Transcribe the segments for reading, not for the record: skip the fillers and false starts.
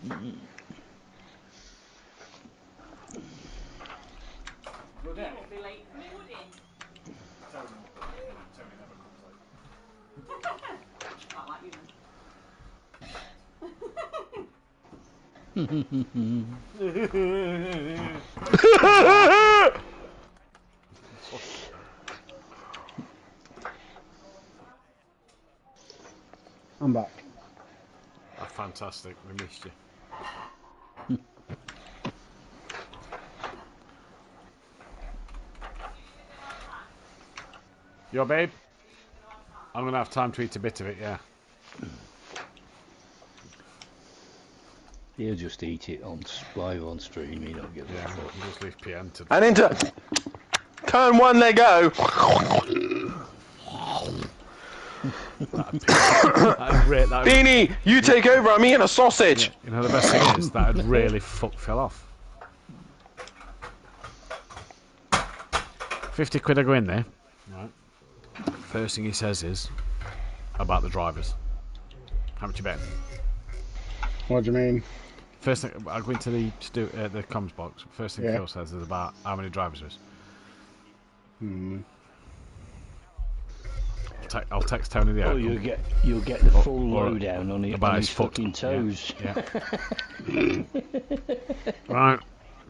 He won't be late for me, would he? Tony never comes late. Not like you then. I'm back. Oh, fantastic, we missed you. Yo, babe? I'm going to have time to eat a bit of it, yeah. He'll just eat it on live on stream. He don't give a fuck. He'll just leave PM to... And into turn one, they go. Beanie, you take over. I'm eating a sausage. You know the best thing is that had really fell off. 50 quid I go in there. Right. First thing he says is about the drivers. How much you bet? What do you mean? First thing I go into the comms box. First thing Phil says is about how many drivers there is. I'll text Tony the outcome. Oh, you'll get the full lowdown on it about his fucking toes. Yeah. Right.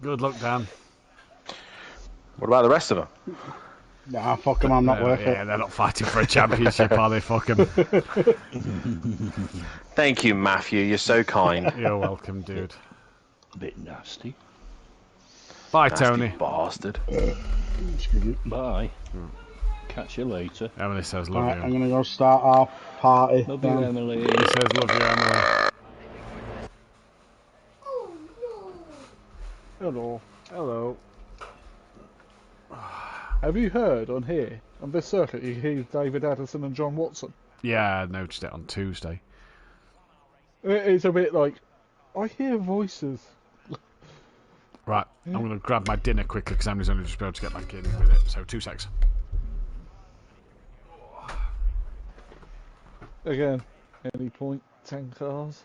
Good luck, Dan. What about the rest of them? Nah, fuck them. I'm not worth it. Yeah, they're not fighting for a championship, are they? Fuck them. Thank you, Matthew. You're so kind. You're welcome, dude. A bit nasty. Bye, Nasty Tony. Bastard. Bye. Catch you later. Emily says love Right, you. I'm gonna go start our party. Love you, Emily. He says love you, Emily. Hello. Hello. Have you heard on here, on this circuit, you hear David Addison and John Watson? Yeah, I noticed it on Tuesday. It's a bit like, I hear voices. Right, I'm going to grab my dinner quickly because Emily's only just been able to get back in with it. So 2 secs. Again, any point, 10 cars.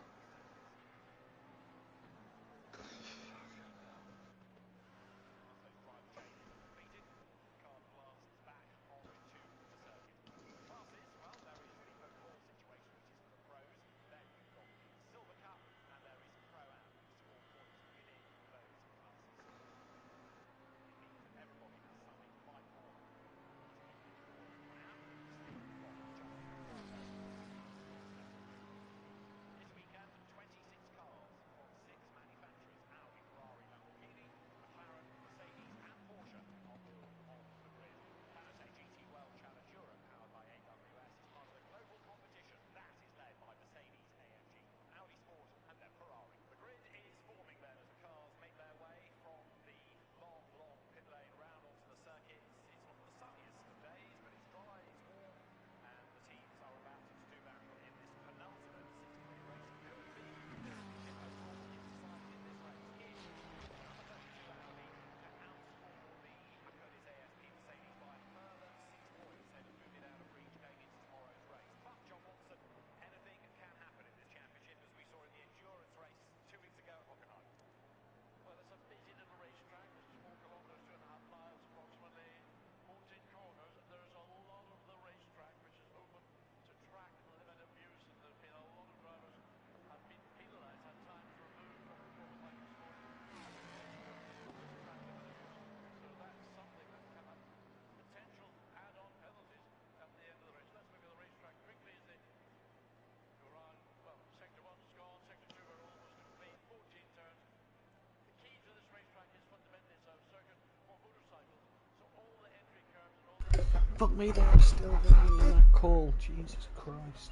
Fuck me, they're still going in that call. Jesus Christ.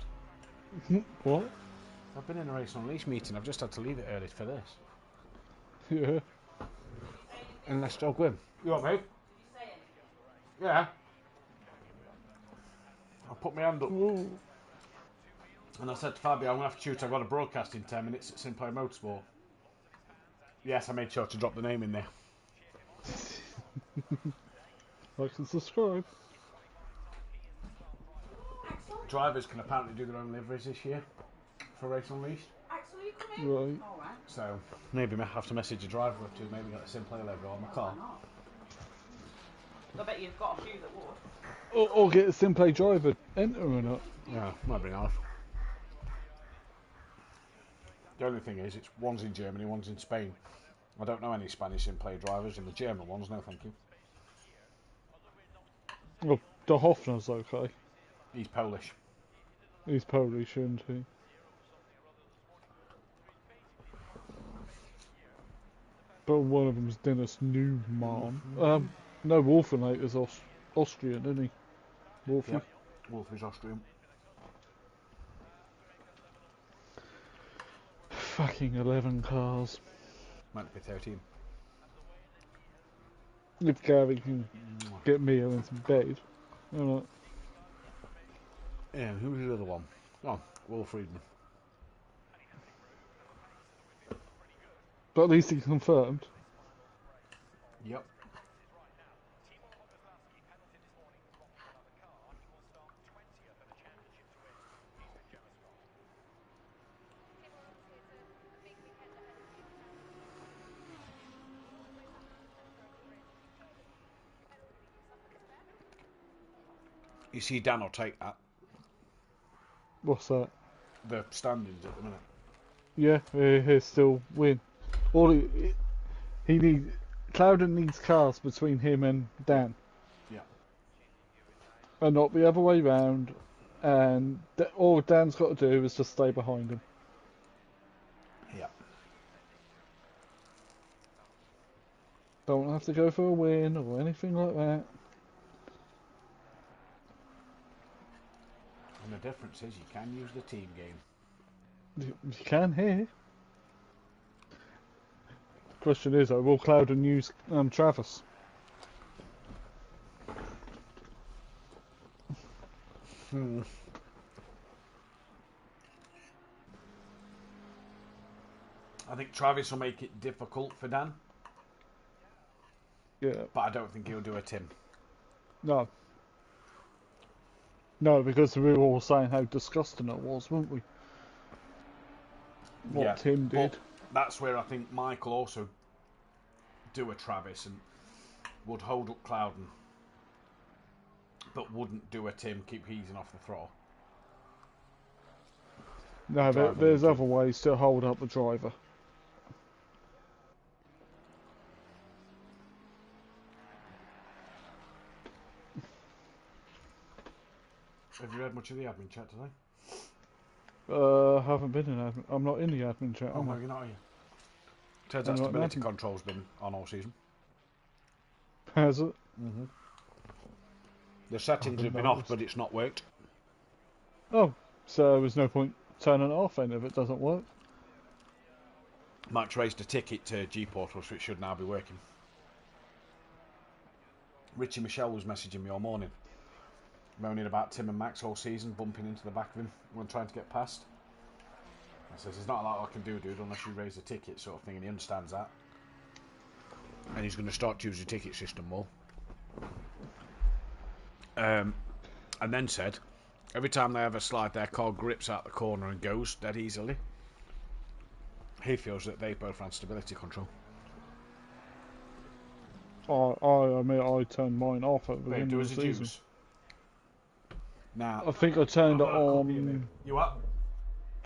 What? I've been in a Race Unleashed meeting. I've just had to leave it early for this. Yeah. And they're still going. You want me? Yeah. I put my hand up. Ooh. And I said to Fabio, I'm going to have to shoot. I've got a broadcast in 10 minutes at SimPlay Motorsport. Yes, I made sure to drop the name in there. Like and subscribe. Drivers can apparently do their own liveries this year for Race Unleashed. Axel, you coming? Right. All right. So maybe I have to message a driver or two, maybe get a SimPlay logo on my car. I bet you've got a few that would. Or get a SimPlay driver entering it. Yeah, might be nice. The only thing is, one's in Germany, one's in Spain. I don't know any Spanish SimPlay drivers, and the German ones, no thank you. Well, De Hoffner's okay. He's Polish. He's Polish, isn't he? But one of them's Dennis Newman. No, Wolfenator's Austrian, isn't he? Wolfie. Yep. Wolf is Austrian. Fucking 11 cars. Might be 13. If Gary can get me into bed. Alright. Yeah, who was the other one? Oh, Will Friedman. But at least he confirmed. Yep. You see, Dan will take that. What's that? The standings at the minute. Yeah, he'll still win. All he needs... Clouden needs cars between him and Dan. Yeah. And not the other way round. And all Dan's got to do is just stay behind him. Yeah. Don't have to go for a win or anything like that. And the difference is you can use the team game. You can here. Question is, though, will Clouden use Travis? I think Travis will make it difficult for Dan. Yeah. But I don't think he'll do a Tim. No. No, because we were all saying how disgusting it was, weren't we? What Yeah, Tim did. but that's where I think Michael also do a Travis and would hold up Clouden, but wouldn't do a Tim, keep easing off the throttle. No, there's other ways to hold up a driver. Have you read much of the admin chat today? Haven't been in admin. I'm not in the admin chat. Oh, am no, I? you're not, are you? Turns out stability control's been on all season. Has it? Mm-hmm. The settings have been off, but it's not worked. Oh, so there's no point turning it off then if it doesn't work. Max raised a ticket to G-Portal, so it should now be working. Richie Michelle was messaging me all morning, moaning about Tim and Max all season, bumping into the back of him when trying to get past. I says, there's not a lot I can do, dude, unless you raise a ticket, sort of thing, and he understands that. And he's going to start to use the ticket system more. And then said, every time they ever slide, their car grips out the corner and goes dead easily. He feels that they both ran stability control. I mean, I turned mine off at the Wait, end do of as the a season. juice. Now, I think I turned it on you up?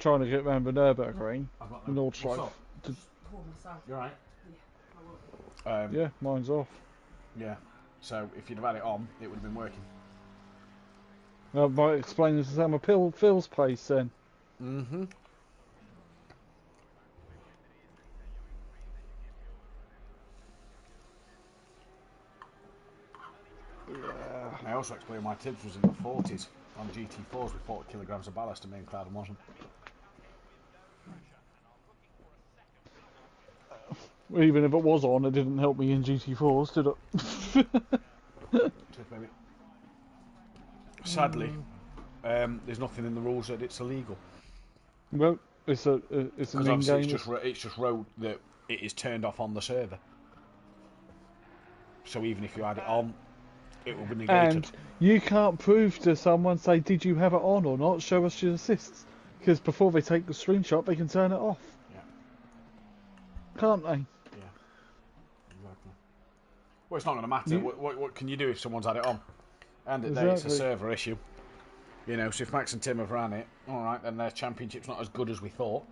trying to get round the Nürburgring in What's Nordschleife. up? You alright? Yeah, mine's off. Yeah. So if you'd have had it on, it would have been working. I might explain this to Sam Phil's place then. Mm-hmm. Yeah. I also explained why Tibbs was in the 40s on GT4s with 40 kilograms of ballast and me and Clouden wasn't. Even if it was on, it didn't help me in GT4s, did it? Sadly, there's nothing in the rules that it's illegal. Well, it's an in-game. It's just wrote that it is turned off on the server. So even if you had it on, it will be negated. And you can't prove to someone, say, did you have it on or not? Show us your assists, because before they take the screenshot, they can turn it off. Yeah. can't they? Yeah, exactly. Well, it's not going to matter. What can you do if someone's had it on? And at the day, it's a server issue. You know, so if Max and Tim have ran it, all right, then their championship's not as good as we thought.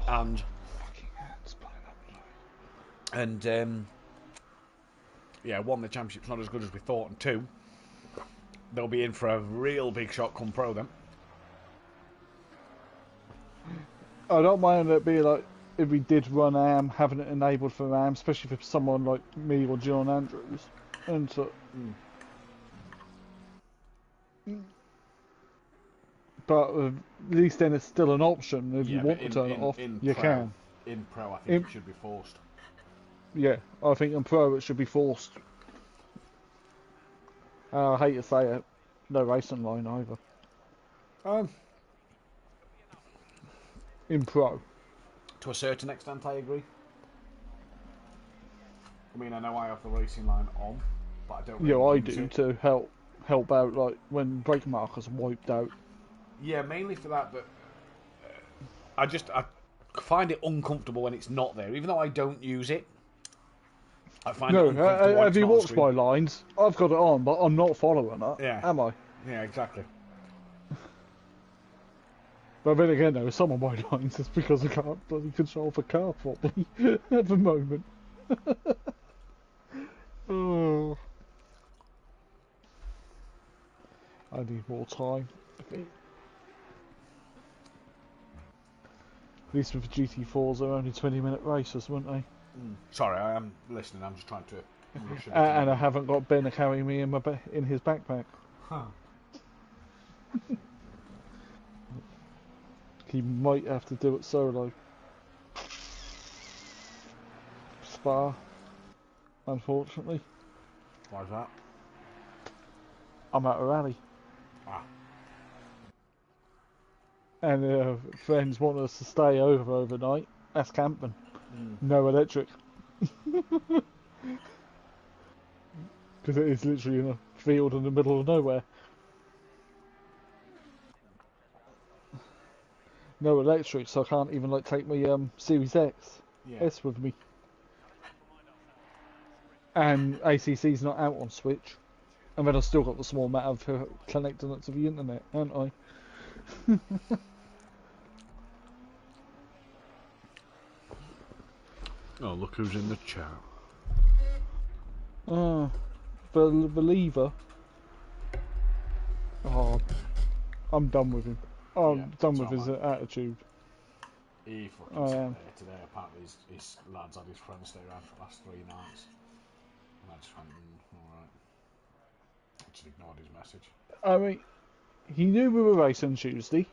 And yeah, one, the championship's not as good as we thought, and two, they'll be in for a real big shot come pro then. I don't mind it being like, if we did run AM, having it enabled for AM, especially for someone like me or John Andrews. And so, but at least then it's still an option. If you want to turn it off, you can. In pro, I think it should be forced. Yeah, I think in pro it should be forced. I hate to say it, no racing line either. In pro. To a certain extent, I agree. I mean, I know I have the racing line on, but I don't really use it. To help out, like, when brake markers are wiped out. Yeah, mainly for that, but I find it uncomfortable when it's not there, even though I don't use it. I find it uncomfortable. Have you watched my lines? I've got it on, but I'm not following it. Yeah. Am I? Yeah, exactly. But then again, though, some of my lines is because I can't bloody control the car properly at the moment. Oh. I need more time. Okay. At least with the GT4s, they're only 20-minute races, weren't they? Sorry, I am listening. I'm just trying to. And I haven't got Ben carrying me in his backpack. Huh. He might have to do it solo. Spa, unfortunately. Why's that? I'm at a rally. Ah. And friends want us to stay overnight. That's camping. No electric. Because it is literally in a field in the middle of nowhere. No electric, so I can't even like take my Series S with me. And ACC's not out on Switch. And then I've still got the small matter for connecting it to the internet, haven't I? Oh, look who's in the chat. Believer. Oh, I'm done with him. I'm done with his attitude. He fucking sat there today. Apparently his lads had his friends stay around for the last 3 nights. And I just went, alright. I just ignored his message. I mean, he knew we were racing Tuesday,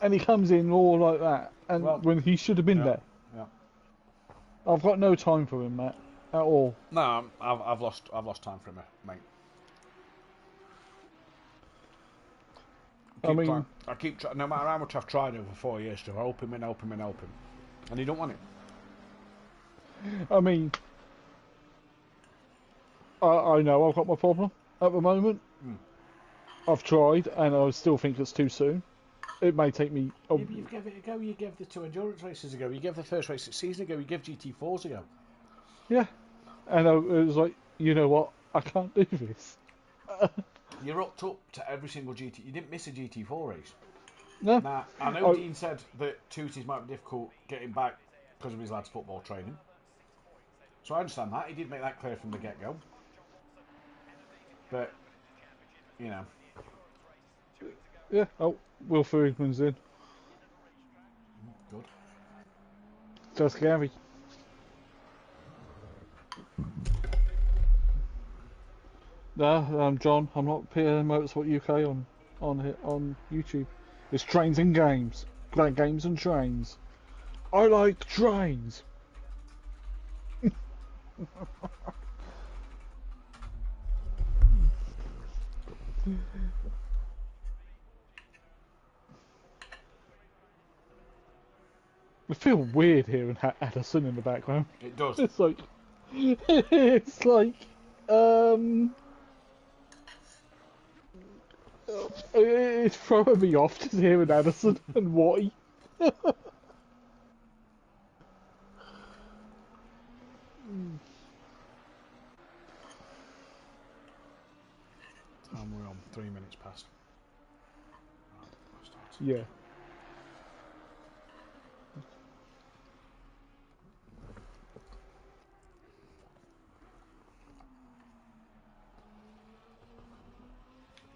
and he comes in all like that, and when he should have been there. Yeah. I've got no time for him, Matt, at all. No, I've lost time for him, mate. I keep trying. No matter how much I've tried over 4 years to help him, and he don't want it. I mean, I know I've got my problem at the moment. I've tried, and I still think it's too soon. It may take me. Yeah, but you gave it a go. You gave the 2 endurance races ago. You gave the first race season ago. You gave GT4s ago. Yeah, and it was like, you know what? I can't do this. You're hooked up to every single GT. You didn't miss a GT4 race. No. Now, I know Dean said that Tuesdays might be difficult getting back because of his lad's football training. So I understand that. He did make that clear from the get-go. But, you know. Yeah. Oh, Will Friedman's in. Good. Just Gary. No, I'm John. I'm not PN Motorsport UK on YouTube. It's trains and games. Like games and trains. I like trains. I feel weird hearing Addison in the background. It does. It's like it's throwing me off just hearing Addison and Watty. 3 minutes past. Yeah.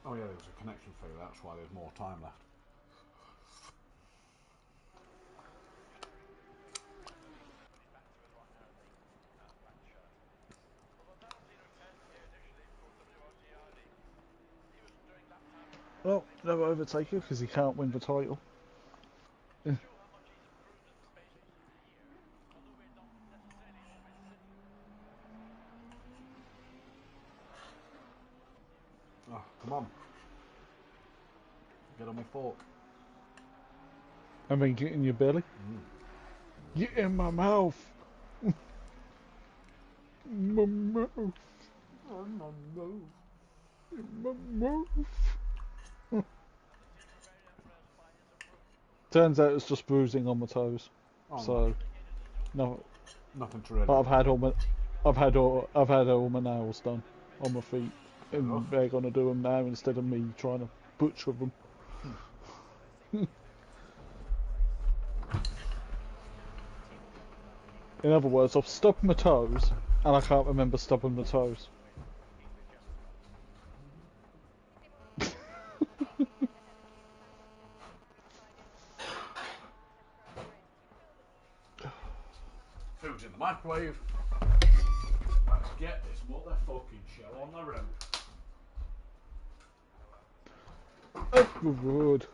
Oh yeah, there was a connection failure, that's why there's more time left. Well, never overtake you because he can't win the title. Oh, come on. Get on my fork. I mean, get in your belly. Get in my mouth. My mouth. My mouth. Turns out it's just bruising on my toes. Oh, So, no. Nothing to read. I've had all my nails done on my feet, and they're gonna do them now instead of me trying to butcher them. In other words, I've stubbed my toes, and I can't remember stubbing my toes. Food's in the microwave. Let's get this motherfucking show on the road. Oh, good.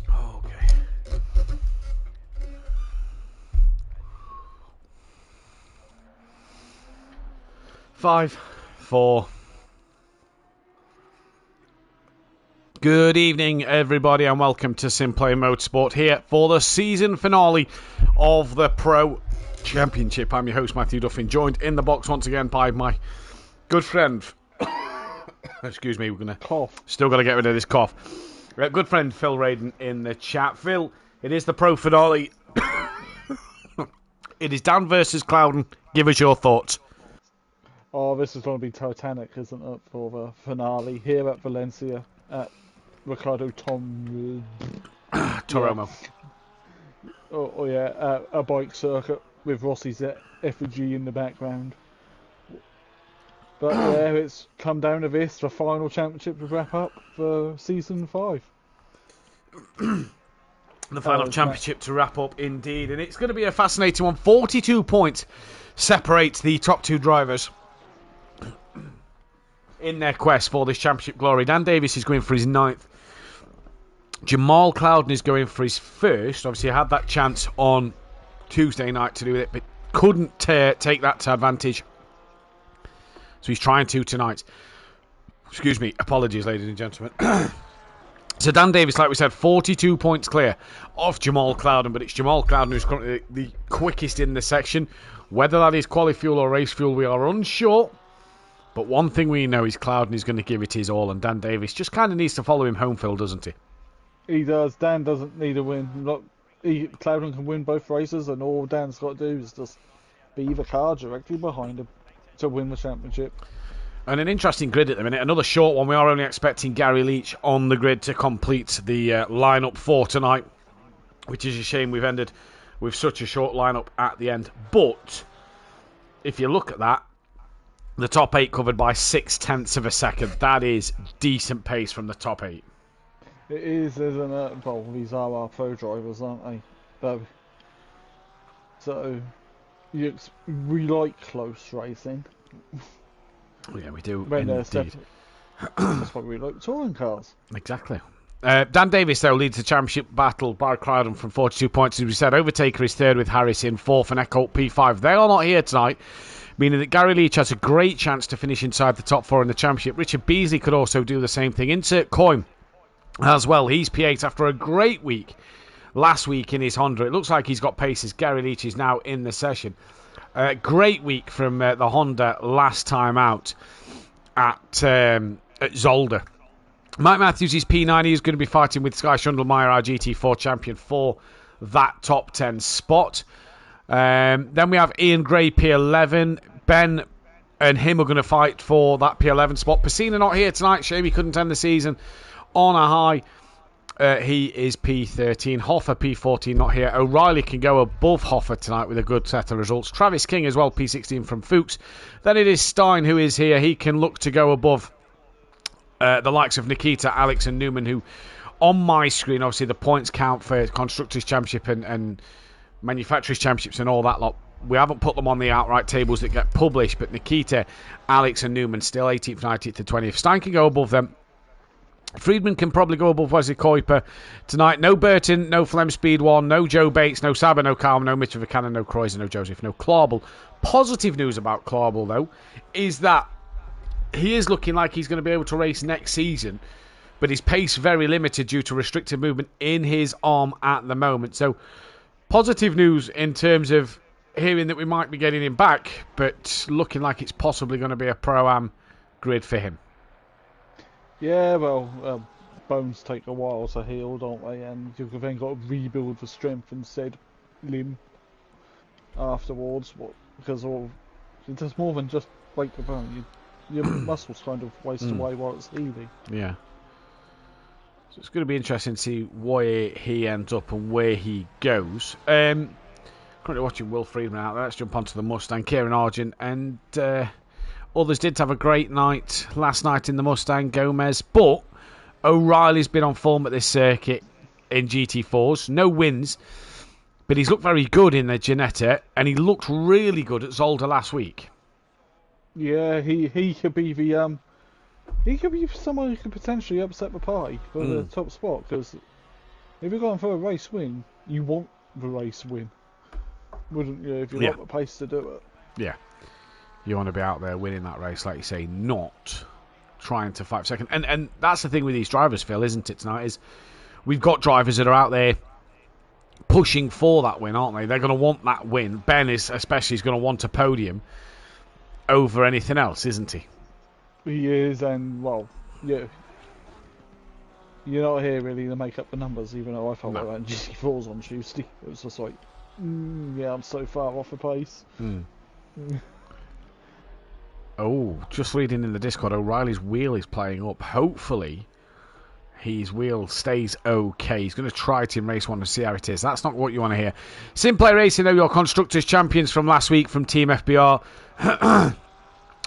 Okay. 5, 4. Good evening, everybody, and welcome to SimPlay Motorsport here for the season finale of the Pro Championship. I'm your host, Matthew Duffin, joined in the box once again by my good friend. Excuse me, still got to get rid of this cough. Good friend Phil Raiden in the chat. Phil, it is the Pro finale. It is Dan versus Clouden. Give us your thoughts. Oh, this is going to be Titanic, isn't it, for the finale here at Valencia at Ricardo Toromo. Oh yeah, a bike circuit with Rossi's effigy in the background. But yeah, it's come down to this, the final championship to wrap up for season 5. The final championship to wrap up, indeed, and it's going to be a fascinating one. 42 points separates the top two drivers in their quest for this championship glory. Dan Davis is going for his 9th. Jamal Clouden is going for his 1st. Obviously, he had that chance on Tuesday night to do it, but couldn't take that to advantage. So he's trying to tonight. Excuse me. Apologies, ladies and gentlemen. So Dan Davis, like we said, 42 points clear of Jamal Clouden, but it's Jamal Clouden who's currently the quickest in the section. Whether that is quali fuel or race fuel, we are unsure. But one thing we know is Clouden is going to give it his all, and Dan Davis just kind of needs to follow him home, Phil, doesn't he? He does. Dan doesn't need a win. Clouden can win both races, and all Dan's got to do is just be the car directly behind him to win the championship. And an interesting grid at the minute. Another short one. We are only expecting Gary Leach on the grid to complete the lineup for tonight, which is a shame we've ended with such a short lineup at the end. But if you look at that, the top 8 covered by 0.6 of a second. That is decent pace from the top 8. It is, isn't it? Well, these are our pro drivers, aren't they? So, we like close racing. Yeah, we do. When indeed. That's why we like touring cars. Exactly. Dan Davis, though, leads the championship battle by Clouden from 42 points. As we said, Overtaker is 3rd with Harris in 4th and Echo P5. They are not here tonight, meaning that Gary Leach has a great chance to finish inside the top 4 in the championship. Richard Beasley could also do the same thing. Insert Coyne as well. He's P8 after a great week last week in his Honda. It looks like he's got paces. Gary Leach is now in the session. Great week from the Honda last time out at Zolder. Mike Matthews is P9. He's going to be fighting with Sky Schundelmeyer, our GT4 champion, for that top 10 spot. Then we have Ian Gray, P11. Ben and him are going to fight for that P11 spot. Pacina not here tonight. Shame he couldn't end the season on a high. He is P13. Hoffer, P14, not here. O'Reilly can go above Hoffer tonight with a good set of results. Travis King as well, P16 from Fuchs. Then it is Stein who is here. He can look to go above the likes of Nikita, Alex and Newman, who on my screen, obviously the points count for Constructors' Championship and Manufacturers' Championships and all that lot. We haven't put them on the outright tables that get published, but Nikita, Alex and Newman still 18th, 19th and 20th. Stein can go above them. Friedman can probably go above Wesley Kuiper tonight. No Burton, no Flem Speed 1, no Joe Bates, no Saber, no Calm, no Mitchell Buchanan, no Kreuzer, no Joseph, no Clarbel. Positive news about Clarbel, though, is that he is looking like he's going to be able to race next season, but his pace very limited due to restricted movement in his arm at the moment. So, positive news in terms of hearing that we might be getting him back, but looking like it's possibly going to be a Pro-Am grid for him. Yeah, well, bones take a while to heal, don't they? And you've then got to rebuild the strength in said limb afterwards. Because it does more than just break the bone. Your muscles kind of waste away while it's healing. Yeah. So it's going to be interesting to see where he ends up and where he goes. Currently watching Will Friedman out there. Let's jump onto the Mustang. Kieran Argent and others did have a great night last night in the Mustang, Gomez, but O'Reilly's been on form at this circuit in GT4s. No wins, but he's looked very good in the Ginetta, and he looked really good at Zolder last week. Yeah, he could be the he could be someone who could potentially upset the party for the top spot, because if you're going for a race win, you want the race win, wouldn't you? If you've got the pace to do it. Yeah. You want to be out there winning that race, like you say, not trying to fight for second. And that's the thing with these drivers, Phil, isn't it, tonight? Is we've got drivers that are out there pushing for that win, aren't they? They're going to want that win. Ben is going to want a podium over anything else, isn't he? He is, and well, yeah. You're not here really to make up the numbers, even though I felt like that in GT4s on Tuesday. It was just like, yeah, I'm so far off the pace. Oh, just reading in the Discord, O'Reilly's wheel is playing up. Hopefully, his wheel stays okay. He's going to try it in race 1 and see how it is. That's not what you want to hear. SimPlay Racing, though, your Constructors' Champions from last week from Team FBR.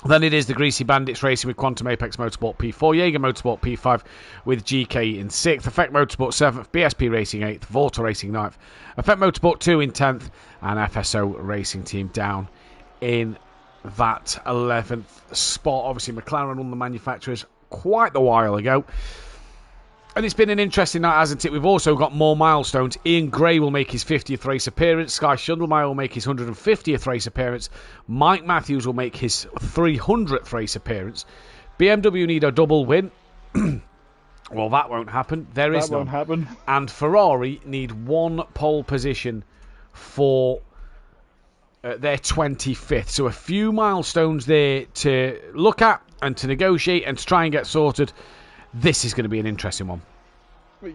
Then it is the Greasy Bandits Racing with Quantum Apex Motorsport P4, Jaeger Motorsport P5 with GK in 6th, Effect Motorsport 7th, BSP Racing 8th, Vorta Racing 9th, Effect Motorsport 2 in 10th, and FSO Racing Team down in that 11th spot. Obviously, McLaren won the manufacturers quite a while ago. And it's been an interesting night, hasn't it? We've also got more milestones. Ian Gray will make his 50th race appearance. Sky Schundelmeyer will make his 150th race appearance. Mike Matthews will make his 300th race appearance. BMW need a double win. Well, that won't happen. There is none. That won't happen. And Ferrari need one pole position for their 25th. So a few milestones there to look at and to negotiate and to try and get sorted. This is going to be an interesting one.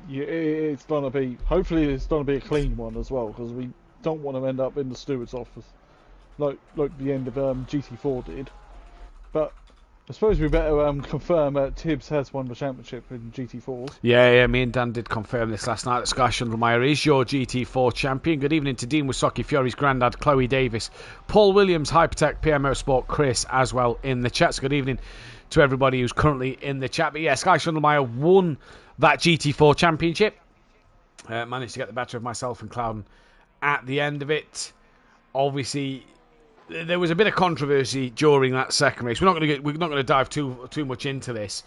Yeah, it's going to be, hopefully it's going to be a clean one as well, because we don't want to end up in the steward's office like the end of GT4 did. But I suppose we better confirm that Tibbs has won the championship in GT4s. Yeah, me and Dan did confirm this last night that Sky Schundelmeyer is your GT4 champion. Good evening to Dean Wisocki, Fury's granddad, Chloe Davis, Paul Williams, Hypertech, PMO Sport, Chris as well in the chat. So good evening to everybody who's currently in the chat. But yeah, Sky Schundelmeyer won that GT4 championship. Managed to get the better of myself and Clouden at the end of it. Obviously, there was a bit of controversy during that second race. We're not going to dive too much into this.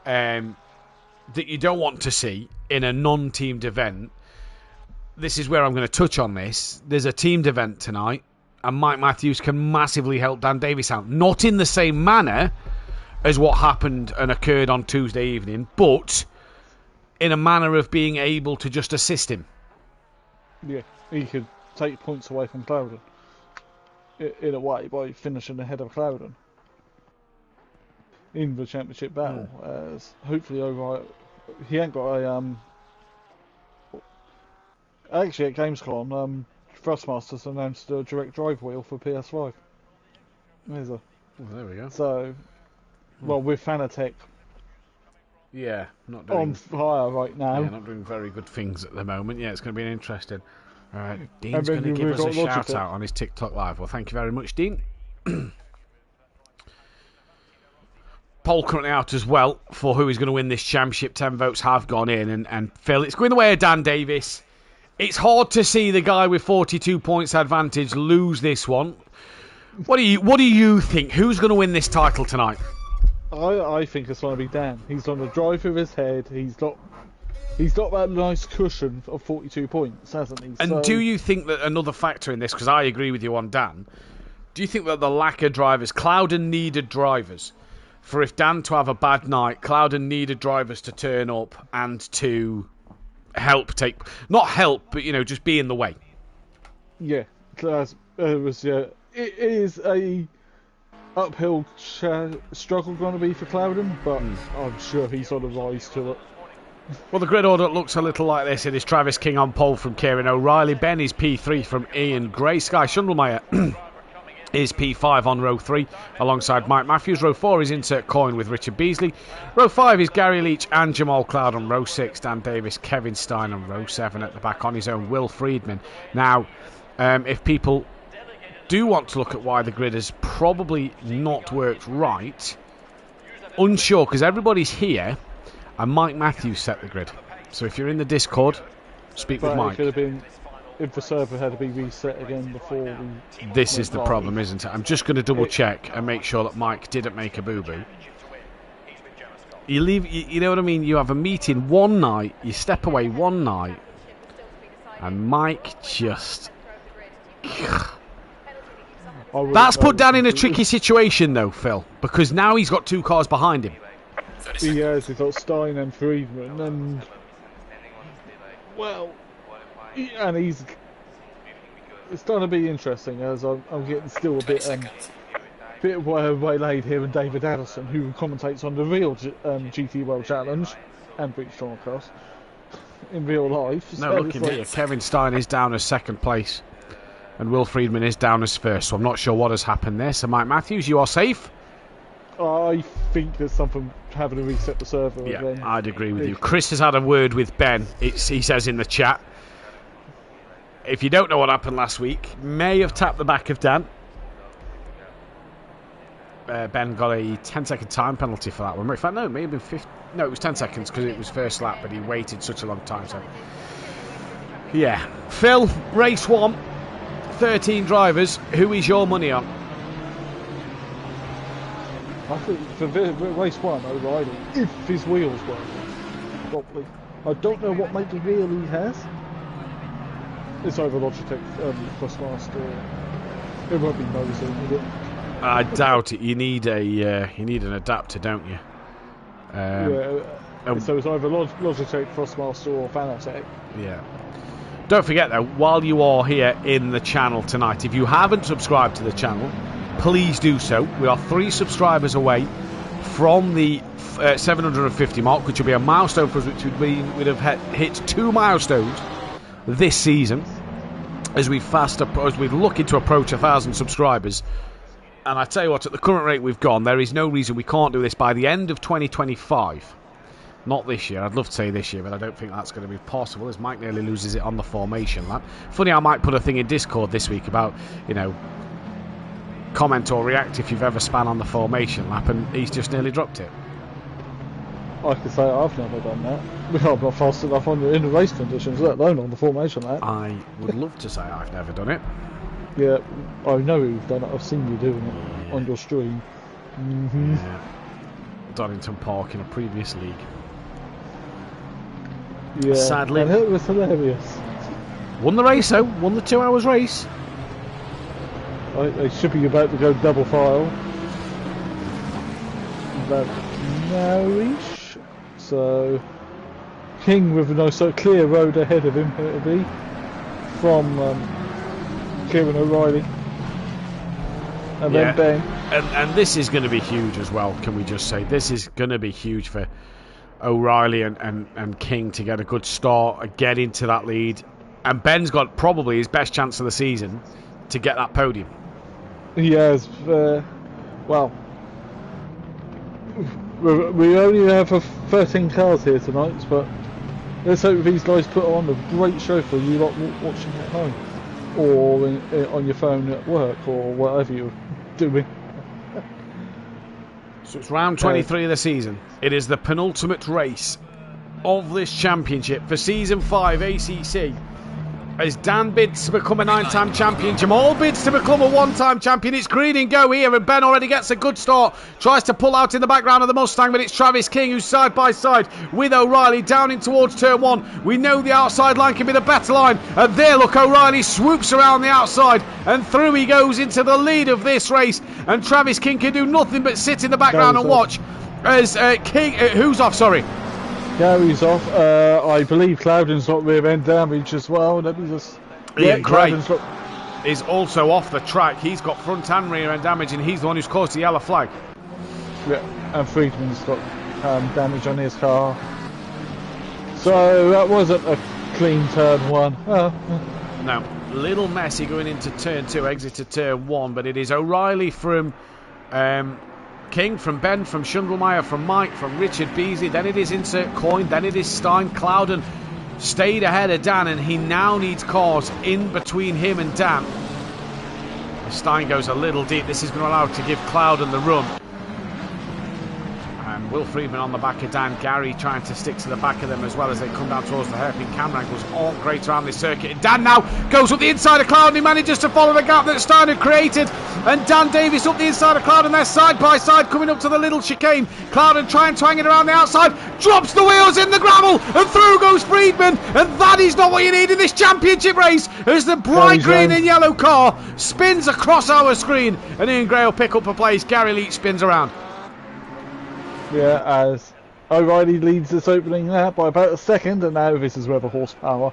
That you don't want to see in a non-teamed event. This is where I'm going to touch on this. There's a teamed event tonight, and Mike Matthews can massively help Dan Davis out. Not in the same manner as what happened and occurred on Tuesday evening, but in a manner of being able to just assist him. Yeah, he could take points away from Clouden in a way by finishing ahead of Clouden in the championship battle. As hopefully over, he ain't got Actually, at Gamescom, Thrustmasters announced a direct drive wheel for PS5. There's a. Oh, there we go. So, well, with Fanatec Yeah, not on doing. fire right now. Yeah, not doing very good things at the moment. Yeah, it's going to be interesting. All right, Dean's And then going to give we've us a got shout Logitech. out on his TikTok live. Well, thank you very much, Dean. Poll currently out as well for who is going to win this championship. 10 votes have gone in, and Phil, it's going the way of Dan Davis. It's hard to see the guy with 42 points advantage lose this one. What do you think? Who's going to win this title tonight? I think it's going to be Dan. He's on the drive with his head. He's got that nice cushion of 42 points, hasn't he? And do you think that another factor in this, because I agree with you on Dan, do you think that the lack of drivers, Clouden needed drivers, for if Dan to have a bad night, Clouden needed drivers to turn up and to help not help, but, just be in the way? Yeah, it is a uphill struggle going to be for Clouden, but I'm sure he's on the rise to it. Well, the grid order looks a little like this. It is Travis King on pole from Kieran O'Reilly. Ben is P3 from Ian Gray. Sky Schundelmeyer is P5 on row 3 alongside Mike Matthews. Row 4 is Insert Coin with Richard Beasley. Row 5 is Gary Leach and Jamal Cloud on row 6. Dan Davis, Kevin Stein on row 7 at the back on his own. Will Friedman. Now, if people do want to look at why the grid has probably not worked right, unsure because everybody's here and Mike Matthews set the grid. So if you're in the Discord, speak with Mike. It could have been if the server had to be reset again before we. This is the problem, isn't it? I'm just going to double check and make sure that Mike didn't make a boo-boo. You know what I mean? You have a meeting one night, you step away one night, and Mike just. That's put Dan in a tricky situation, though, Phil, because now he's got 2 cars behind him. He has. He's got Stein and Friedman, and and he's. It's going to be interesting as I'm getting still a bit waylaid here, and David Addison, who commentates on the real GT World Challenge and British Stormcast in real life. No, look in here. Kevin Stein is down as 2nd place, and Will Friedman is down as 1st. So I'm not sure what has happened there. So Mike Matthews, you are safe. I think there's something having to reset the server again. Yeah, I'd agree with you. Chris has had a word with Ben. He says in the chat. If you don't know what happened last week, may have tapped the back of Dan. Ben got a 10-second time penalty for that one. In fact, no, it may have been 50. No, it was 10 seconds because it was first lap, but he waited such a long time. So, yeah. Phil, race 1, 13 drivers. Who is your money on? I think for race 1, O'Reilly, if his wheels work properly. I don't know what make the wheel he has. It's over Logitech Thrustmaster. It won't be Moser, will it? I doubt it. You need an adapter, don't you? So it's either Logitech Thrustmaster or Fanatec. Yeah. Don't forget though, while you are here in the channel tonight, if you haven't subscribed to the channel, please do so. We are 3 subscribers away from the 750 mark, which will be a milestone for us, which would have hit 2 milestones this season as we look to approach 1,000 subscribers. And I tell you what, at the current rate we've gone, there is no reason we can't do this by the end of 2025. Not this year. I'd love to say this year, but I don't think that's going to be possible, as Mike nearly loses it on the formation lap. Funny, I might put a thing in Discord this week about, comment or react if you've ever span on the formation lap, and he's just nearly dropped it. I can say I've never done that. I'm not fast enough in the race conditions, let alone on the formation lap. I would love to say I've never done it. Yeah, I know you've done it. I've seen you doing it on your stream. Yeah. Donington Park in a previous league. Yeah, sadly. And it was hilarious. Won the race though, won the 2 hours race. I should be about to go double file. About now-ish. So, King with a nice clear road ahead of him, it'll be. From Kieran O'Reilly. And then Ben. And this is going to be huge as well, can we just say. This is going to be huge for... O'Reilly and King to get a good start, get into that lead, And Ben's got probably his best chance of the season to get that podium. He has, well, we only have 13 cars here tonight, but let's hope these guys put on a great show for you lot watching at home, or on your phone at work, or whatever you're doing. So it's round 23 of the season. It is the penultimate race of this championship for Season 5 ACC. As Dan bids to become a 9-time champion, Jamal bids to become a 1-time champion. It's green and go here, and Ben already gets a good start. Tries to pull out in the background of the Mustang, but it's Travis King who's side by side with O'Reilly down in towards turn 1. We know the outside line can be the better line. And there, look, O'Reilly swoops around the outside, and through he goes into the lead of this race. And Travis King can do nothing but sit in the background and watch as King, who's off, sorry. Gary's off. I believe Cloudon's got rear end damage as well. Let me just. Ian Craig is also off the track. He's got front and rear end damage, and he's the one who's caused the yellow flag. Yeah, and Friedman's got damage on his car. So that wasn't a clean turn 1. No, little messy going into turn 2, exit to turn 1, but it is O'Reilly from King, from Ben, from Schundelmeyer, from Mike, from Richard Beasley, then it is Insert Coin, then it is Stein. Clouden stayed ahead of Dan, and he now needs cars in between him and Dan. Stein goes a little deep. This is going to allow to give Clouden the run. And Will Friedman on the back of Dan. Gary trying to stick to the back of them as well as they come down towards the hairpin. Camera angles aren't great around this circuit. And Dan now goes up the inside of Clouden. He manages to follow the gap that Stein had created. And Dan Davis up the inside of Clouden. They're side by side coming up to the little chicane. Clouden trying to hang it around the outside. Drops the wheels in the gravel. And through goes Friedman. And that is not what you need in this championship race. As the bright green and yellow car spins across our screen. And Ian Gray will pick up a place. Gary Leach spins around. Yeah, as O'Reilly leads this opening lap by about a second, and now this is where the horsepower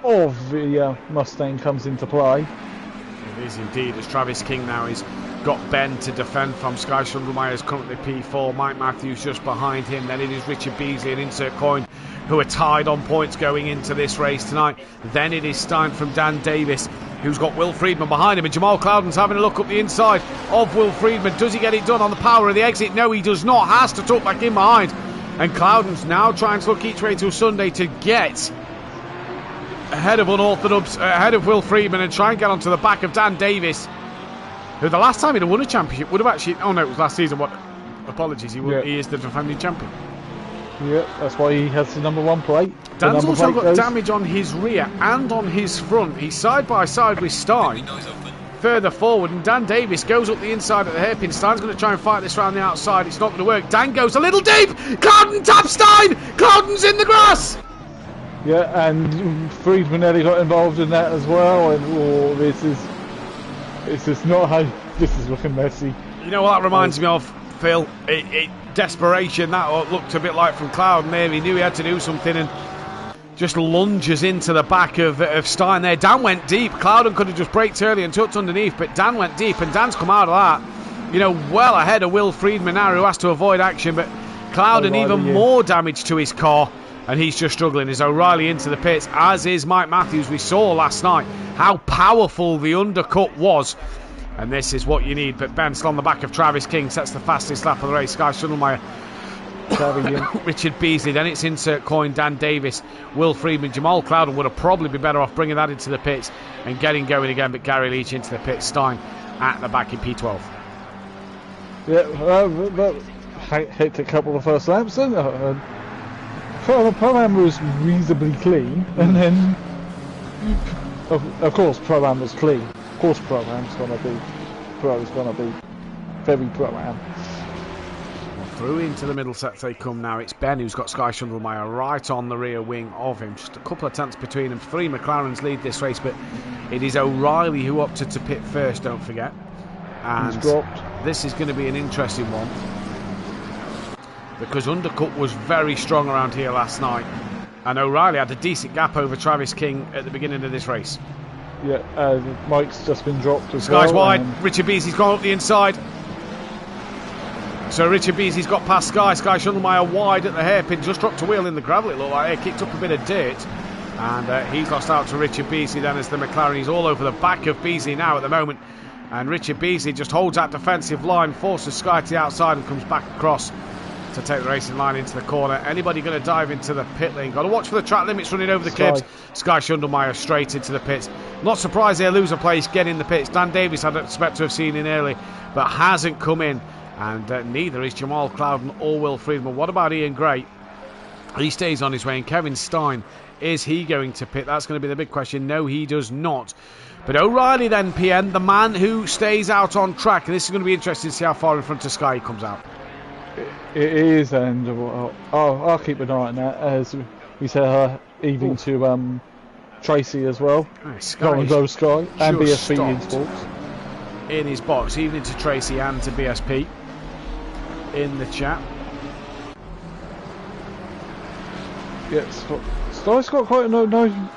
of the Mustang comes into play. It is indeed, as Travis King now has got Ben to defend from. Sky Schundelmeyer is currently P4, Mike Matthews just behind him. Then it is Richard Beasley and Insert Coin who are tied on points going into this race tonight. Then it is Stein from Dan Davis, who's got Will Friedman behind him, and Jamal Clouden's having a look up the inside of Will Friedman. Does he get it done on the power of the exit? No, he does not. Has to tuck back in behind, and Clouden's now trying to look each way till Sunday to get ahead of Unorthodox, ahead of Will Friedman, and try and get onto the back of Dan Davis, who the last time he'd have won a championship would have actually, oh no, it was last season. What? Apologies, he is the defending champion. Yeah, that's why he has the number 1 plate. Dan's also got damage on his rear and on his front. He's side by side with Stein further forward, and Dan Davis goes up the inside of the hairpin. Stein's going to try and fight this round the outside. It's not going to work. Dan goes a little deep. Clouden taps Stein. Clouden's in the grass. Yeah, and Friedman nearly got involved in that as well. And this is not how this is looking messy. You know what that reminds me of, Phil? Desperation. That looked a bit like from Clouden there. He knew he had to do something and just lunges into the back of Stein there. Dan went deep. Clouden could have just braked early and tucked underneath, but Dan went deep, and Dan's come out of that, well ahead of Will Friedman now, who has to avoid action. But Clouden even more damage to his car, and he's just struggling. As O'Reilly into the pits, as is Mike Matthews. We saw last night how powerful the undercut was, and this is what you need. But Ben still on the back of Travis King, sets the fastest lap of the race. Sky Schundelmeyer, Richard Beasley, then it's Insert Coin, Dan Davis, Will Friedman. Jamal Clouden would have probably been better off bringing that into the pits and getting going again, but Gary Leach into the pits. Stein at the back in P12. Yeah, hectic couple of first laps, and Pro-Am was reasonably clean, and then of course Pro-Am was clean. Of course Pro-Am's gonna be very Pro-Am. Through into the middle set they come now. It's Ben who's got Sky Schundelmeyer right on the rear wing of him. Just a couple of tenths between them. 3 McLarens lead this race, but it is O'Reilly who opted to pit first, don't forget. And he's dropped. This is going to be an interesting one, because undercut was very strong around here last night, and O'Reilly had a decent gap over Travis King at the beginning of this race. Yeah, Mike's just been dropped as Sky's well. wide. Richard Beasley's gone up the inside. So Richard Beasley's got past Sky. Sky Schundelmeyer wide at the hairpin, just dropped a wheel in the gravel, it looked like. He kicked up a bit of dirt. And he's lost out to Richard Beasley then as the McLaren. He's all over the back of Beasley now at the moment. And Richard Beasley just holds that defensive line, forces Sky to the outside and comes back across to take the racing line into the corner. Anybody going to dive into the pit lane? Got to watch for the track limits running over the clips. Sky Schundelmeyer straight into the pits. Not surprised they'll lose a place, get in the pits. Dan Davis I'd expect to have seen in early, but hasn't come in. And neither is Jamal Clouden or Will Friedman. What about Ian Gray? He stays on his way. And Kevin Stein, is he going to pit? That's going to be the big question. No, he does not. But O'Reilly then, PN, the man who stays out on track. And this is going to be interesting to see how far in front of Sky he comes out. It is, and I'll keep an eye on that, as we say evening to Tracy as well. Sky and BSP in sports. In his box, evening to Tracy and to BSP in the chat. Yes, Sky's got quite a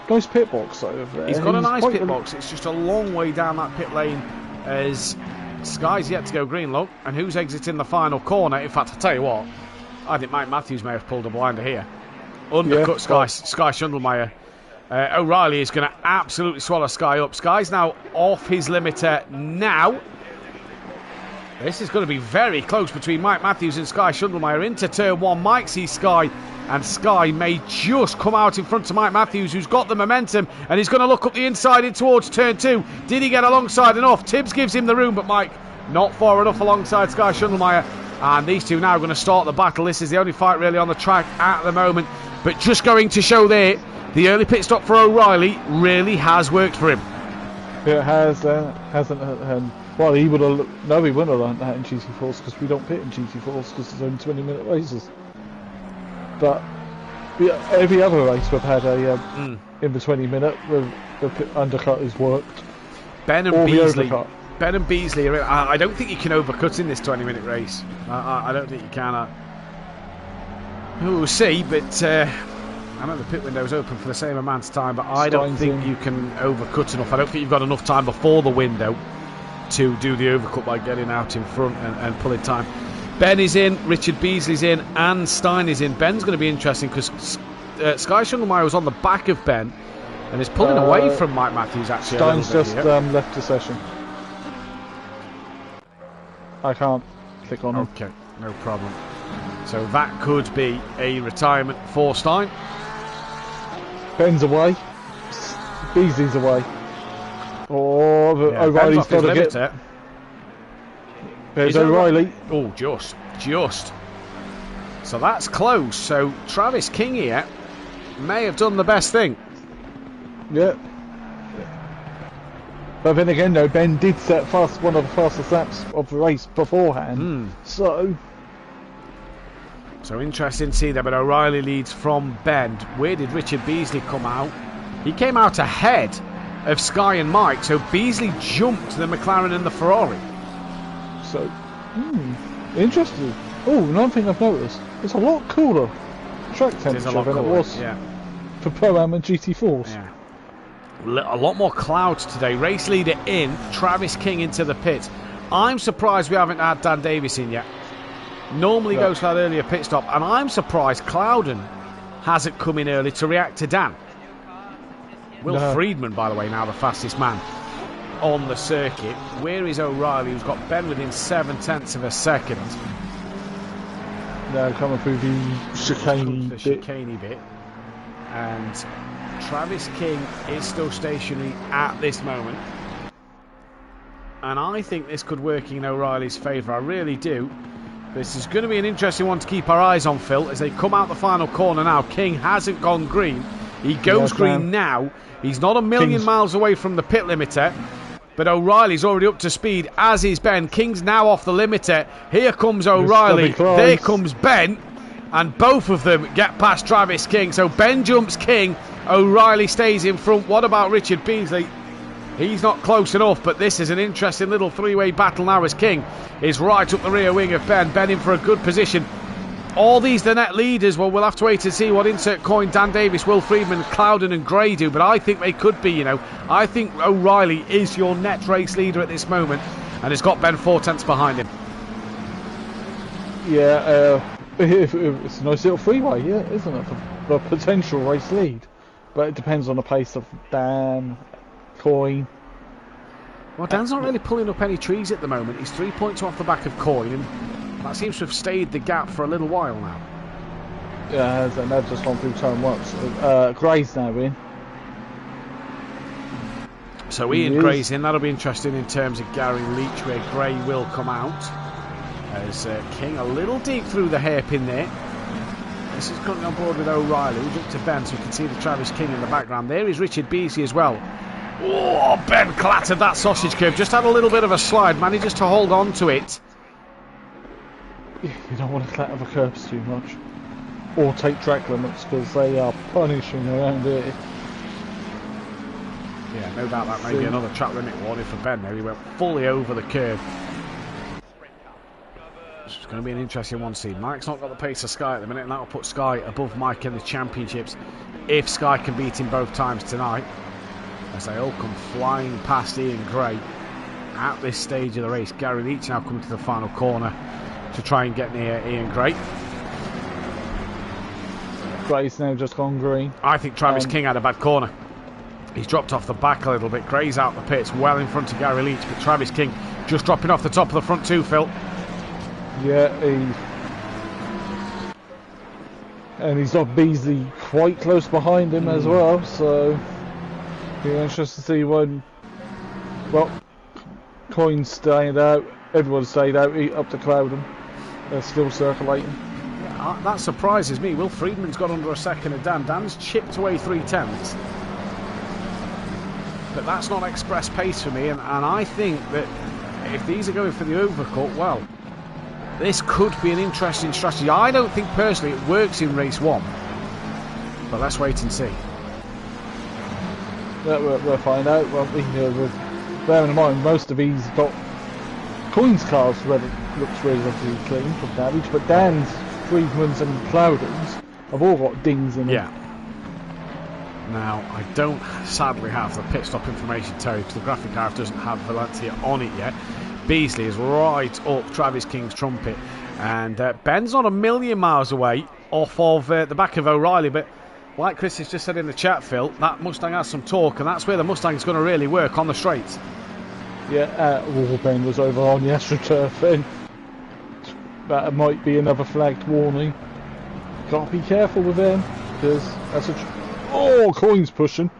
nice pit box over there. He's got a nice pit box. It's just a long way down that pit lane as Sky's yet to go green, look. And who's exiting the final corner? In fact, I'll tell you what, I think Mike Matthews may have pulled a blinder here. Undercut Sky Schundelmeyer. O'Reilly is going to absolutely swallow Sky up. Sky's now off his limiter now. This is going to be very close between Mike Matthews and Sky Schundelmeyer into turn one. Mike sees Sky, and Sky may just come out in front of Mike Matthews, who's got the momentum, and he's going to look up the inside in towards turn two. Did he get alongside enough? Tibbs gives him the room, but Mike not far enough alongside Sky Schundelmeyer. And these two now are going to start the battle. This is the only fight really on the track at the moment. But just going to show there, the early pit stop for O'Reilly really has worked for him. It has, hasn't it? Well, he would have. No, he wouldn't have learned that in GT4s because we don't pit in GT4s because it's only 20-minute races. But every other race we've had a in the 20-minute the undercut has worked. Ben and Beasley. I don't think you can overcut in this 20-minute race. I don't think you can. We'll see, but I know the pit window's open for the same amount of time, but I don't think you can overcut enough. I don't think you've got enough time before the window to do the overcut by getting out in front and pulling time. Ben is in, Richard Beasley's in, and Stein is in. Ben's going to be interesting because Sky Schundelmeyer was on the back of Ben and is pulling away from Mike Matthews actually. Stein's just left the session. I can't click on him. Okay, no problem. So that could be a retirement for Stein. Ben's away. Beasley's away. O'Reilly's got to get. There's O'Reilly. Oh, just. So that's close. So Travis King here may have done the best thing. Yeah. But then again, though, Ben did set one of the fastest laps of the race beforehand. So interesting to see that, but O'Reilly leads from Ben. Where did Richard Beasley come out? He came out ahead of Sky and Mike, so Beasley jumped the McLaren and the Ferrari. So, interesting. Oh, another thing I've noticed, it's a lot cooler track temperature than it was for Pro-Am and GT4s. Yeah. A lot more clouds today. Race leader in, Travis King into the pit. I'm surprised we haven't had Dan Davis in yet. Normally goes for that earlier pit stop, and I'm surprised Clouden hasn't come in early to react to Dan. Will Friedman, by the way, now the fastest man on the circuit. Where is O'Reilly, who's got Ben within 7/10 of a second? Now coming through the chicane bit. And Travis King is still stationary at this moment. And I think this could work in O'Reilly's favour. I really do. This is going to be an interesting one to keep our eyes on, Phil, as they come out the final corner now. King hasn't gone green. He goes green now. He's not a million miles away from the pit limiter, but O'Reilly's already up to speed, as is Ben. King's now off the limiter. Here comes O'Reilly. There comes Ben. And both of them get past Travis King. So Ben jumps King. O'Reilly stays in front. What about Richard Beasley? He's not close enough, but this is an interesting little three-way battle now as King is right up the rear wing of Ben. Ben in for a good position. All these the net leaders, well, we'll have to wait and see what insert coin Dan Davis, Will Friedman, Clouden and Gray do, but I think they could be, you know. I think O'Reilly is your net race leader at this moment, and has got Ben 4/10 behind him. Yeah, it's a nice little freeway, isn't it, for a potential race lead. but it depends on the pace of Dan, Coyne. Well, Dan's not really pulling up any trees at the moment. He's 3 points off the back of Coyne, and that seems to have stayed the gap for a little while now. Yeah, and they've just gone through turn once. Gray's now in. So Ian Gray's in. That'll be interesting in terms of Gary Leach, where Gray will come out. As King a little deep through the hairpin there. This is coming on board with O'Reilly. Who's up to Ben, so you can see the Travis King in the background. There is Richard Beasley as well. Oh, Ben clattered that sausage curve. Just had a little bit of a slide. Manages to hold on to it. You don't want to clatter the curbs too much. Or take track limits, because they are punishing around here. Yeah, no doubt that may be another track limit warning for Ben there. He went fully over the curve. It's going to be an interesting one seed. Mike's not got the pace of Sky at the minute, and that'll put Sky above Mike in the championships if Sky can beat him both times tonight. As they all come flying past Ian Gray at this stage of the race. Gary Leach now coming to the final corner to try and get near Ian Gray. Gray's now just gone green. I think Travis King had a bad corner. He's dropped off the back a little bit. Gray's out the pits, well in front of Gary Leach, but Travis King just dropping off the top of the front too, Phil. Yeah, he's got Beasley quite close behind him as well, so be interesting to see when. Well, Coyne stayed out, everyone stayed out, up to Cloudham. They're still circulating. Yeah, that surprises me. Will Friedman's got under a second of Dan. Dan's chipped away 3/10. But that's not express pace for me, and I think that if these are going for the overcut, well, this could be an interesting strategy. I don't think personally it works in race one, but let's wait and see. Yeah, we'll find out. Well, bearing in mind, most of these got Coyne's cars looks relatively clean from damage, but Dan's, Friedman's and Cloudham's have all got dings in them. Yeah. Now, I don't sadly have the pit stop information, Terry, because the graphic card doesn't have Valencia on it yet. Beasley is right up Travis King's trumpet, and Ben's not a million miles away off of the back of O'Reilly, but like Chris has just said in the chat, Phil, that Mustang has some torque, and that's where the Mustang's going to really work on the straights. Yeah, Ben was over on the AstroTurf then. That might be another flagged warning. Got to be careful with them, because that's a... Oh, Coyne's pushing.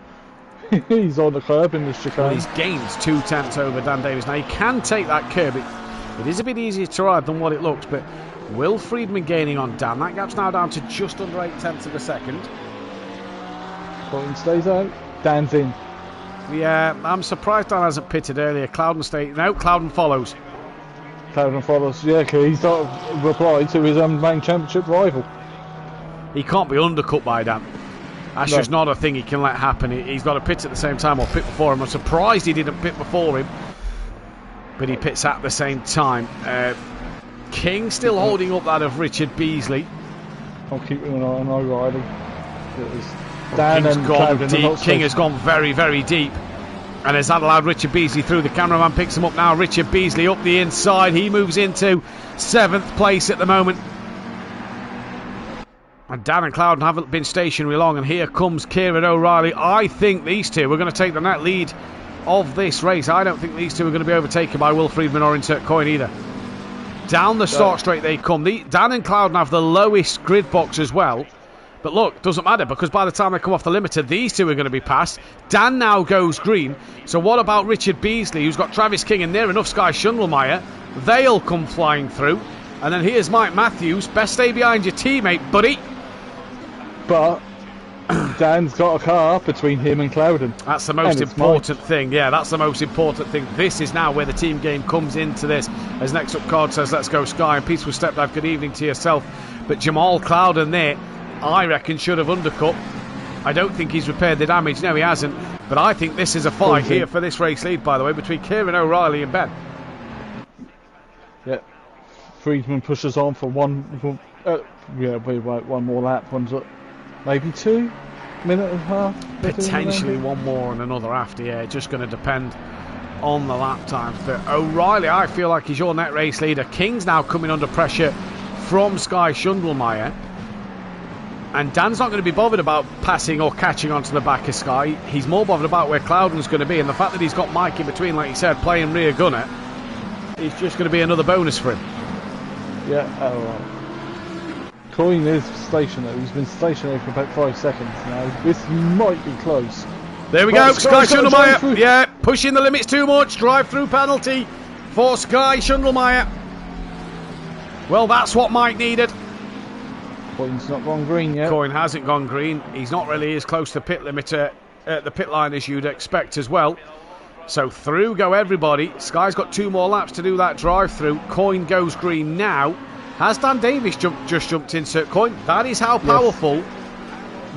He's on the curb in the chicane. Well, he's gained 2/10 over Dan Davis. Now, he can take that curb. It is a bit easier to ride than what it looks, but Will Friedman gaining on Dan. That gap's now down to just under 8/10 of a second. Coyne stays out. Dan's in. Yeah, I'm surprised Dan hasn't pitted earlier. Cloudham stay. No, Cloudham follows. Cloudham follows. Yeah, okay, he's sort of replied to his main championship rival. He can't be undercut by Dan. That's just not a thing he can let happen. He's got to pit at the same time or pit before him. I'm surprised he didn't pit before him, but he pits at the same time. King still holding up that of Richard Beasley. I'll keep an eye on O'Reilly. Dan King's and gone Cloudham deep. King has gone very, very deep. And has that allowed Richard Beasley through? The cameraman picks him up now. Richard Beasley up the inside. He moves into 7th place at the moment. And Dan and Cloudham haven't been stationary long, and here comes Kieran O'Reilly. I think these two are going to take the net lead of this race. I don't think these two are going to be overtaken by Will Friedman or Insert Coyne either. Down the start straight they come. Dan and Cloudham have the lowest grid box as well. But look, doesn't matter, because by the time they come off the limiter, these two are going to be passed. Dan now goes green. So what about Richard Beasley, who's got Travis King and near enough Sky Schundelmeyer? They'll come flying through. And then here's Mike Matthews. Best stay behind your teammate, buddy. But Dan's got a car between him and Cloudham. That's the most important thing. Yeah, that's the most important thing. This is now where the team game comes into this. As next up card says, let's go Sky. And Peaceful Stepdad, good evening to yourself. But Jamal Cloudham there, I reckon, should have undercut. I don't think he's repaired the damage. No, he hasn't. But I think this is a fight here for this race lead, by the way, between Kieran O'Reilly and Ben. Yeah. Friedman pushes on for one more lap. One's up. Maybe 2 minute and a half. Potentially one more and another after. Yeah, just going to depend on the lap times. But O'Reilly, I feel like he's your net race leader. King's now coming under pressure from Sky Schundelmeyer. And Dan's not going to be bothered about passing or catching onto the back of Sky. He's more bothered about where Cloudon's going to be. And the fact that he's got Mike in between, like you said, playing rear gunner, is just going to be another bonus for him. Yeah, Coyne is stationary. He's been stationary for about 5 seconds now. This might be close. There we go, Sky Schundelmeyer. Yeah, pushing the limits too much. Drive-through penalty for Sky Schundelmeyer. Well, that's what Mike needed. Coyne's not gone green yet. Coyne hasn't gone green. He's not really as close to pit limiter at the pit line as you'd expect as well. So through go everybody. Sky's got 2 more laps to do that drive-through. Coyne goes green now. Has Dan Davis just jumped insert Coyne? That is how powerful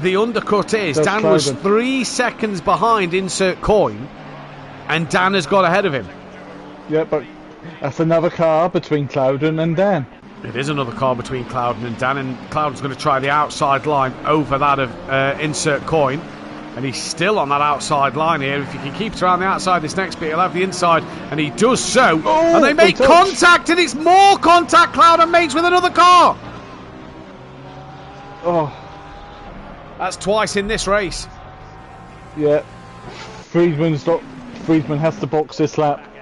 the undercut is. Dan was 3 seconds behind insert Coyne, and Dan has got ahead of him. Yeah, but that's another car between Cloudon and Dan. It is another car between Cloudon and Dan, and Cloudon's going to try the outside line over that of insert Coyne, and he's still on that outside line here. If he can keep it around the outside this next bit, he'll have the inside, and he does so. And they make contact, and it's more contact Cloudon makes with another car. That's twice in this race. Yeah, Friedman has to box this lap.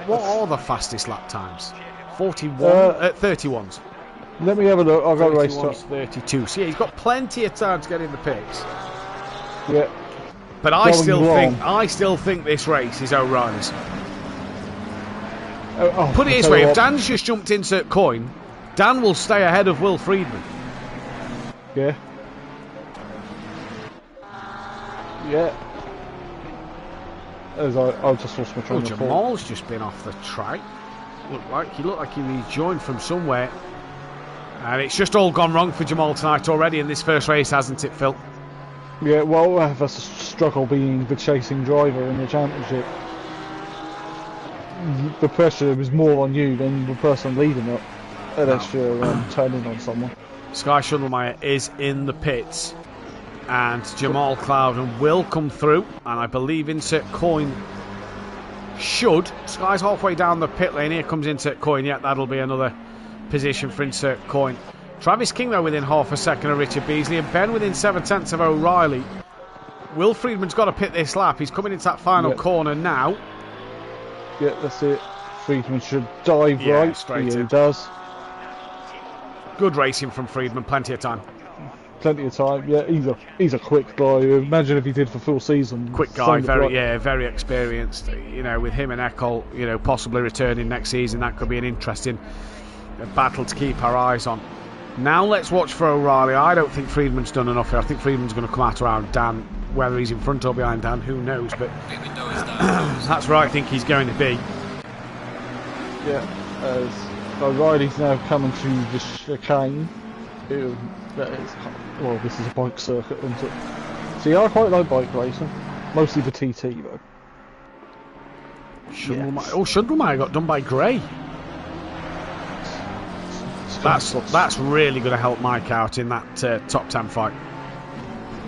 What are the fastest lap times? 41, 31s. Let me have a look. I'll go race top. 32. So yeah, he's got plenty of time to get in the pits. Yeah. But I still think this race is O'Reilly's. Put it this way: if Dan's just jumped insert Coyne, Dan will stay ahead of Will Friedman. Yeah. Yeah. As I'll just lost my train of thought. Jamal's just been off the track. He looked like he was joined from somewhere. And it's just all gone wrong for Jamal tonight already in this first race, hasn't it, Phil? Yeah, well, that's a struggle being the chasing driver in the championship. The pressure is more on you than the person leading it, unless you're turning on someone. Sky Schundelmeyer is in the pits, and Jamal Cloudon will come through, and I believe insert Coyne should. Sky's halfway down the pit lane. Here comes insert Coyne. Yeah, that'll be another position for insert Coyne. Travis King though within half a second of Richard Beasley, and Ben within 7/10 of O'Reilly. Will Friedman's got to pit this lap. He's coming into that final corner now. Yeah, that's it. Friedman should dive right. Straight in. He does. Good racing from Friedman. Plenty of time. Plenty of time. Yeah, he's a quick guy. Imagine if he did for full season. Quick guy, very experienced. You know, with him and Eckel, you know, possibly returning next season, that could be an interesting battle to keep our eyes on. Now let's watch for O'Reilly. I don't think Friedman's done enough here. I think Friedman's going to come out around Dan. Whether he's in front or behind Dan, who knows? But that's where I think he's going to be. Yeah, as O'Reilly's now coming to the chicane. Well, this is a bike circuit, isn't it? See, I quite like bike racing. Mostly the TT, though. Schundelmeyer got done by Gray. That's really going to help Mike out in that top 10 fight.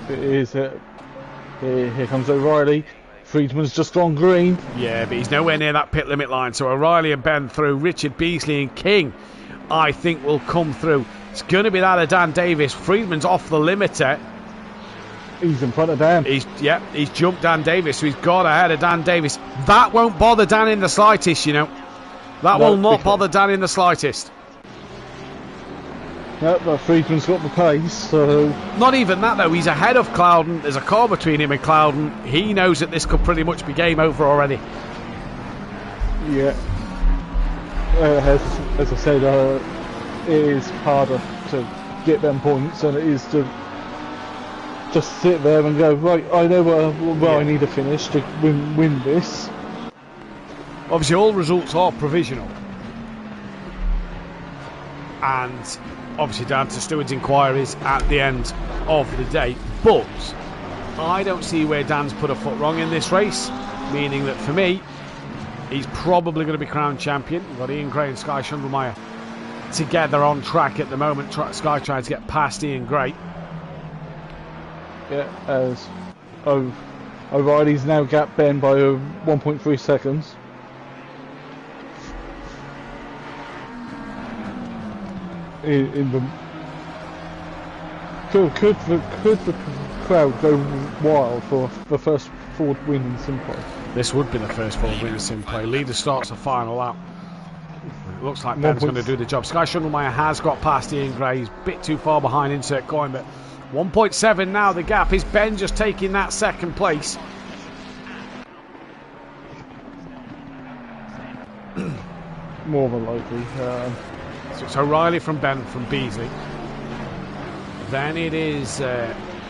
It is. Here comes O'Reilly. Friedman's just gone green. Yeah, but he's nowhere near that pit limit line. So O'Reilly and Ben through. Richard Beasley and King, I think, will come through. It's going to be that of Dan Davis. Friedman's off the limiter. He's in front of Dan. He's jumped Dan Davis, so he's got ahead of Dan Davis. That won't bother Dan in the slightest, you know. That will not bother Dan in the slightest. Yep, but Friedman's got the pace, so... Not even that, though. He's ahead of Cloudon. There's a car between him and Cloudon. He knows that this could pretty much be game over already. Yeah. As I said, it is harder to get them points than it is to just sit there and go, right, I know where I need to finish to win this. Obviously, all results are provisional. And... obviously down to Steward's inquiries at the end of the day, but I don't see where Dan's put a foot wrong in this race, meaning that for me he's probably going to be crowned champion. We've got Ian Gray and Sky Schundelmeyer together on track at the moment. Sky trying to get past Ian Gray. Yeah, as O'Reilly's now gapped Ben by 1.3 seconds. In Could the crowd go wild for the first Ford win in SimPlay? This would be the first Ford win in SimPlay. Leader starts the final lap. It looks like Ben's going to do the job. Sky Schundelmeyer has got past Ian Gray. He's a bit too far behind Insert Coin, but 1.7 now the gap. Is Ben just taking that second place? More than likely. So it's O'Reilly from Ben from Beasley. Then it is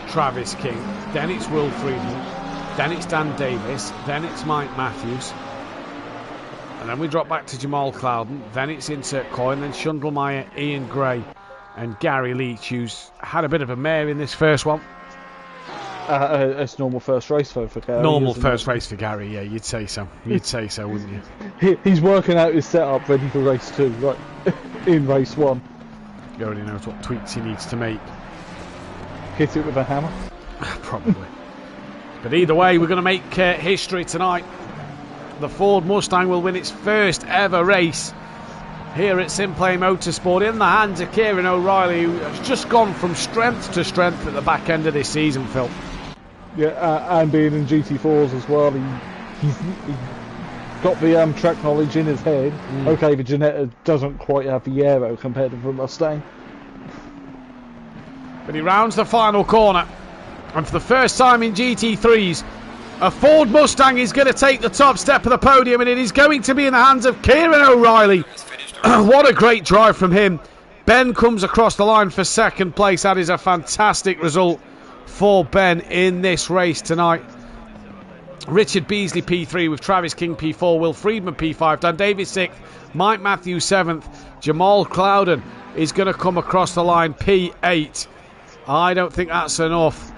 Travis King. Then it's Will Friedman. Then it's Dan Davis. Then it's Mike Matthews. And then we drop back to Jamal Clouden. Then it's Insert Coin. Then Schundelmeyer, Ian Gray, and Gary Leach, who's had a bit of a mare in this first one. It's normal first race for Gary. Normal first race for Gary, yeah, you'd say so. You'd say so, wouldn't you? He's working out his setup ready for race 2, right? In race 1. He already knows what tweaks he needs to make. Hit it with a hammer? Probably. But either way, we're going to make history tonight. The Ford Mustang will win its first ever race here at SimPlay Motorsport in the hands of Kieran O'Reilly, who has just gone from strength to strength at the back end of this season, Phil. Yeah, and being in GT4s as well, he's got the track knowledge in his head. Okay, the Ginetta doesn't quite have the aero compared to the Mustang. But he rounds the final corner, and for the first time in GT3s, a Ford Mustang is going to take the top step of the podium, and it is going to be in the hands of Kieran O'Reilly. What a great drive from him. Ben comes across the line for second place. That is a fantastic result for Ben in this race tonight. Richard Beasley P3 with Travis King P4, Will Friedman P5, Dan Davis 6th, Mike Matthews 7th, Jamal Clouden is going to come across the line P8. I don't think that's enough.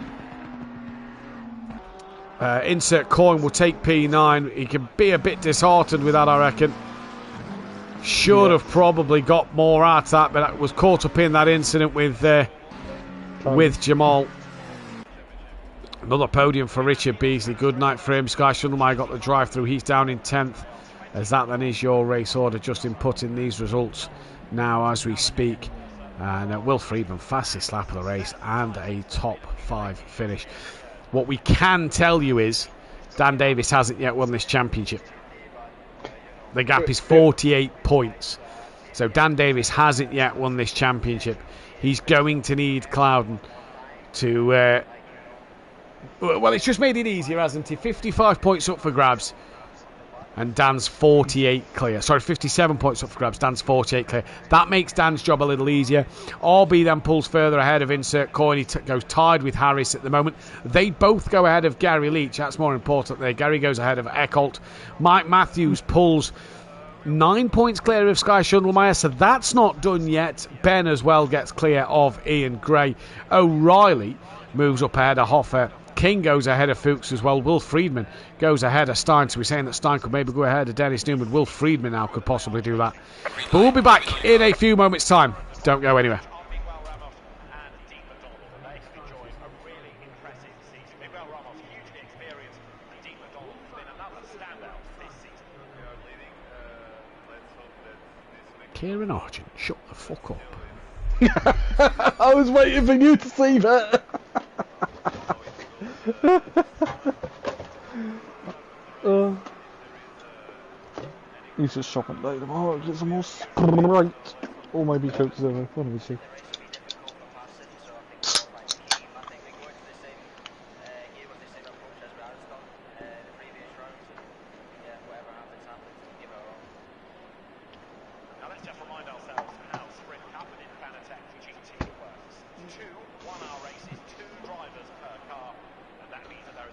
Insert Coin will take P9. He can be a bit disheartened with that, I reckon. Should have probably got more out of that, but I was caught up in that incident with Jamal. Another podium for Richard Beasley. Good night for him. Sky Schundelmeyer got the drive through. He's down in 10th. As that then is your race order. Just inputting these results now as we speak. And Will Friedman, fastest lap of the race and a top 5 finish. What we can tell you is Dan Davis hasn't yet won this championship. The gap is 48 points. So Dan Davis hasn't yet won this championship. He's going to need Clouden to... well, it's just made it easier, hasn't he? 55 points up for grabs. And Dan's 48 clear. Sorry, 57 points up for grabs. Dan's 48 clear. That makes Dan's job a little easier. RB then pulls further ahead of Insert Coin. He goes tied with Harris at the moment. They both go ahead of Gary Leach. That's more important there. Gary goes ahead of Eckholt. Mike Matthews pulls 9 points clear of Sky Schundelmeyer, so that's not done yet. Ben as well gets clear of Ian Gray. O'Reilly moves up ahead of Hoffer. King goes ahead of Fuchs as well. Will Friedman goes ahead of Stein. So we're saying that Stein could maybe go ahead of Dennis Newman. Will Friedman now could possibly do that. But we'll be back in a few moments' time. Don't go anywhere. Kieran Argent, shut the fuck up. I was waiting for you to see that. He's just shopping later. Oh, get some more Sprite. Or maybe Coke Zero. One of the two.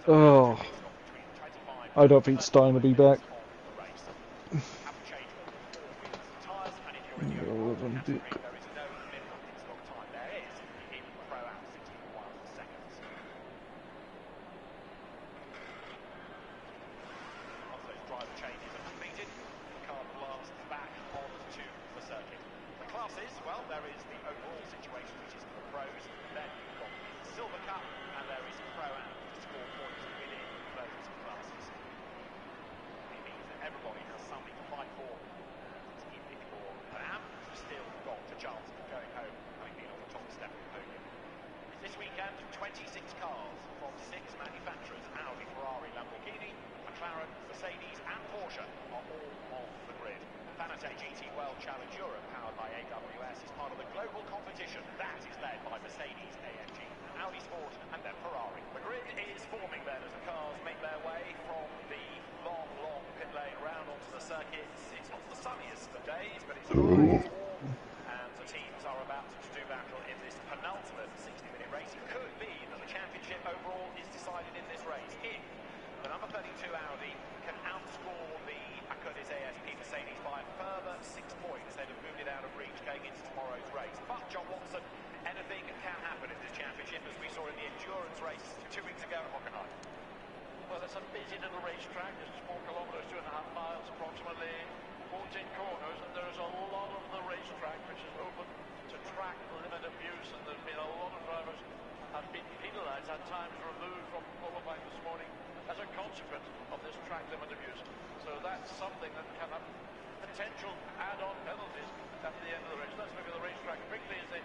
Oh, I don't think Stein will be back. This weekend, 26 cars from 6 manufacturers, Audi, Ferrari, Lamborghini, McLaren, Mercedes and Porsche are all off the grid. Fanatec GT World Challenge Europe, powered by AWS, is part of the global competition that is led by Mercedes, AMG, Audi Sport and then Ferrari. The grid is forming then as the cars make their way from the long pit lane round onto the circuits. It's not the sunniest of days, but it's warm, and the teams are about to do battle in this penultimate 60-minute race. It could be that the championship overall is decided in this race if the number 32 Audi can outscore the Acutis ASP Mercedes by a further 6 points. They'd have moved it out of reach going into tomorrow's race. But John Watson, anything can happen in this championship, as we saw in the endurance race 2 weeks ago at Hockenheim. Well, it's a busy little racetrack. It's 4 kilometres, 2.5 miles approximately, 14 corners, and there's a lot of the racetrack which is open to track limit abuse, and there's been a lot of drivers have been penalised, at times removed from qualifying this morning as a consequence of this track limit abuse. So that's something that can have potential add-on penalties at the end of the race. Let's look at the racetrack quickly as they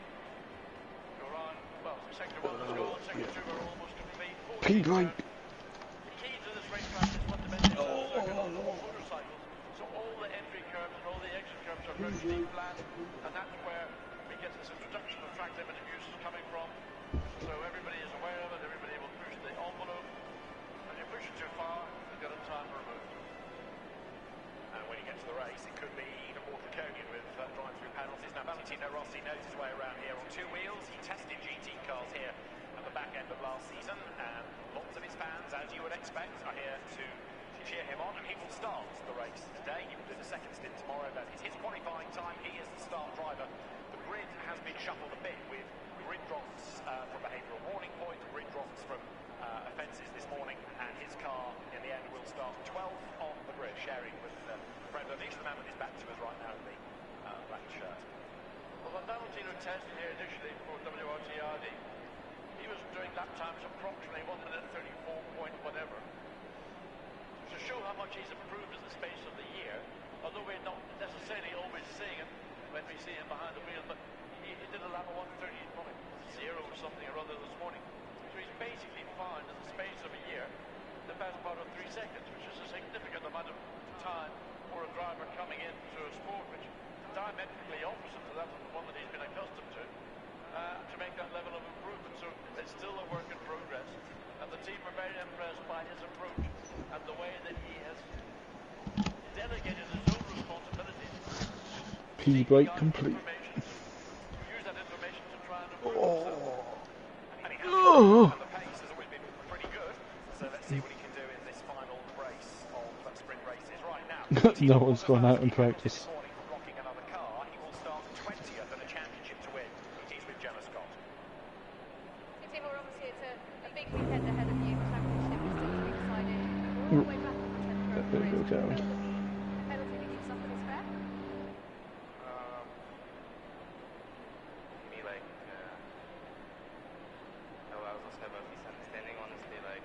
go around. Well, sector 1 is gone, sector 2 are almost complete. P-Bike. The key to this racetrack is fundamentally the circuit on the motorcycles. So all the entry curves and all the exit curves are virtually flat, and that's where we get this introduction of track limit abuse coming from. So everybody is aware of it, everybody will push the envelope. When you push it too far, you've got a time removed. And when he gets to the race, it could be even more draconian with drive-through penalties. Now, Valentino Rossi knows his way around here on 2 wheels. He tested GT cars here at the back end of last season, and lots of his fans, as you would expect, are here to cheer him on, and he will start the race today. He will do the second stint tomorrow. That is his qualifying time. He is the start driver. The grid has been shuffled a bit with grid drops from behavioural warning point, grid drops from offences this morning, and his car in the end will start 12th on the grid, sharing with Fred Onish, the man with his back to us right now in the black shirt. Well, when Valentino tested here initially for WRTRD, he was doing lap times approximately 1 minute 34 point whatever. To show how much he's improved in the space of the year, although we're not necessarily always seeing it when we see him behind the wheel, but he did a lap of 1:30.0 or something or other this morning. So he's basically found in the space of a year the best part of 3 seconds, which is a significant amount of time for a driver coming into a sport which is diametrically opposite to that of the one that he's been accustomed to make that level of improvement. So it's still a work in progress, and the team are very impressed by his approach and the way that he has delegated his own responsibilities. P-Bike complete. Use that information to try and improve himself. And he has the pace has always been pretty good, so let's see what he can do in this final race of sprint races. Right now, No one's gone out in practice. this morning for blocking another car. He will start 20th in the championship to win. He's with Jenna Scott. Team, we're obviously it's a big weekend ahead of you. The championship is still to be decided. We're all the way back on the 10th row of the race. Do you feel that the penalty that you suffered is fair? Me, like, I also have a misunderstanding, honestly, like,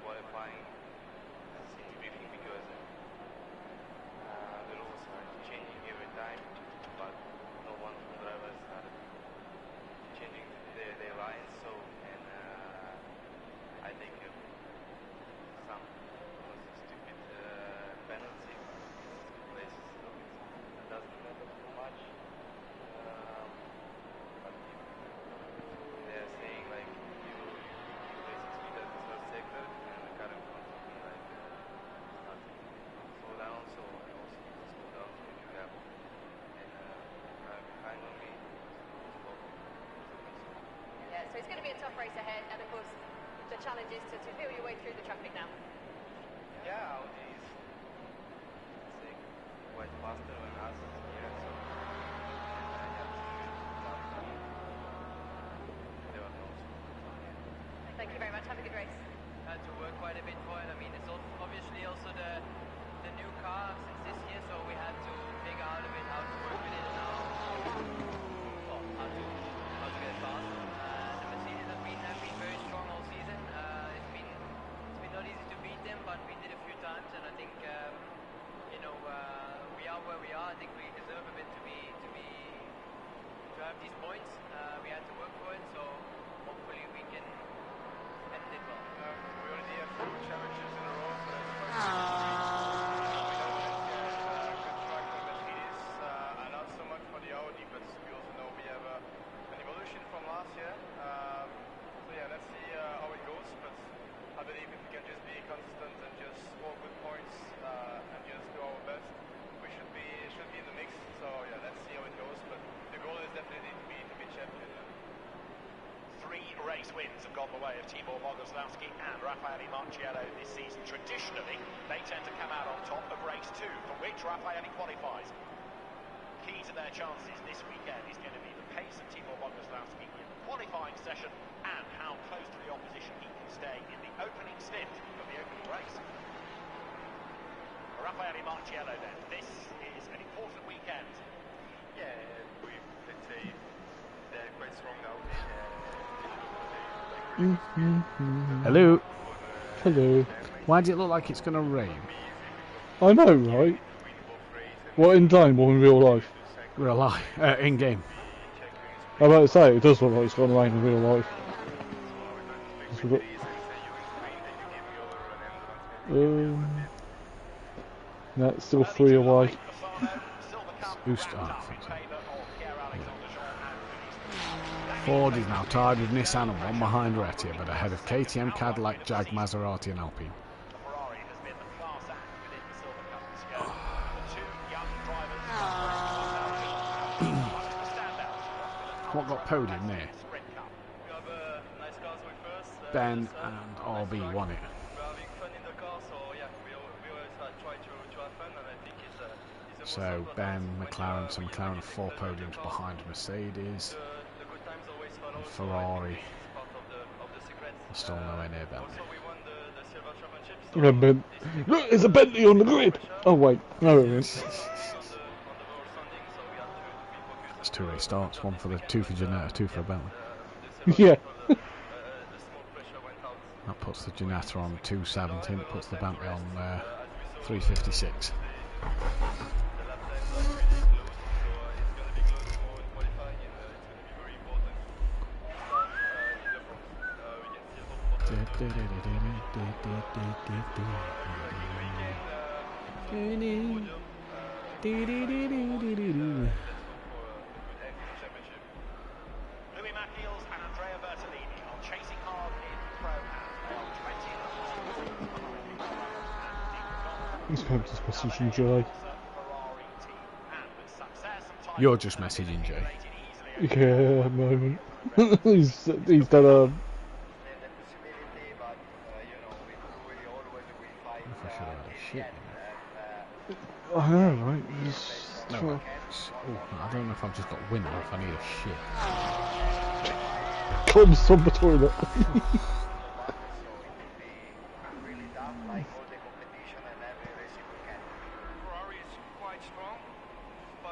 qualifying in briefing because the rules are changing every time, but no one of the drivers are changing their lines, so, and I think some stupid penalty places, so it doesn't matter too much. But they're saying like you basically speed at the third sector and the car in front of me like starting to slow down, so I also need to slow down to make a gap, and car behind on me slow. Yeah, so it's going to be a tough race ahead, and of course, the challenge is to feel your way through the traffic now. Yeah, Audi is, let's say, quite faster than us here, so I have to shoot up speed. There are no Thank you very much. Have a good race. Had to work quite a bit for it. I mean, it's obviously also the new car since this year, so we had to figure out a bit how to work with it now. Well, how to get fast. The Mercedes have been very strong all season. It's been not easy to beat them, but we did a few times, and I think we are where we are. I think we deserve a bit to have these points. We had to work for it, so hopefully wins have gone the way of Tibor Bogoslavski and Raffaele Marciello this season. Traditionally, they tend to come out on top of race 2, for which Raffaele qualifies. Key to their chances this weekend is going to be the pace of Tibor Bogoslavski in the qualifying session and how close to the opposition he can stay in the opening stint of the opening race. Raffaele Marciello then, this is an important weekend. Yeah, let's say they're quite strong now. Hello. Hello. Why does it look like it's going to rain? I know, right? What, in game or in real life? Real life. In game. I'm about to say, it does look like it's going to rain in real life. No, it's still 3 away. Ford is now tied with Nissan and one behind Retia, but ahead of KTM, Cadillac, Jag, Maserati and Alpine. What got podium there? Ben and RB won it. So Ben, McLaren, so McLaren 4 podiums behind Mercedes. And Ferrari are still nowhere near Bentley. Look, there's a Bentley on the grid! Oh wait, no it isn't. It's 2 race starts, 1 for the 2 for Ginetta, 2 for Bentley. Yeah. That puts the Ginetta on 217, it puts the Bentley on 356. He's going to messaging Jay. You're just messaging Jay. Yeah, moment. he's done a. I know, right? No, I don't know if I've just got wind or if I need a shit. Comes from the toilet.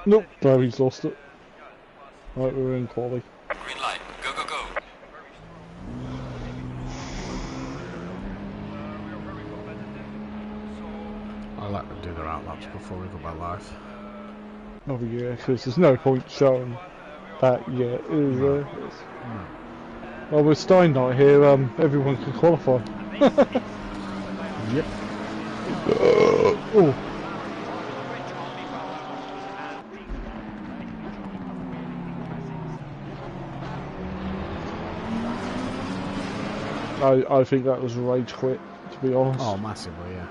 Nope, no, he's lost it. Right, we're in quali. Green light, go, go, go. I like them do their outlaps before we go by live. Oh yeah, because there's no point showing that yet, is there? No. Well, with Stein Knight here, everyone can qualify. Yep. Oh. I think that was rage quit, to be honest. Oh, massively, yeah.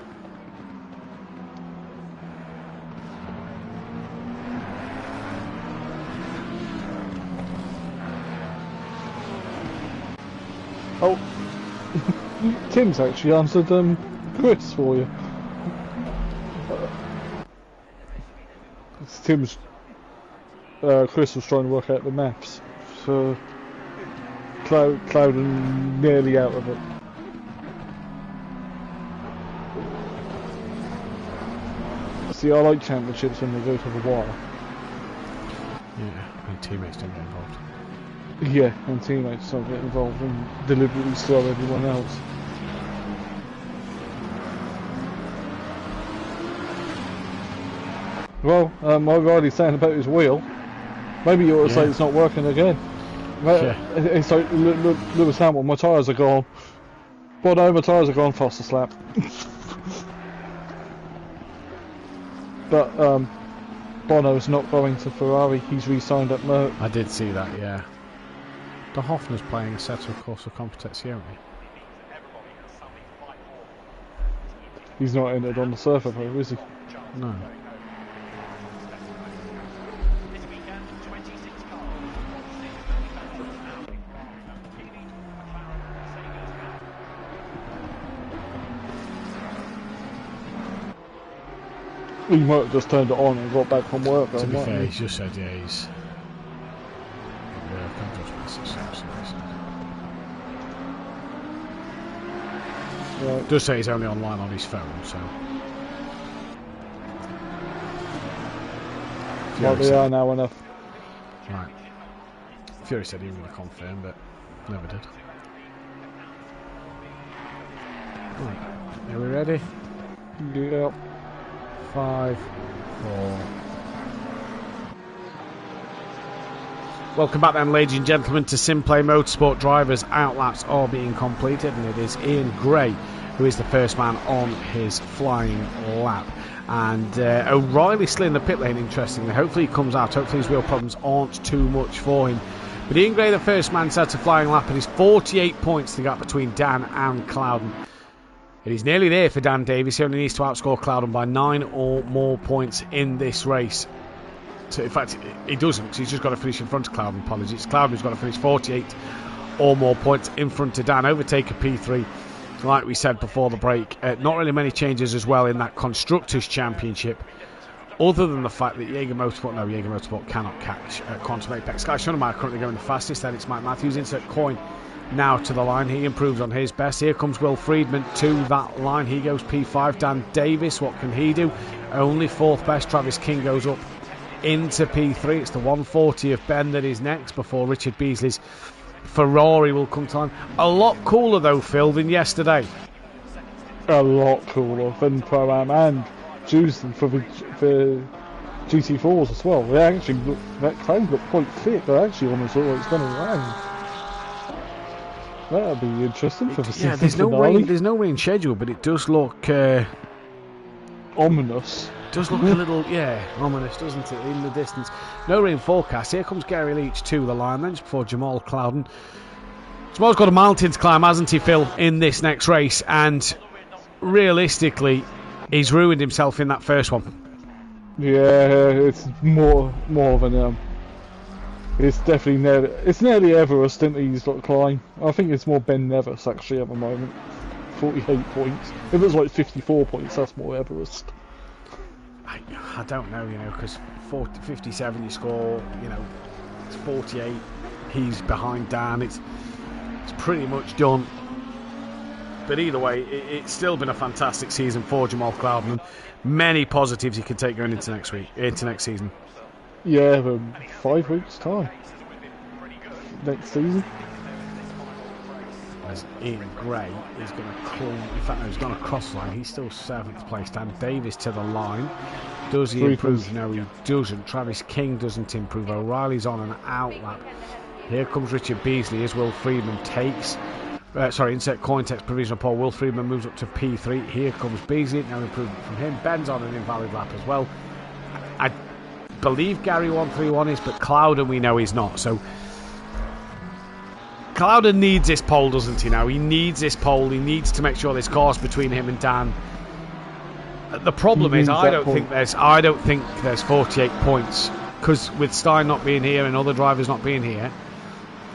Oh, Tim's actually answered Chris for you. Tim's Chris was trying to work out the maths, so Cloud nearly out of it. See, I like championships when they go to the wire. Yeah, and teammates don't get involved. Yeah, and teammates don't get involved and deliberately slow everyone else. Well, I'm already saying about his wheel. Maybe you ought to say it's not working again. Yeah. It's like, look, Lewis Hamilton, my tyres are gone. Well, no, my tyres are gone, faster slap. But Bono's not going to Ferrari, he's re-signed at Merck. I did see that, yeah. De Hoffner's playing a set of Corsa Competizione. He's not entered on the server though, is he? No. He might have just turned it on and got back from work. To be fair, he? he's just said, yeah, he's at work. I'll just message him, see what he says. Right. It does say he's only online on his phone, so. Well, they are now enough. Right. Fury said he was going to confirm, but never did. Right. Are we ready? Yep. 5, 4. Welcome back then, ladies and gentlemen, to SimPlay Motorsport. Drivers' outlaps are being completed, and it is Ian Gray who is the first man on his flying lap. And O'Reilly still in the pit lane, interestingly. Hopefully he comes out. Hopefully his wheel problems aren't too much for him. But Ian Gray, the first man, sets a flying lap, and he's 48 points the gap between Dan and Clouden. It is nearly there for Dan Davis. He only needs to outscore Clouden by 9 or more points in this race. So in fact, he doesn't. He's just got to finish in front of Clouden. Apologies. Clouden's got to finish 48 or more points in front of Dan. Overtake a P3, like we said before the break. Not really many changes as well in that Constructors' Championship, other than the fact that Jaeger Motorsport cannot catch Quantum Apex. Sky Shunemeyer currently going the fastest. Then it's Mike Matthews. Insert coin now to the line. He improves on his best. Here comes Will Friedman to that line. He goes P5. Dan Davis, what can he do? Only 4th best. Travis King goes up into P3. It's the 140 of Ben that is next before Richard Beasley's Ferrari will come to line. A lot cooler though, Phil, than yesterday. A lot cooler than Pro-Am and Juicing for GT4s as well. They actually look, that crowd looked quite fit. They actually almost look like it's going to rain. That'll be interesting for the season finale. There's no rain schedule, but it does look ominous. Does look a little, ominous, doesn't it, in the distance. No rain forecast. Here comes Gary Leach to the line then, just before Jamal Clouden. Jamal's got a mountain to climb, hasn't he, Phil, in this next race? And realistically, he's ruined himself in that first one. Yeah, it's more than it's definitely it's nearly Everest, isn't he? He's got to climb. I think it's more Ben Nevis actually at the moment. 48 points. If it was like 54 points, that's more Everest. I don't know, because 57 you score, it's 48. He's behind Dan. It's pretty much done. But either way, it's still been a fantastic season for Jamal Clouden. Many positives he can take going into next season. Yeah, 5 weeks time. Next season. As Ian Gray is going to climb, in fact, no, he's gone across the line. He's still 7th place. Dan Davis to the line. Does he improve? No, he doesn't. Travis King doesn't improve. O'Reilly's on an outlap. Here comes Richard Beasley as Will Friedman takes. Insert coin text provisional poll. Will Friedman moves up to P3. Here comes Beasley. No improvement from him. Ben's on an invalid lap as well. I believe Gary 131 is, but Clouden we know he's not. So Clouden needs this pole, doesn't he? Now he needs this pole. He needs to make sure there's cars between him and Dan. The problem is, I don't think there's 48 points, because with Stein not being here and other drivers not being here,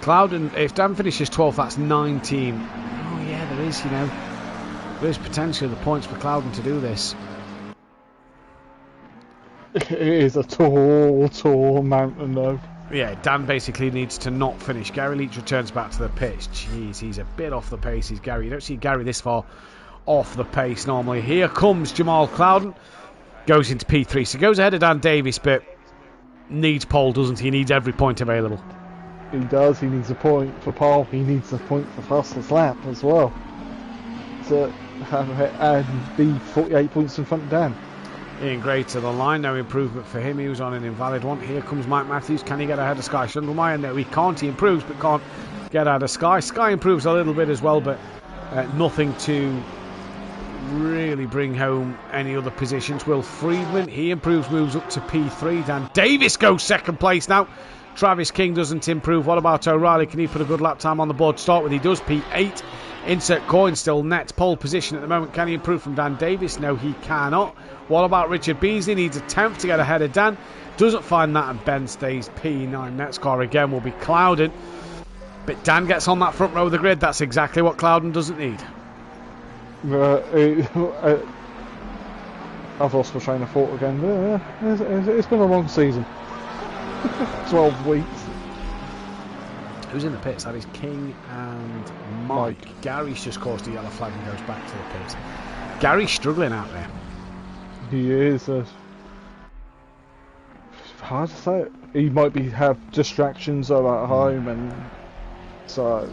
Clouden, if Dan finishes 12th, that's 19. Oh yeah, there is, there's potentially the points for Clouden to do this. It is a tall mountain though. Yeah, Dan basically needs to not finish. Gary Leach returns back to the pitch. Jeez, he's a bit off the pace. He's Gary. You don't see Gary this far off the pace normally. Here comes Jamal Clouden. Goes into P3. So goes ahead of Dan Davis, but needs pole, doesn't he? He needs every point available. He does. He needs a point for pole. He needs a point for fastest lap as well. To be 48 points in front of Dan. Ian Gray to the line, no improvement for him. He was on an invalid one. Here comes Mike Matthews. Can he get ahead of Sky Shunemeyer? No, he can't. He improves, but can't get out of Sky. Sky improves a little bit as well, but nothing to really bring home any other positions. Will Friedman, he improves, moves up to P3. Dan Davis goes 2nd place now. Travis King doesn't improve. What about O'Reilly? Can he put a good lap time on the board? Start with, he does. P8. Insert coin, still net pole position at the moment. Can he improve from Dan Davis? No, he cannot. What about Richard Beasley? Needs a 10th to get ahead of Dan. Doesn't find that, and Ben stays P9. Next car again will be Clouden. But Dan gets on that front row of the grid. That's exactly what Clouden doesn't need. I've lost my train of thought again. It's been a long season. 12 weeks. Who's in the pits? That is King and Mike. Gary's just caused a yellow flag and goes back to the pits. Gary's struggling out there. He is. Hard to say. He might have distractions at home, and so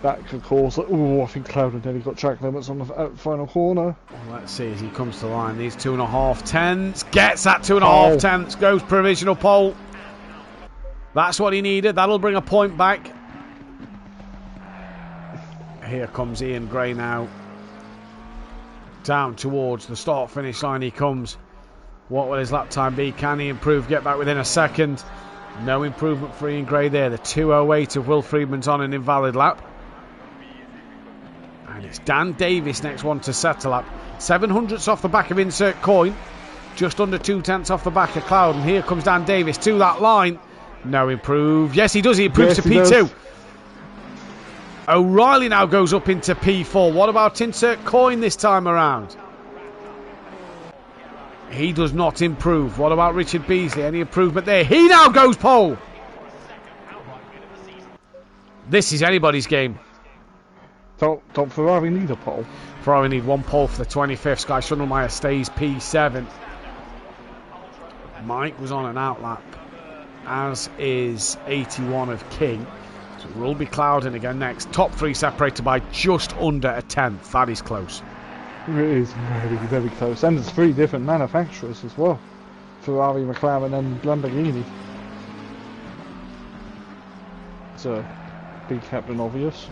that could cause. Oh, I think Cloud nearly got track limits on the final corner. Let's see as he comes to the line. These 2.5 tenths. Gets that 2.5 tenths. Goes provisional pole. That's what he needed. That'll bring a point back. Here comes Ian Gray now. Down towards the start-finish line he comes. What will his lap time be? Can he improve? Get back within a second. No improvement for Ian Gray there. The 2:08 of Will Friedman's on an invalid lap. And it's Dan Davis next one to set a lap. 700ths off the back of Insert Coin. Just under 2 tenths off the back of Cloud. And here comes Dan Davis to that line. No improve. Yes, he does. He improves to P2. O'Reilly now goes up into P4. What about Insert Coin this time around? He does not improve. What about Richard Beasley? Any improvement there? He now goes pole. This is anybody's game. Don't Ferrari need a pole? Ferrari need 1 pole for the 25th. Sky Schundelmeyer stays P7. Mike was on an outlap, as is 81 of King. So it will be Clouden again next. Top 3 separated by just under a tenth. That is close. It is very, very close. And there's 3 different manufacturers as well. Ferrari, McLaren and Lamborghini. So, big Captain Obvious.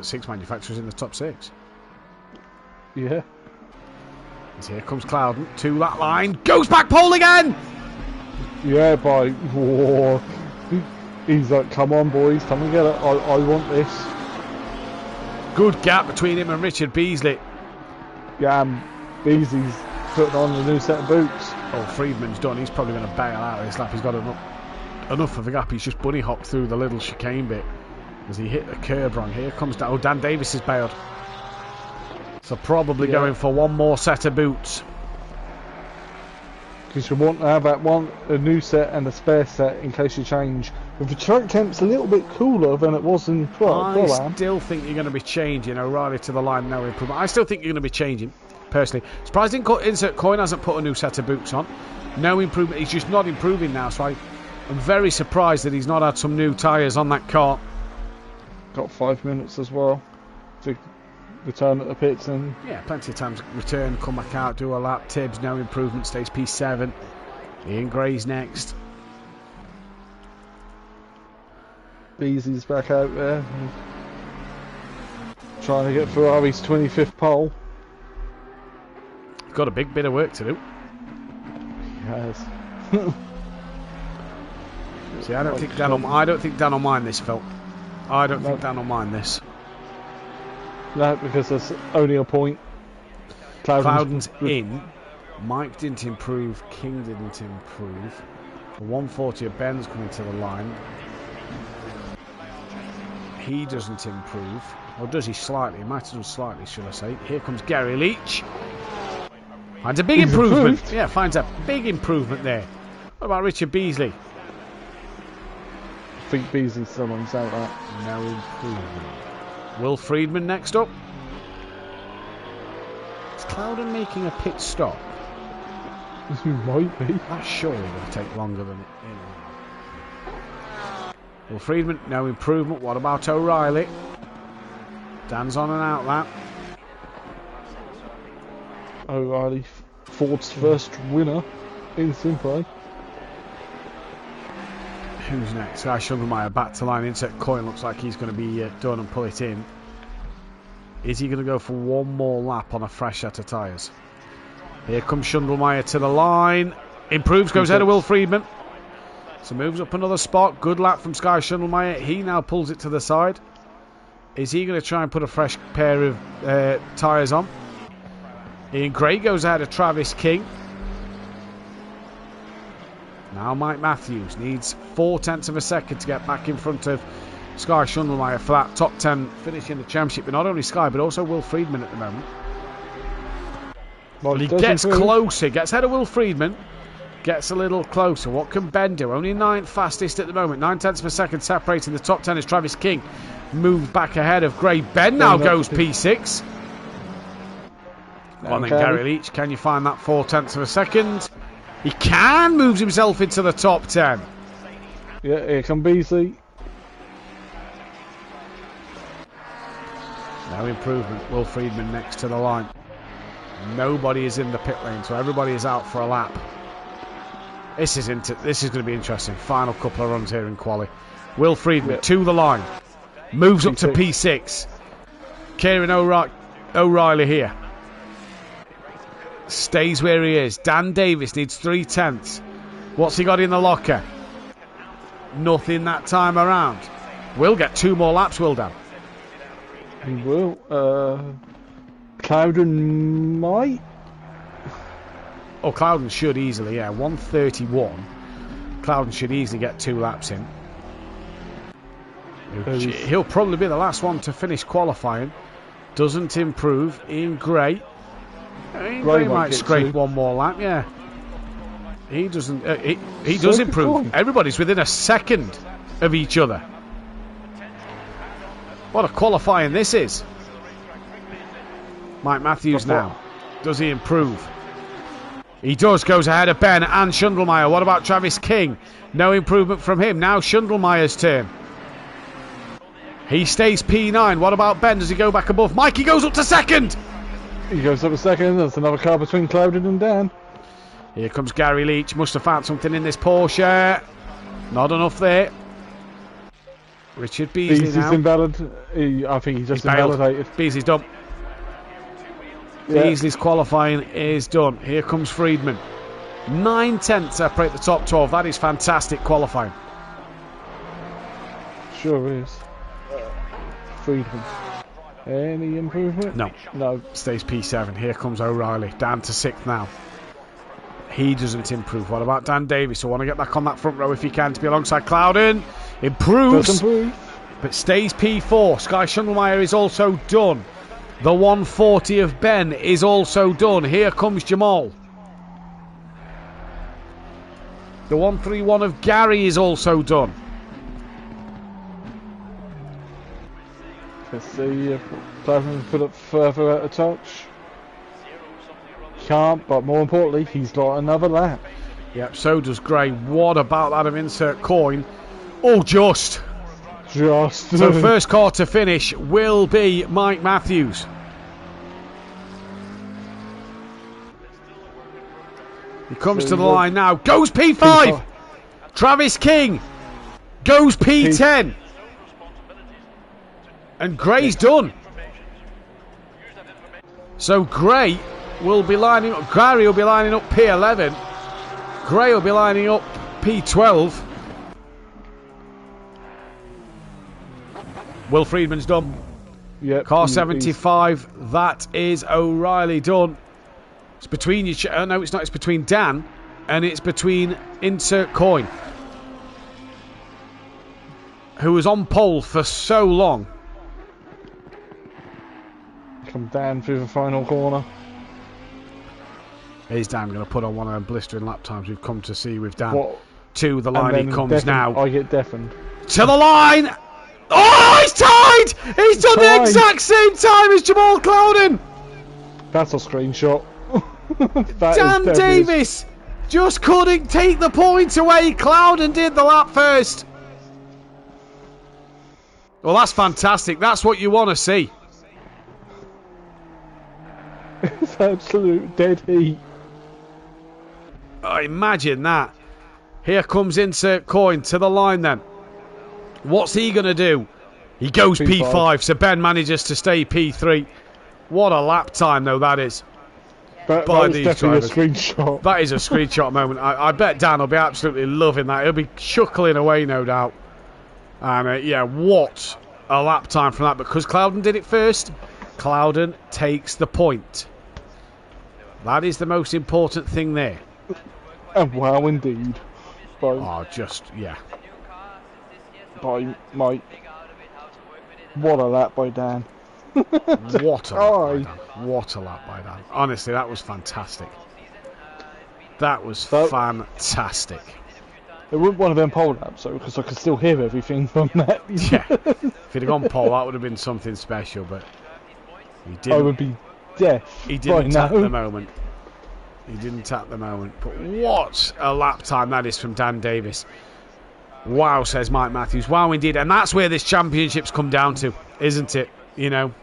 6 manufacturers in the top 6. Yeah. And here comes Clouden to that line. Goes back pole again! Yeah, by... Whoa. He's like, come on boys, come and get it. I want this. Good gap between him and Richard Beasley. Yeah, Beasley's putting on a new set of boots. Oh, Friedman's done. He's probably going to bail out of this lap. He's got enough of a gap. He's just bunny hopped through the little chicane bit as he hit the curb wrong. Here comes Dan. Oh, Dan Davis is bailed. So probably going for 1 more set of boots. Because you want to have a new set and a spare set in case you change. With the track temp's a little bit cooler than it was in I still think you're going to be changing O'Reilly to the line, no improvement. I still think you're going to be changing, personally. Surprised Insert Coin hasn't put a new set of boots on. No improvement. He's just not improving now, so I'm very surprised that he's not had some new tyres on that car. Got 5 minutes as well to return at the pits. And yeah, plenty of time to return, come back out, do a lap. Tibbs, no improvement, stays P7. Ian Gray's next. Beasley's back out there, trying to get Ferrari's 25th pole. Got a big bit of work to do. He has. See, I don't think Dan will mind this, Phil. I don't think Dan will mind this. No, because there's only a point. Clouden's in. Mike didn't improve. King didn't improve. The 140 of Ben's coming to the line. He doesn't improve. Or does he slightly? He might have done slightly, should I say. Here comes Gary Leach. Finds a big improvement. Yeah, finds a big improvement there. What about Richard Beasley? I think Beasley's someone's out there. No improvement. Will Friedman next up. Is Clouden making a pit stop? He might be. That's surely going to take longer than it is. Will Friedman, no improvement. What about O'Reilly? Dan's on an outlap. O'Reilly, Ford's first winner in SimPlay. Who's next? Sky Schundelmeyer back to line. Insert Coin looks like he's going to be done and pull it in. Is he going to go for 1 more lap on a fresh set of tyres? Here comes Schundelmeyer to the line. Improves, goes ahead of Will Friedman. So moves up another spot. Good lap from Sky Schundelmeyer. He now pulls it to the side. Is he going to try and put a fresh pair of tyres on? Ian Gray goes ahead of Travis King. Now Mike Matthews needs 4 tenths of a second to get back in front of Sky Schundelmeyer for that top 10 finish in the championship. But not only Sky, but also Will Friedman at the moment. Well, he gets closer, gets ahead of Will Friedman, gets a little closer. What can Ben do? Only 9th fastest at the moment, 9/10 of a second separating the top 10 as Travis King moved back ahead of Gray. Ben now goes P6. Well, then Gary Leach, can you find that 4/10 of a second? He can, moves himself into the top 10. Yeah, here come Beasley. No improvement. Will Friedman next to the line. Nobody is in the pit lane, so everybody is out for a lap. This is going to be interesting. Final couple of runs here in quali. Will Friedman to the line. Moves up to P6. Kieran O'Reilly here. Stays where he is. Dan Davis needs 3/10. What's he got in the locker? Nothing that time around. Will get 2 more laps, will Dan? He will. Clouden might. Oh, Clouden should easily, yeah. 1:31. Clouden should easily get 2 laps in. He'll probably be the last one to finish qualifying. Doesn't improve. Ian Gray. Ian Gray might scrape 1 more lap, yeah. He doesn't. He does improve. Everybody's within a second of each other. What a qualifying this is. Mike Matthews now. Does he improve? He does. Goes ahead of Ben and Schundelmeyer. What about Travis King? No improvement from him. Now Schundelmeyer's turn. He stays P9. What about Ben? Does he go back above? Mikey goes up to second. He goes up to second. There's another car between Clouden and Dan. Here comes Gary Leach. Must have found something in this Porsche. Not enough there. Richard Beasley now. Invalid. I think he's just invalidated. Beasley's done. Yeah. Beasley's qualifying is done. Here comes Friedman. 9/10 separate the top 12. That is fantastic qualifying. Sure is. Friedman. Any improvement? No. No. Stays P7. Here comes O'Reilly. Down to 6th now. He doesn't improve. What about Dan Davis? I want to get back on that front row if he can to be alongside Clouden. Improves. But stays P4. Sky Schundelmeyer is also done. The 140 of Ben is also done. Here comes Jamal. The 131 of Gary is also done. Let's see if Clouden can put it further out of touch. Can't, but more importantly, he's got another lap. Yep, so does Gray. What about that of insert coin? Oh, just. So first car to finish will be Mike Matthews. He comes to the line now. Goes P5. Travis King goes P10. And Gray's done. So Gray will be lining up. Gary will be lining up P11. Gray will be lining up P12. Will Friedman's done. Yep, car 75. That is O'Reilly done. It's between you. No, it's not. It's between Dan and it's between insert coin, who was on pole for so long. Come down through the final corner. Here's Dan going to put on one of them blistering lap times we've come to see with Dan. To the line he comes now. I get deafened. To the line! Oh, he's tied! He's done the exact same time as Jamal Clouden! That's a screenshot. Dan Davis just couldn't take the point away. Clouden did the lap first. Well, that's fantastic. That's what you want to see. It's absolute dead heat. Oh, imagine that. Here comes insert coin to the line then. What's he going to do? He goes P5, so Ben manages to stay P3. What a lap time, though, that is. But by that these definitely drivers. A screenshot. That is a screenshot moment. I bet Dan will be absolutely loving that. He'll be chuckling away, no doubt. And yeah, what a lap time from that. Because Clouden did it first, Clouden takes the point. That is the most important thing there. And wow, indeed. Yeah. By Mike. What a lap by Dan. What a lap by Dan. What a lap by Dan. Honestly, that was fantastic. That was fantastic. It wasn't one of them pole laps, though, because I could still hear everything from that. Yeah. If he'd have gone pole, that would have been something special, but he didn't. I would be deaf. He didn't tap the moment. He didn't tap the moment. But what a lap time that is from Dan Davis. Wow, says Mike Matthews. Wow, indeed. And that's where this championship's come down to, isn't it? You know,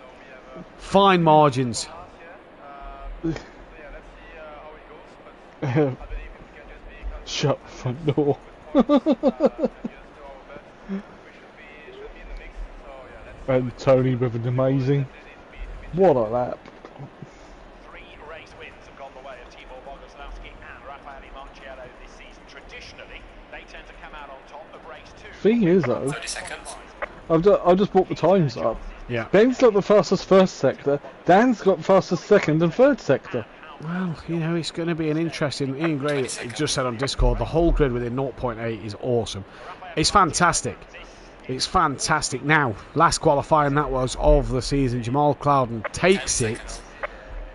fine margins. Shut the front door. And Tony with an amazing. What a lap. 3 race wins have gone the way of Tibor Boguslavski and Raffaele Marciello this season. Traditionally, they tend to come out on top of race 2. Thing is, though, 30 seconds. I've just brought the times up. Yeah. Ben's got the fastest first sector. Dan's got the fastest second and third sector. Well, you know, it's going to be an interesting... Ian Gray just said on Discord, the whole grid within 0.8 is awesome. It's fantastic. It's fantastic. Now, last qualifying that was of the season, Jamal Clouden takes it,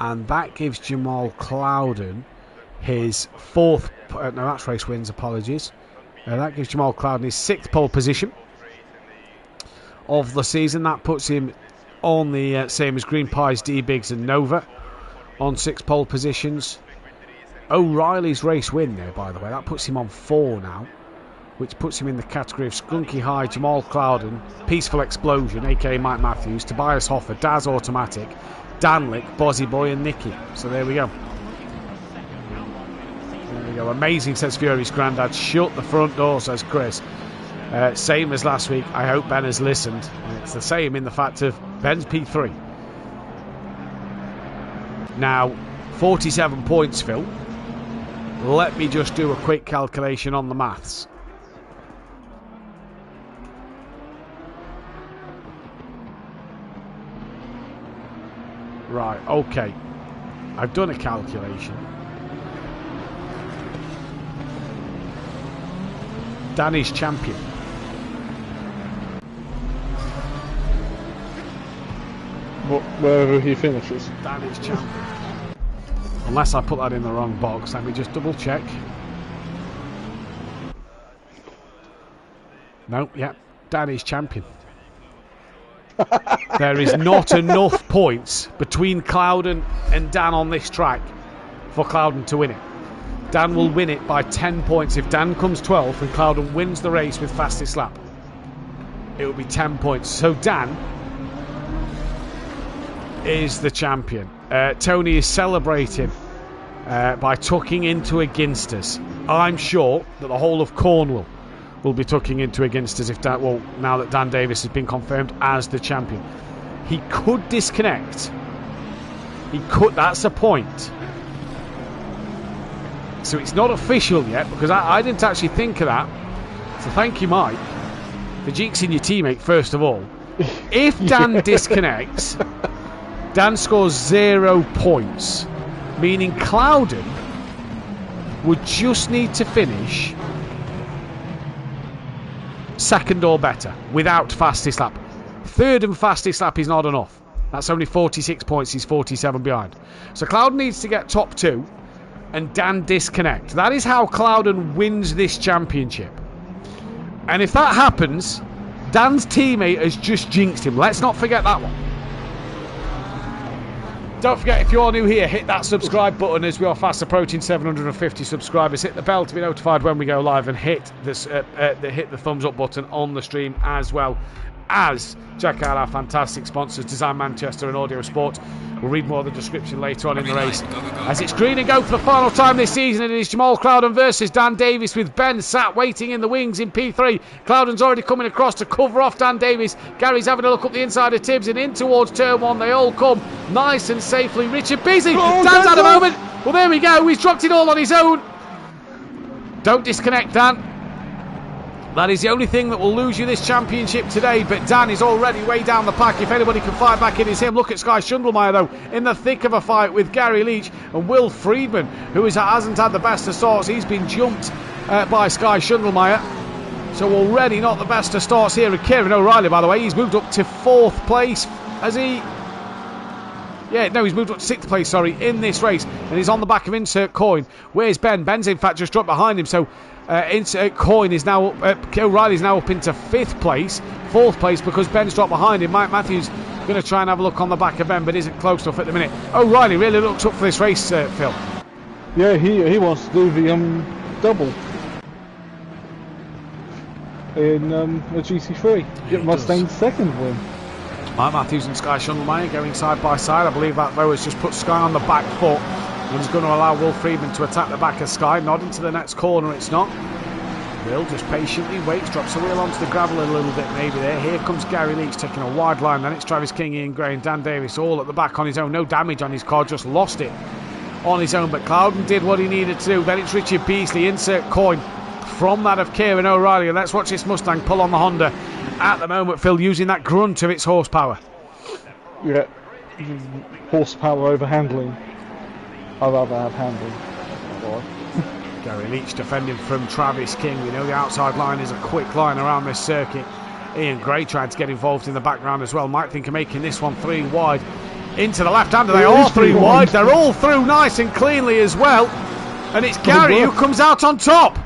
and that gives Jamal Clouden his 4th... no, that's race wins, apologies. That gives Jamal Clouden his 6th pole position of the season. That puts him on the same as Green Pies, D-Biggs and Nova on 6 pole positions. O'Reilly's race win there, by the way, that puts him on 4 now, which puts him in the category of Skunky High, Jamal Clouden, Peaceful Explosion, aka Mike Matthews, Tobias Hoffer, Daz Automatic, Danlick, Bozzy Boy and Nicky. So there we go. There we go. Amazing, says Fury's granddad. Shut the front door, says Chris. Same as last week. I hope Ben has listened. It's the same in the fact of Ben's P3. Now, 47 points, Phil. Let me just do a quick calculation on the maths. Right, okay. I've done a calculation. Danny's champion. Wherever he finishes. Danny's champion. Unless I put that in the wrong box. Let me just double check. No, yeah. Danny's champion. There is not enough points between Clouden and Dan on this track for Clouden to win it. Dan will win it by 10 points. If Dan comes 12th and Clouden wins the race with fastest lap, it will be 10 points. So Dan is the champion. Tony is celebrating by tucking into against us. I'm sure that the whole of Cornwall will be tucking into against us if Dan, well, now that Dan Davis has been confirmed as the champion. He could disconnect. He could. That's a point. So it's not official yet because I didn't actually think of that. So thank you, Mike, for jinxing your teammate first of all. If Dan disconnects, Dan scores 0 points, meaning Clouden would just need to finish second or better without fastest lap. Third and fastest lap is not enough. That's only 46 points. He's 47 behind. So Clouden needs to get top 2 and Dan disconnect. That is how Clouden wins this championship. And if that happens, Dan's teammate has just jinxed him. Let's not forget that one. Don't forget, if you're new here, hit that subscribe button as we are fast approaching 750 subscribers. Hit the bell to be notified when we go live, and hit this, hit the thumbs up button on the stream as well. As check out our fantastic sponsors, Design Manchester and Audio Sport. We'll read more of the description later on in the race. As it's green and go for the final time this season, it is Jamal Clouden versus Dan Davis, with Ben sat waiting in the wings in P3. Clouden's already coming across to cover off Dan Davis. Gary's having a look up the inside of Tibbs and in towards turn 1. They all come nice and safely. Richard Beasley, Dan's had a moment. Well, there we go. He's dropped it all on his own. Don't disconnect, Dan. That is the only thing that will lose you this championship today, but Dan is already way down the pack. If anybody can fight back, it is him. Look at Sky Schundelmeyer, though, in the thick of a fight with Gary Leach and Will Friedman, who hasn't had the best of starts. He's been jumped by Sky Schundelmeyer. So already not the best of starts here. And Kieran O'Reilly, by the way, he's moved up to 4th place. Has he? Yeah, no, he's moved up to 6th place, sorry, in this race. And he's on the back of Insert Coin. Where's Ben? Ben's, in fact, just dropped behind him. So Insert Coin is now up. O'Reilly's now up into 5th place. 4th place because Ben's dropped behind him. Mike Matthews going to try and have a look on the back of Ben, but isn't close enough at the minute. O'Reilly really looks up for this race, Phil. Yeah, he wants to do the double in a GT3. Get Mustang's second win. Mike Matthews and Sky Schundelmeyer going side by side. I believe that though has just put Sky on the back foot and is going to allow Will Friedman to attack the back of Sky. Nodding to the next corner, it's not. Will just patiently waits, drops the wheel onto the gravel a little bit maybe there. Here comes Gary Leach taking a wide line. Then it's Travis King, Ian Gray and Dan Davis all at the back on his own. No damage on his car, just lost it on his own. But Clouden did what he needed to do. Then it's Richard Beasley, Insert Coin from that of Kieran O'Reilly. And let's watch this Mustang pull on the Honda at the moment, Phil, using that grunt of its horsepower. Yeah, horsepower over handling. I'd rather have handling. Gary Leach defending from Travis King. We know the outside line is a quick line around this circuit. Ian Gray tried to get involved in the background as well. Might think of making this one 3 wide into the left-hander. They are 3 wide. They're all through nice and cleanly as well. And it's Gary who comes out on top.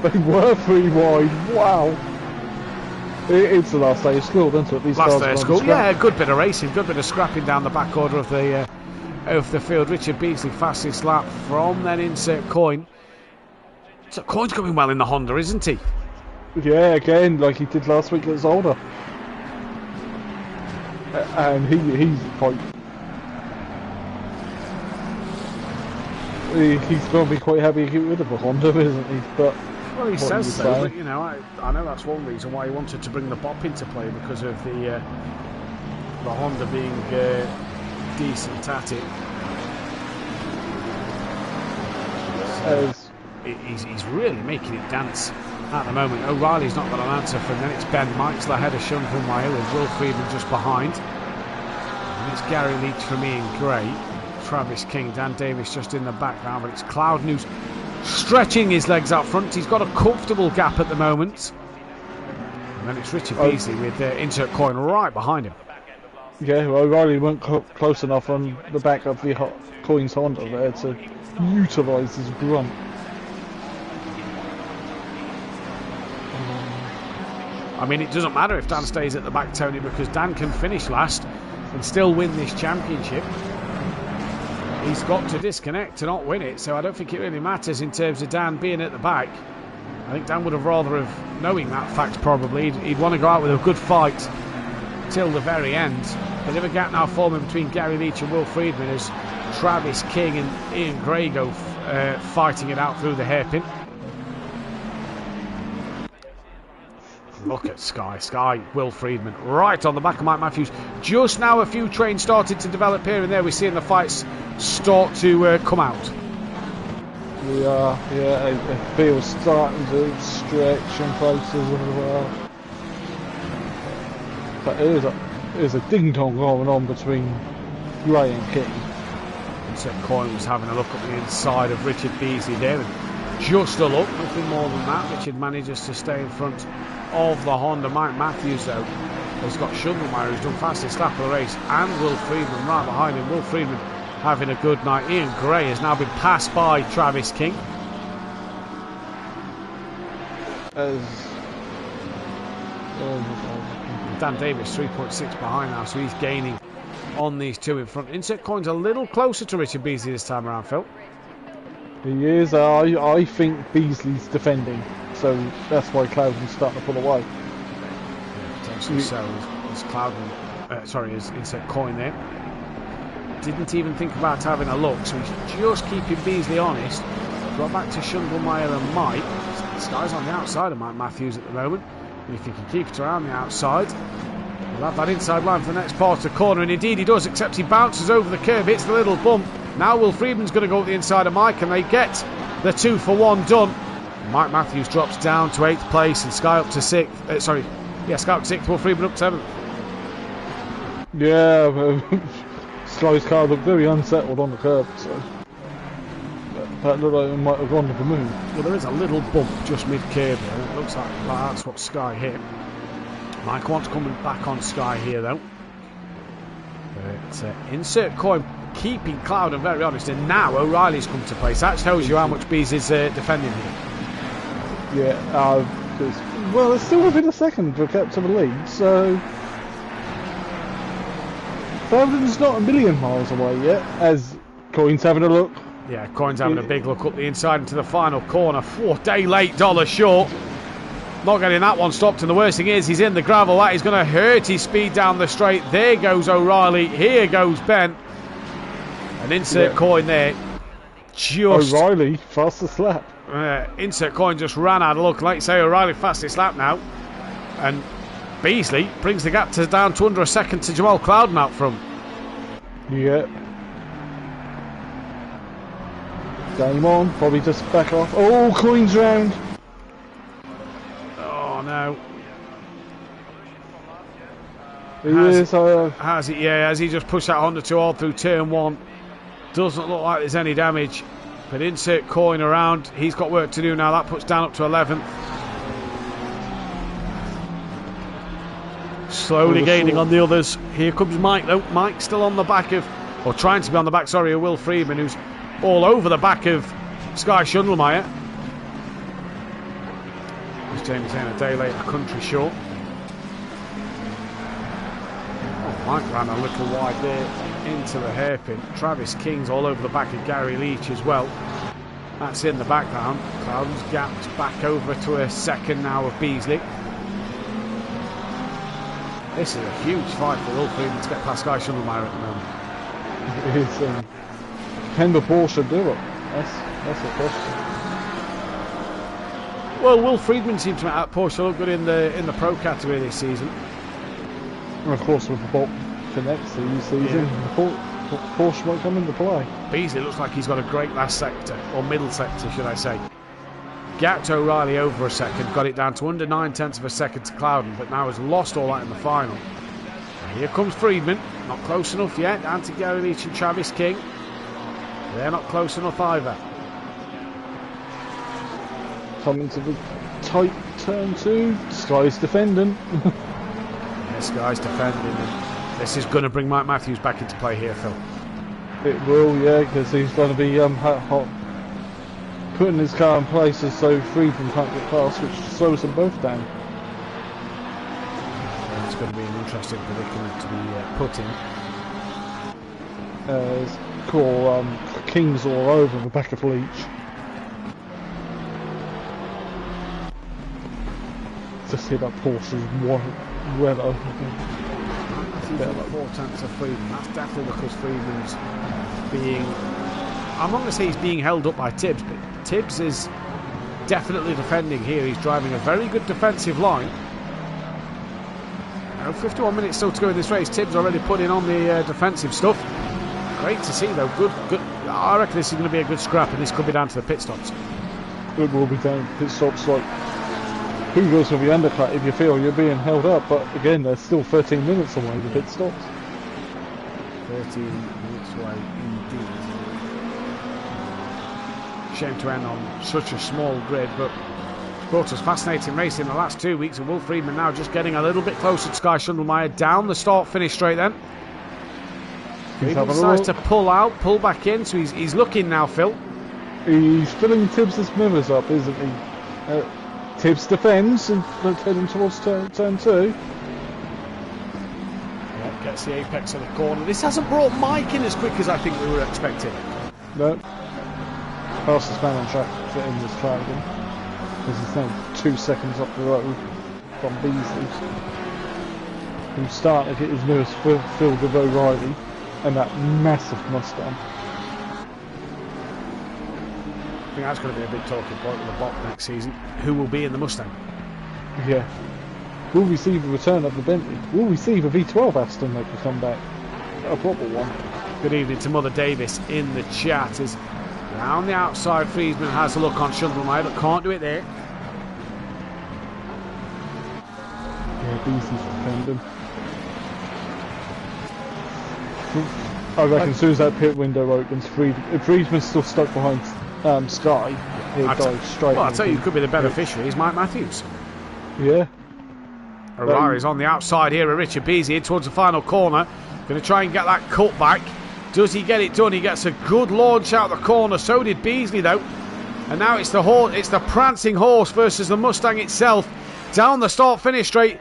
They were 3 wide. Wow. It's the last day of school, isn't it? These last day of school, yeah, a good bit of racing, good bit of scrapping down the back order of the field. Richard Beasley, fastest lap from then Insert Coin. So Coin's coming well in the Honda, isn't he? Yeah, again, like he did last week at Zolder. And he's quite... He's going to be quite happy to get rid of the Honda, isn't he? But well, he says so, but you know, I know that's one reason why he wanted to bring the Bop into play, because of the Honda being decent at it. He's really making it dance at the moment. O'Reilly's not got an answer for him. Then it's Ben Meixler ahead of Schundelmeyer with Will Friedman just behind. And it's Gary Leach from Ian Gray. Travis King, Dan Davis just in the background, but it's Clouden who's stretching his legs up front. He's got a comfortable gap at the moment. And then it's Richard Beasley with Insert Coin right behind him. Yeah, well, O'Reilly weren't close enough on the back of the Coins Honda there to utilise his grunt. I mean, it doesn't matter if Dan stays at the back, Tony, because Dan can finish last and still win this championship. He's got to disconnect to not win it, so I don't think it really matters in terms of Dan being at the back. I think Dan would have rather have, knowing that fact probably, he'd want to go out with a good fight till the very end. Bit of a gap now forming between Gary Leach and Will Friedman as Travis King and Ian Gray go fighting it out through the hairpin. Look at Sky, Will Friedman right on the back of Mike Matthews. Just now a few trains started to develop here and there. We're seeing the fights start to come out. We are, yeah, the field's starting to stretch in places as well. But there's a ding-dong going on between Gray and King. Insert Coin was having a look at the inside of Richard Beasley there, and just a look, nothing more than that. Richard manages to stay in front of the Honda. Mike Matthews though has got Schundelmeyer, who's done fastest lap of the race, and Will Friedman right behind him. Will Friedman having a good night. Ian Gray has now been passed by Travis King. Dan Davis 3.6 behind now, so he's gaining on these two in front. Insert Coin's a little closer to Richard Beasley this time around, Phil. He is. I think Beasley's defending, so that's why Clouden's starting to pull away. Yeah, potentially so. As Clouden, as Insert Coin there. Didn't even think about having a look, so he's just keeping Beasley honest. Got back to Schundelmeyer and Mike. This guy's on the outside of Mike Matthews at the moment. And if he can keep it around the outside, he'll have that inside line for the next part of the corner, and indeed he does, except he bounces over the curb, hits the little bump. Now Will Friedman's going to go up the inside of Mike, and they get the 2-for-1 done. Mike Matthews drops down to 8th place, and Sky up to 6th. Sky up to 6th, Will Friedman up to 7th. Yeah, Sky's car looked very unsettled on the curb, so that looked like it might have gone to the moon. Well, there is a little bump just mid-curb there. It looks like that's what Sky hit. Mike wants coming back on Sky here, though. Insert coin, keeping Clouden very honest, and now O'Reilly's come to place. That tells you how much Bees is defending here. Yeah, well, it's still within a second for captain of the lead, so Cloudon's not a million miles away yet, as Coin's having a look. Yeah, Coin's having a big look up the inside into the final corner. 4 day late, dollar short. Not getting that one stopped, and the worst thing is he's in the gravel. That is going to hurt his speed down the straight. There goes O'Reilly. Here goes Ben. An insert coin there. Just O'Reilly, fastest lap. Insert coin just ran out of luck. Like you say, O'Reilly fastest lap now. And Beasley brings the gap down to under a second to Jamal Clouden out front. Yeah. Game on. Probably just back off. Oh, Coin's round. Oh no. Has he just pushed that Honda 2 all through turn 1? Doesn't look like there's any damage. But insert coin around. He's got work to do now. That puts down up to 11th. Slowly gaining on the others. Here comes Mike though. Mike's still on the back of, or trying to be on the back, sorry, of Will Friedman, who's all over the back of Sky Schundelmeyer. As Jamie saying, a day late, a country short. Oh, Mike ran a little wide there into the hairpin. Travis King's all over the back of Gary Leach as well. That's in the background. Cloudon's gapped back over to a second now of Beasley. This is a huge fight for Will Friedman to get past Sky Schundelmeyer at the moment. It is. Can the Porsche do it? That's the question. Well, Will Friedman seems to make that Porsche look good in the pro category this season. And of course, with the Bolt for next season, the Porsche might come into play. Beasley looks like he's got a great last sector, or middle sector, should I say. Gapped O'Reilly over a second, got it down to under 9/10 of a second to Clouden, but now has lost all that in the final. And here comes Friedman, not close enough yet, down to Gary Leach and Travis King. They're not close enough either. Coming to the tight turn 2, Sky's defending. This guy's defending, and this is going to bring Mike Matthews back into play here, Phil. It will, yeah, because he's going to be putting his car in places so Friedman can't get past, which slows them both down. It's going to be an interesting predicament to be put in. King's all over the back of Leach. Just see that Porsche's well over. I think it's 4/10 of Friedman. That's definitely because Friedman's being, I'm not going to say he's being held up by Tibbs, but Tibbs is definitely defending here. He's driving a very good defensive line. Now, 51 minutes still to go in this race. Tibbs already putting on the defensive stuff. Great to see though. Good. I reckon this is going to be a good scrap, and this could be down to the pit stops. It will be down to pit stops. Like, who goes for the undercut if you feel you're being held up? But again, there's still 13 minutes away the pit stops. 13 minutes away indeed. Shame to end on such a small grid, but it's brought us fascinating race in the last 2 weeks, and Will Friedman now just getting a little bit closer to Sky Schundelmeyer down the start-finish straight then. He decides to pull back in, so he's looking now, Phil. He's filling Tibbs' mirrors up, isn't he? Tibbs defends and heading towards turn 2. Yeah, gets the apex of the corner. This hasn't brought Mike in as quick as I think we were expecting. No. Fastest man on track in this Clouden. Because he's now 2 seconds up the road from Beasley, who's starting to get his newest field with O'Reilly and that massive Mustang. I think that's going to be a big talking point with the bot next season. Who will be in the Mustang? Yeah. Will we see the return of the Bentley? Will we see the V12 Aston make a comeback? A proper one. Good evening to Mother Davis in the chat. As round the outside, Friedman has a look on Schundelmeyer, but can't do it there. Yeah, Beasley's defending. I reckon as soon as that pit window opens, Friedman's still stuck behind Sky. He'll dive straight. Well, I'll tell you, who could be the beneficiary is Mike Matthews. Yeah. O'Reilly's on the outside here, Richard Beasley in towards the final corner. Going to try and get that cut back. Does he get it done? He gets a good launch out the corner. So did Beasley, though. And now it's the prancing horse versus the Mustang itself. Down the start-finish straight.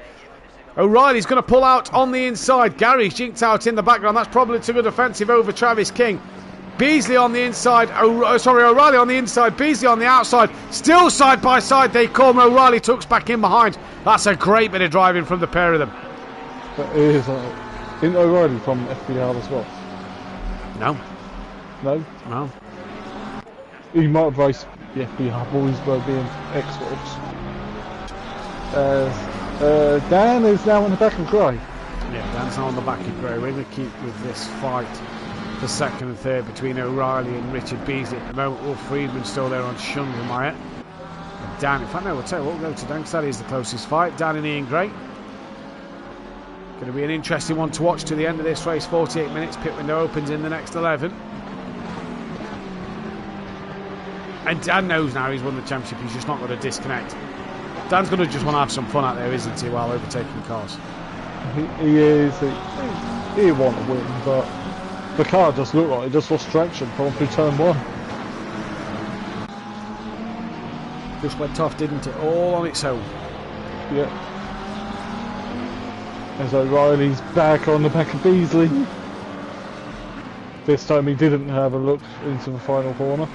O'Reilly's going to pull out on the inside. Gary's jinked out in the background. That's probably too good offensive over Travis King. Beasley on the inside. O'Reilly on the inside. Beasley on the outside. Still side by side they come. O'Reilly tucks back in behind. That's a great bit of driving from the pair of them. That is. Isn't O'Reilly from FBR as well? No. No? No. He might have raced the FBR boys by being Xbox. Dan is now on the back of Gray. Yeah, Dan's now on the back of Gray. We're going to keep with this fight for second and third between O'Reilly and Richard Beasley. At the moment, Wolf Friedman's still there on Schundelmeyer. And Dan, in fact, no, we'll tell you what, we'll go to Dan because that is the closest fight. Dan and Ian Gray. Going to be an interesting one to watch to the end of this race. 48 minutes. Pit window opens in the next 11. And Dan knows now he's won the championship. He's just not going to disconnect. Dan's going to just want to have some fun out there, isn't he, while overtaking cars? He is. He want to win, but the car just looked like it just lost traction from through turn one. Just went off, didn't it? All on its own. Yeah. As O'Reilly's back on the back of Beasley. This time he didn't have a look into the final corner.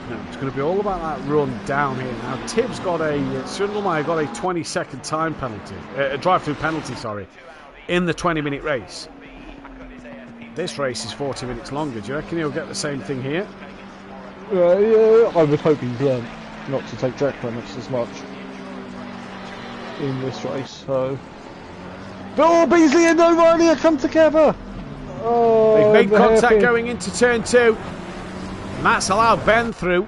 No, it's going to be all about that run down here. Now, Tibbs got Schundelmeyer got a 20-second time penalty, a drive-through penalty, sorry, in the 20-minute race. This race is 40 minutes longer. Do you reckon he'll get the same thing here? Yeah, I would hope he's learned not to take track limits as much in this race. So, Beasley and O'Reilly have come together. Oh, they've made contact going into turn two. Matt's allowed Ben through.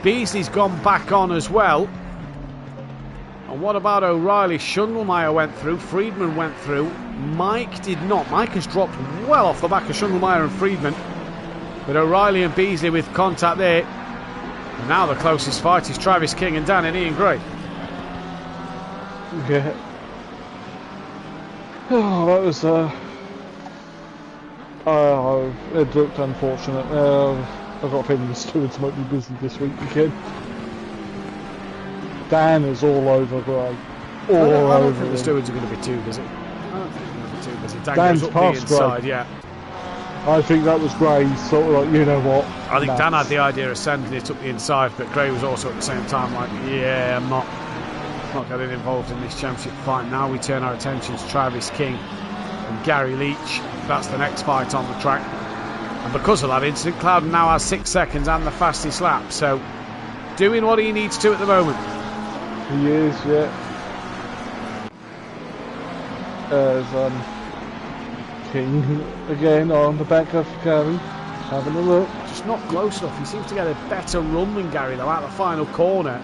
Beasley's gone back on as well. And what about O'Reilly? Schundelmeyer went through. Friedman went through. Mike did not. Mike has dropped well off the back of Schundelmeyer and Friedman. But O'Reilly and Beasley with contact there. And now the closest fight is Travis King and Dan and Ian Gray. Yeah. Oh, that was it looked unfortunate. I've got a feeling the stewards might be busy this week again. Dan is all over Gray. I don't think the stewards are going to be too busy. I don't think they're going to be too busy. Dan Dan's goes up the inside, Gray. yeah. I think that was Gray, sort of like, you know what. I think Dan had the idea of sending it up the inside, but Gray was also at the same time like, yeah, I'm not getting involved in this championship fight. Now we turn our attention to Travis King and Gary Leach. That's the next fight on the track. And because of that incident, Clouden now has 6 seconds and the fastest lap. So, doing what he needs to at the moment. He is, yeah. As King again on the back of Gary, having a look. Just not close enough. He seems to get a better run than Gary though at the final corner.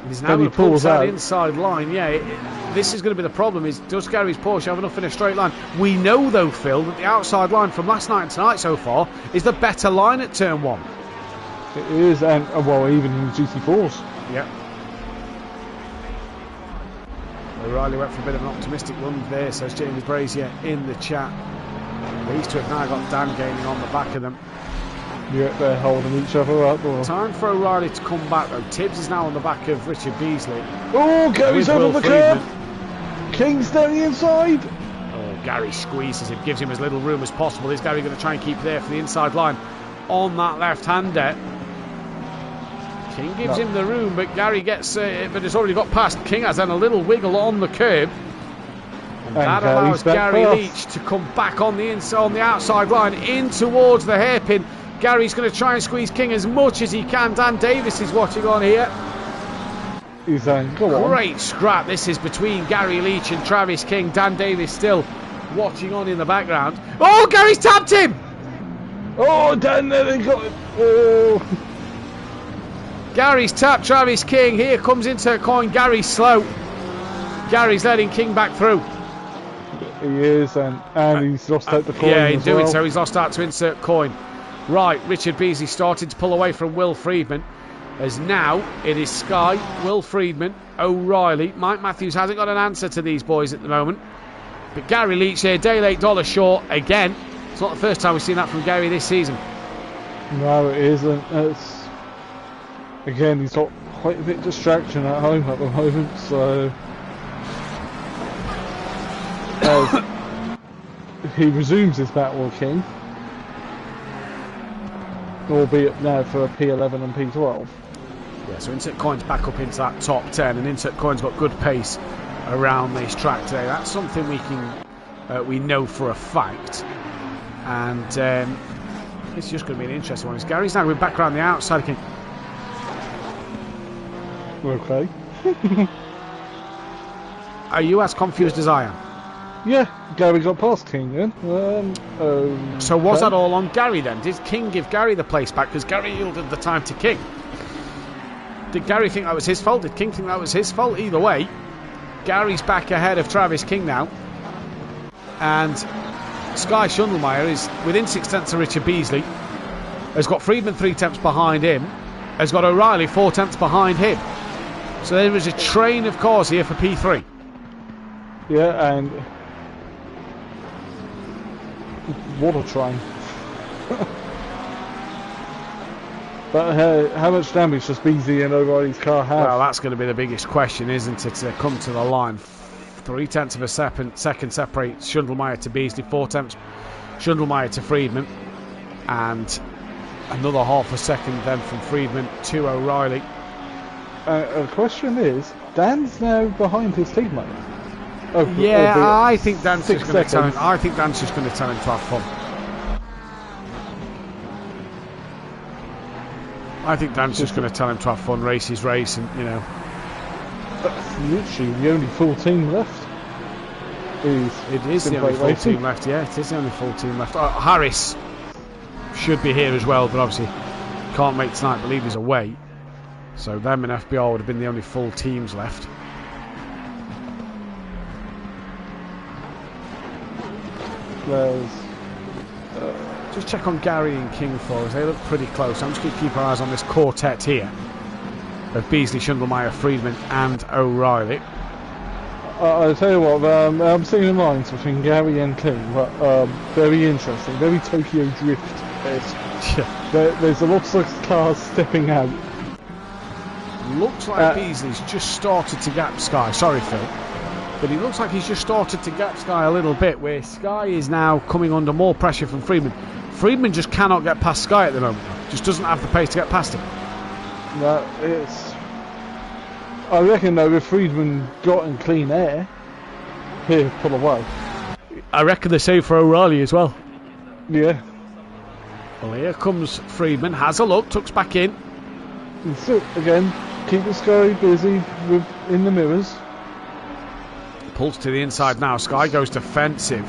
He's now going to pull that inside line. Yeah, this is going to be the problem. Is does Gary's Porsche have enough in a straight line? We know though, Phil, that the outside line from last night and tonight so far is the better line at turn one. It is, and well, even in the GT4s. Yeah. O'Reilly went for a bit of an optimistic run there, says James Brazier in the chat. These two have now got Dan gaining on the back of them. Yeah, they're holding each other up. Or... Time for O'Reilly to come back though. Tibbs is now on the back of Richard Beasley. Oh, Gary's over the curb. King's down the inside. Oh, Gary squeezes him, gives him as little room as possible. Is Gary going to try and keep there for the inside line on that left-hander? King gives him the room, but Gary gets but it's already got past. King has then a little wiggle on the curb. And that allows Gary Leach to come back on the inside, on the outside line, in towards the hairpin. Gary's going to try and squeeze King as much as he can. Dan Davis is watching on here. He's saying, go on. Great scrap. This is between Gary Leach and Travis King. Dan Davis still watching on in the background. Oh, Gary's tapped him! Oh, Dan, they got it. Oh. Gary's tapped Travis King. Here comes into a coin. Gary's slow. Gary's letting King back through. He is, and he's lost out the coin. Yeah, in doing well. so, he's lost out to insert coin. Right, Richard Beasley started to pull away from Will Friedman. As now it is Sky, Will Friedman, O'Reilly. Mike Matthews hasn't got an answer to these boys at the moment. But Gary Leach here, day late, dollar short again. It's not the first time we've seen that from Gary this season. No, it isn't. Again, he's got quite a bit of distraction at home at the moment, so he resumes his battle with King, albeit now for a P11 and P12. Yeah, so Insert Coin's back up into that top 10, and Insert Coin's got good pace around this track today. That's something we know for a fact, and it's just going to be an interesting one. Gary's now going back around the outside of King. Okay. Are you as confused as I am? Yeah, Gary got past King then. So was that all on Gary then? Did King give Gary the place back because Gary yielded the time to King? Did Gary think that was his fault? Did King think that was his fault? Either way, Gary's back ahead of Travis King now. And Sky Schundelmeyer is within 6 tenths of Richard Beasley. Has got Friedman 3 tenths behind him. Has got O'Reilly 4 tenths behind him. So there is a train of cars here for P3. Yeah, and what a train. But how much damage does Beasley and O'Reilly's car have? Well, that's going to be the biggest question, isn't it? To come to the line. 3 tenths of a second separates Schundelmeyer to Beasley, 4 tenths Schundelmeyer to Friedman, and another half a second then from Friedman to O'Reilly. The question is, Dan's now behind his teammate. I think Dan's just going to tell him. I think Dan's just going to tell him to have fun. I think Dan's just going to tell him to have fun, race his race, and That's literally the only full team left. It is the only full team left. Yeah, it is the only full team left. Harris should be here as well, but obviously can't make tonight. I believe he's away. So them and FBR would have been the only full teams left. Just check on Gary and King for us. They look pretty close. I'm just going to keep our eyes on this quartet here of Beasley, Schundelmeyer, Friedman and O'Reilly. I'll tell you what, I'm seeing the lines between Gary and King, but very interesting, very Tokyo Drift-esque. There's a lot of cars stepping out. Looks like Beasley's just started to gap Sky. Sorry, Phil. But he looks like he's just started to gap Sky a little bit, where Sky is now coming under more pressure from Friedman. Friedman just cannot get past Sky at the moment. Just doesn't have the pace to get past him. No, I reckon though, if Friedman got in clean air, he'll pull away. I reckon the same for O'Reilly as well. Yeah. Well, here comes Friedman, has a look, tucks back in. And so, again, keep the Sky busy in the mirrors. Pulls to the inside now. Sky goes defensive.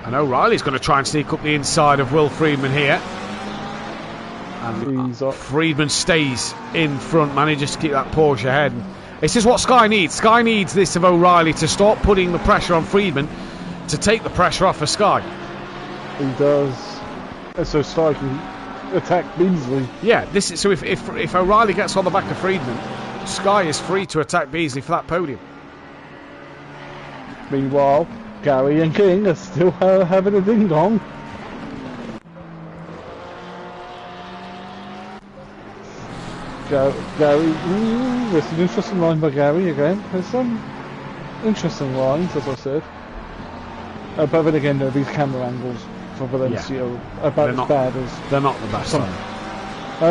And O'Reilly's going to try and sneak up the inside of Will Friedman here. And Friedman stays in front, manages to keep that Porsche ahead. This is what Sky needs. Sky needs this of O'Reilly to start putting the pressure on Friedman, to take the pressure off of Sky. He does. So Sky can attack Beasley. Yeah, this is, so if O'Reilly gets on the back of Friedman, Sky is free to attack Beasley for that podium. Meanwhile, Gary and King are still having a ding-dong. Gary, there's an interesting line by Gary again. There's some interesting lines, as I said. But then again, though, these camera angles for Valencia are about as bad as... They're not the best.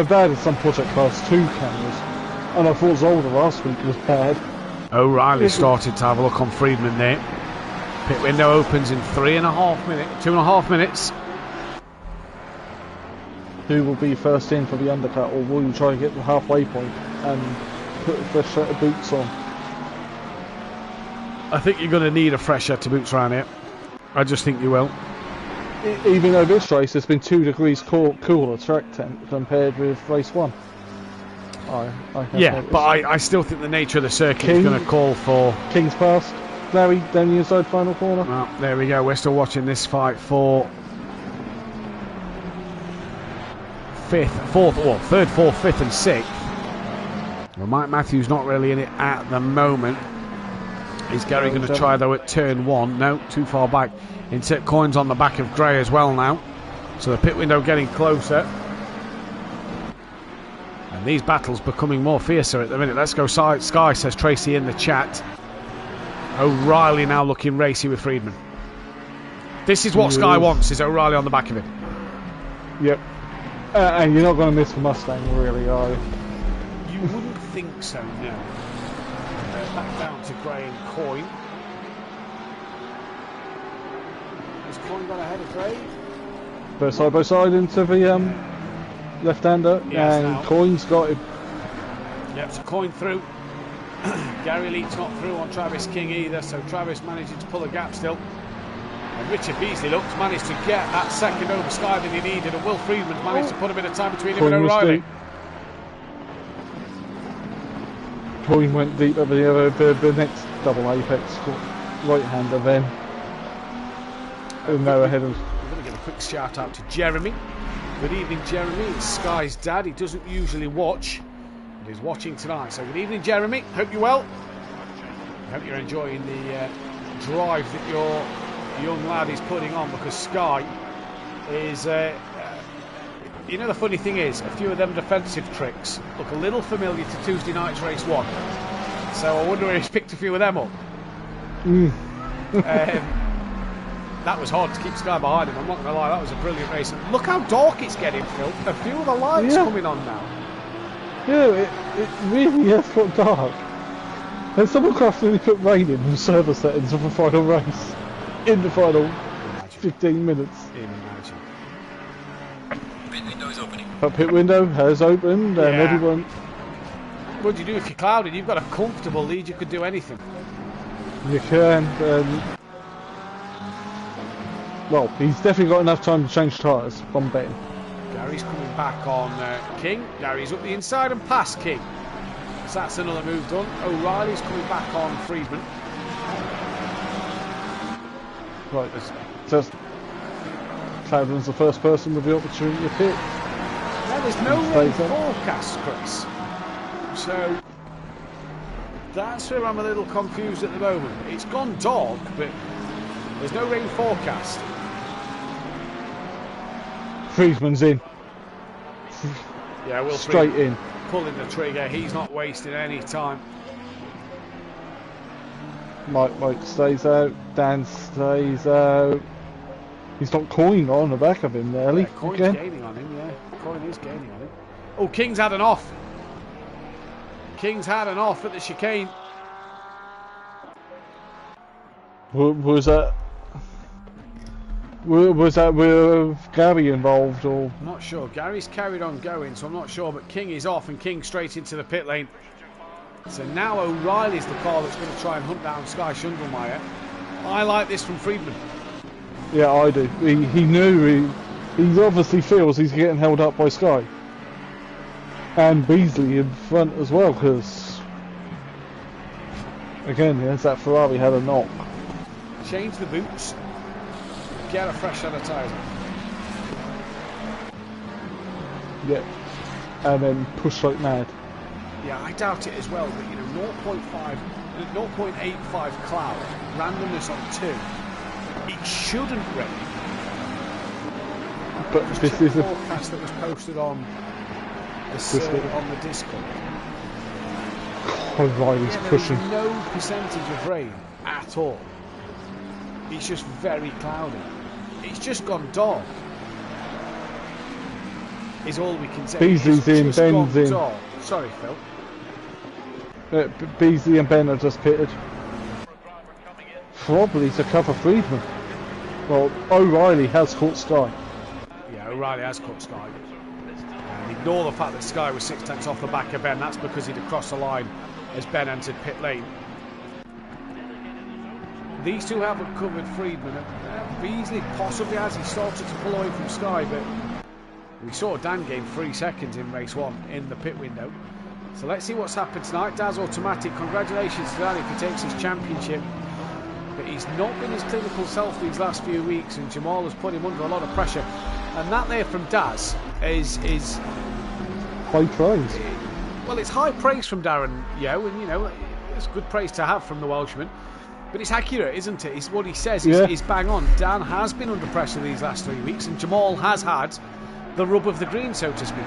Bad as some Project Class 2 cameras. And I thought Zolder last week was bad. O'Reilly started to have a look on Friedman there. Pit window opens in 2.5 minutes. Who will be first in for the undercut, or will you try to get to the halfway point and put a fresh set of boots on? I think you're going to need a fresh set of boots around here. I just think you will. Even though this race has been 2 degrees cooler track temp compared with race 1. I still think the nature of the circuit is going to call for... King's past. Larry, down the inside final corner. Well, there we go. We're still watching this fight for... third, fourth, fifth and sixth. Well, Mike Matthews not really in it at the moment. Is Gary going to try though at turn 1? No, too far back. Insert coins on the back of Gray as well now. So the pit window getting closer. And these battles becoming more fiercer at the minute. Let's go Sky, says Tracy in the chat. O'Reilly now looking racy with Friedman. This is what Sky wants, is O'Reilly on the back of it. Yep. And you're not going to miss the Mustang, really, are you? You wouldn't think so, no. Back down to Gray and Coyne. Has Coyne got ahead of Gray? But side by side into the left-hander, Yes, and now. Coyne's got him. Yep, so Coyne through. Gary Leeds not through on Travis King either, so Travis managing to pull a gap still. And Richard Beasley managed to get that second over Sky that he needed, and Will Friedman's managed to put a bit of time between him and O'Reilly. Coyne went deep over the next double apex right-hander then. And now ahead of. We're going to give a quick shout out to Jeremy. Good evening, Jeremy. It's Sky's dad. He doesn't usually watch, but he's watching tonight. So good evening, Jeremy. Hope you're well. Hope you're enjoying the drive that your young lad is putting on, because Sky is you know, the funny thing is, a few of them defensive tricks look a little familiar to Tuesday night's race 1, so I wonder if he's picked a few of them up. That was hard to keep Sky behind him, I'm not going to lie. That was a brilliant race, and look how dark it's getting, Phil. A few of the lights coming on now. Yeah, it really has got dark. And someone craftily put rain in the server settings of the final race in the final 15 minutes. Imagine. Pit window is opening. But pit window has opened, and everyone. What do you do if you're clouded? You've got a comfortable lead, you could do anything. You can. Well, he's definitely got enough time to change tyres. I'm betting. Gary's coming back on King. Gary's up the inside and past King. So that's another move done. O'Reilly's coming back on Friedman. Right, just Cloudland's the first person with the opportunity to pit. Now there's no rain forecast, Chris. So that's where I'm a little confused at the moment. It's gone dark, but there's no rain forecast. Friedman's in. Yeah, Will straight Friedman in. Pulling the trigger. He's not wasting any time. Mike stays out. Dan stays out. He's got Coyne on the back of him nearly. Yeah, Coyne's gaining on him, yeah. Coyne is gaining on him. Oh, King's had an off. King's had an off at the chicane. Was that with Gary involved, or? I'm not sure. Gary's carried on going, so I'm not sure. But King is off, and King straight into the pit lane. So now O'Reilly's the car that's going to try and hunt down Sky Schundelmeyer. I like this from Friedman. Yeah, I do. He knew he obviously feels he's getting held up by Sky. And Beasley in front as well, because again, yes, that Ferrari had a knock. Change the boots. Get a fresh set of tyres on. Yeah. And then push like mad. Yeah, I doubt it as well, but you know, 0.85 cloud, randomness on 2. It shouldn't rain. But this is a forecast that was posted on the Discord. O'Reilly's pushing. There's no percentage of rain at all. It's just very cloudy. It's just gone dark. Is all we can say. Beasley's in, Ben's in. Dark. Sorry, Phil. Beasley and Ben are just pitted. Probably to cover Friedman. Well, O'Reilly has caught Sky. Yeah, O'Reilly has caught Sky. And ignore the fact that Sky was 6 tenths off the back of Ben. That's because he'd have crossed the line as Ben entered pit lane. These two haven't covered Friedman. Beasley possibly has. He started to pull away from Sky, but we saw Dan gain 3 seconds in race 1 in the pit window. So let's see what's happened tonight. Daz Automatic, congratulations to Dan if he takes his championship. But he's not been his clinical self these last few weeks, and Jamal has put him under a lot of pressure. And that there from Daz is high praise. Well, it's high praise from Darren Yeo, and you know, It's good praise to have from the Welshman. But it's accurate, isn't it? It's what he says Yeah. is bang on. Dan has been under pressure these last 3 weeks, and Jamal has had the rub of the green, so to speak.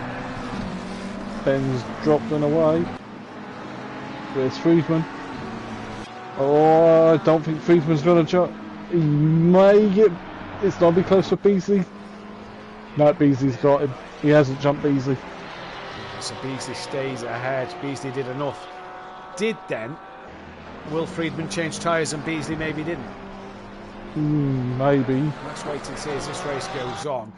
Ben's dropped and away. There's Friedman. Oh, I don't think Friedman's going to jump. He may get... It's not be close for Beasley. No, Beasley's got him. He hasn't jumped Beasley. So Beasley stays ahead. Beasley did enough. Did then Will Friedman change tyres and Beasley maybe didn't? Maybe. Let's wait and see as this race goes on.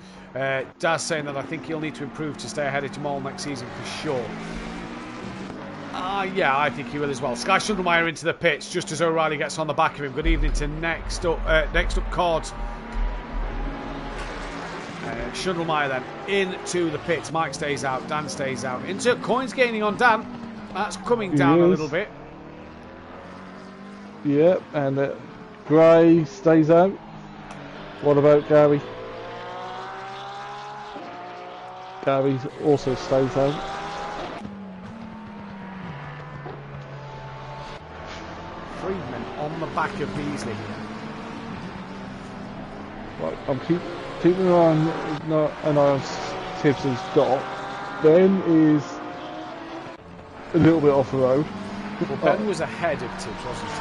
Daz saying that I think he'll need to improve to stay ahead of Jamal next season for sure. Yeah, I think he will as well. Sky Schundelmeyer into the pits just as O'Reilly gets on the back of him. Good evening to next up Cards. Schundelmeyer then into the pits. Mike stays out, Dan stays out. Into Coins gaining on Dan. That's coming down a little bit. Yep, and Gray stays out. What about Gary? Gary also stays out. Friedman on the back of Beasley. Right, I'm keeping an eye on Tibbs has got. Ben is a little bit off the road. Well, Ben was ahead of Tibbs, wasn't he?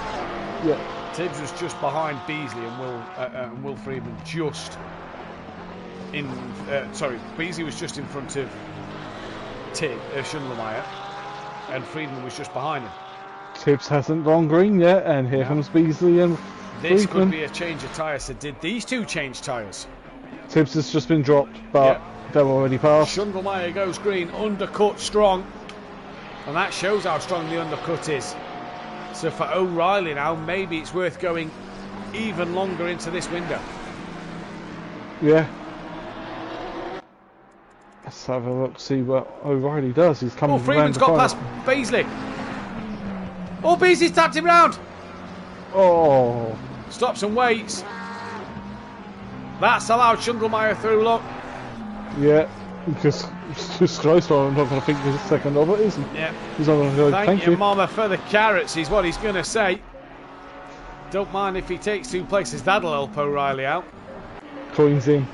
Yeah. Tibbs was just behind Beasley and Will Friedman just in. Beasley was just in front of Schundelmeyer, and Friedman was just behind him. Tibbs hasn't gone green yet, and here comes Beasley and This Friedman. could be a change of tyres. So did these two change tyres? Tibbs has just been dropped, but they're already passed. Schundelmeyer goes green, undercut strong, and that shows how strong the undercut is. So for O'Reilly now, maybe it's worth going even longer into this window. Yeah. Let's have a look, see what O'Reilly does. He's coming. Oh, Friedman's got past Beasley. Oh, Beasley's tapped him round. Oh. Stops and waits. That's allowed Schundelmeyer through, look. Yeah, because it's just close. I'm not going to think there's a second of it, is he? Yeah. He's not going to go, Thank you, Mama, for the carrots, is what he's going to say. Don't mind if he takes 2 places. That'll help O'Reilly out. Coins in.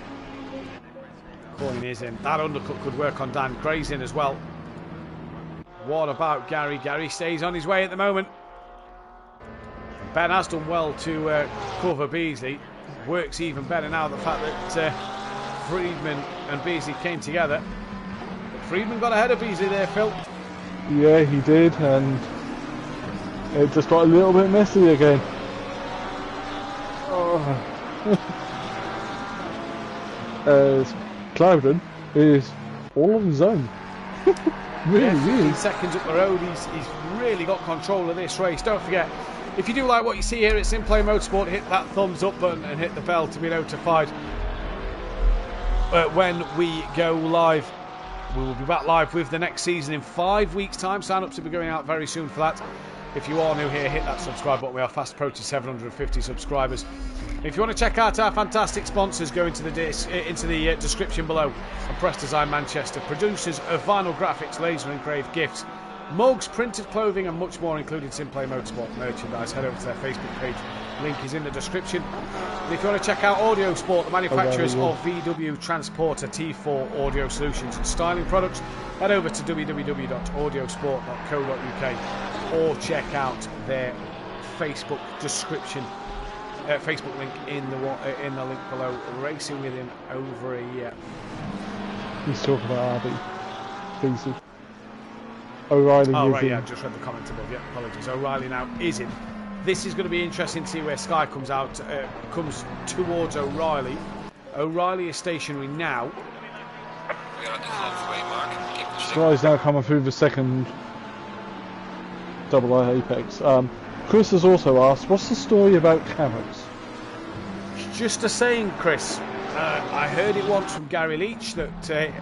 Coin is in. That undercut could work on Dan. Gray's in as well. What about Gary? Gary stays on his way at the moment. Ben has done well to cover Beasley. Works even better now, the fact that Friedman and Beasley came together. Friedman got ahead of Beasley there, Phil. Yeah, he did, and it just got a little bit messy again. As Clouden is all on his own. Really, 15 seconds up the road. He's really got control of this race. Don't forget, if you do like what you see here at SimPlay Motorsport, hit that thumbs up button and hit the bell to be notified when we go live. We will be back live with the next season in 5 weeks' time. Sign-ups will be going out very soon for that. If you are new here, hit that subscribe button. We are fast approaching 750 subscribers. If you want to check out our fantastic sponsors, go into the description below and press Design Manchester, producers of vinyl graphics, laser engraved gifts, mugs, printed clothing and much more, including SimPlay Motorsport merchandise. Head over to their Facebook page. Link is in the description. And if you want to check out Audiosport, the manufacturers of VW Transporter T4 audio solutions and styling products, head over to www.audiosport.co.uk or check out their Facebook description, Facebook link in the link below. Racing with him over a year. He's talking about RB. Beasley. O'Reilly Oh, is right, in. yeah, just read the comment above. Yeah, apologies. O'Reilly now is in. This is going to be interesting to see where Sky comes out, comes towards O'Reilly. O'Reilly is stationary now. We are at the halfway mark. Keep pushing. Sky's now coming through the second double apex. Chris has also asked, what's the story about carrots? Just a saying, Chris. I heard it once from Gary Leach that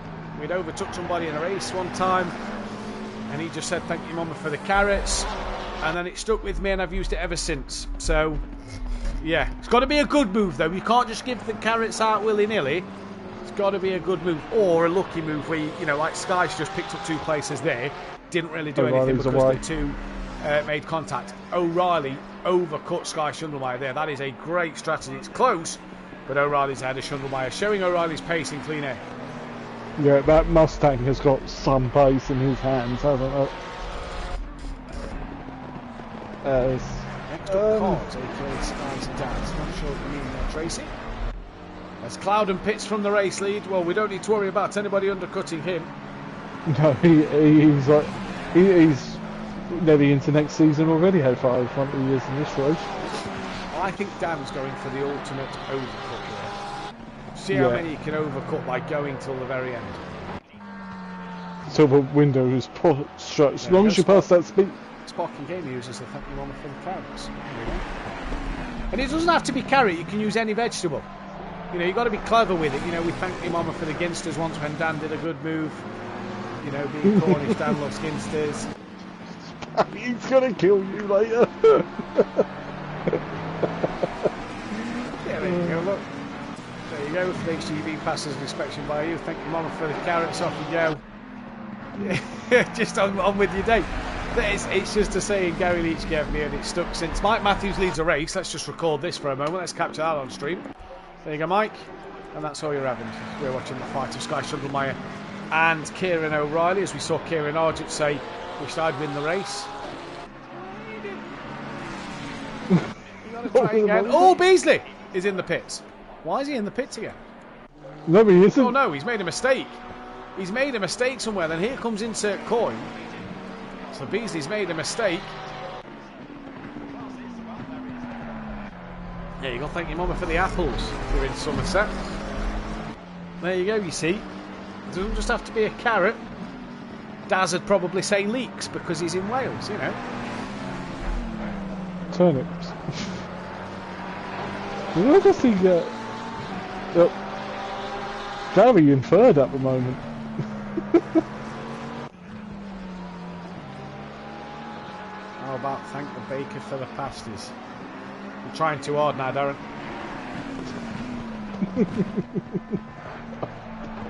we'd overtook somebody in a race one time, and he just said, "Thank you, Mama, for the carrots," and then it stuck with me, and I've used it ever since. So, yeah, it's got to be a good move, though. You can't just give the carrots out willy-nilly. It's got to be a good move, or a lucky move where, like Sky's just picked up 2 places there, didn't really do anything because they're too made contact. O'Reilly overcut Sky Shundelmeyer there. That is a great strategy. It's close, but O'Reilly's ahead of Shundelmeyer, showing O'Reilly's pace in clean air. Yeah, that Mustang has got some pace in his hands, hasn't it? Next up, Cause, aka Sky's dad. Not sure what you mean there, Tracy. As Clouden pits from the race lead, well, we don't need to worry about anybody undercutting him. No, he's nearly into next season already. How far in front he is in this race? I think Dan's going for the ultimate overcut here. See how many you can overcut by going till the very end. So the window is shut. As long as you pass that speed. Spock Game uses the thank you mama for the carrots. And it doesn't have to be carrot, you can use any vegetable. You know, you've got to be clever with it. You know, we thanked your mama for the ginsters once when Dan did a good move. You know, being Cornish, Dan loves ginsters. He's gonna kill you later. Yeah, there you go, look. There you go, for the HGV passes inspection by you. Thank your mama for the carrots, off you go. Just on with your day. It's just a saying, Gary Leach gave me, and it's stuck since. Mike Matthews leads a race. Let's just record this for a moment. Let's capture that on stream. There you go, Mike. And that's all you're having. We're watching the fight of Sky Shundelmeyer and Kieran O'Reilly, as we saw Kieran Argent say, wished I'd win the race. You gotta try again. Oh, Beasley is in the pits. Why is he in the pits again? No, he isn't. Oh no, he's made a mistake. He's made a mistake somewhere. Then here comes insert coin. So Beasley's made a mistake. There you go, thank you mama for the apples if you're in Somerset. There you go, you see. It doesn't just have to be a carrot. Daz would probably say leeks because he's in Wales, you know. Turnips. Where does he get? Gary in third at the moment. How about thank the baker for the pasties? You're trying too hard now, Darren.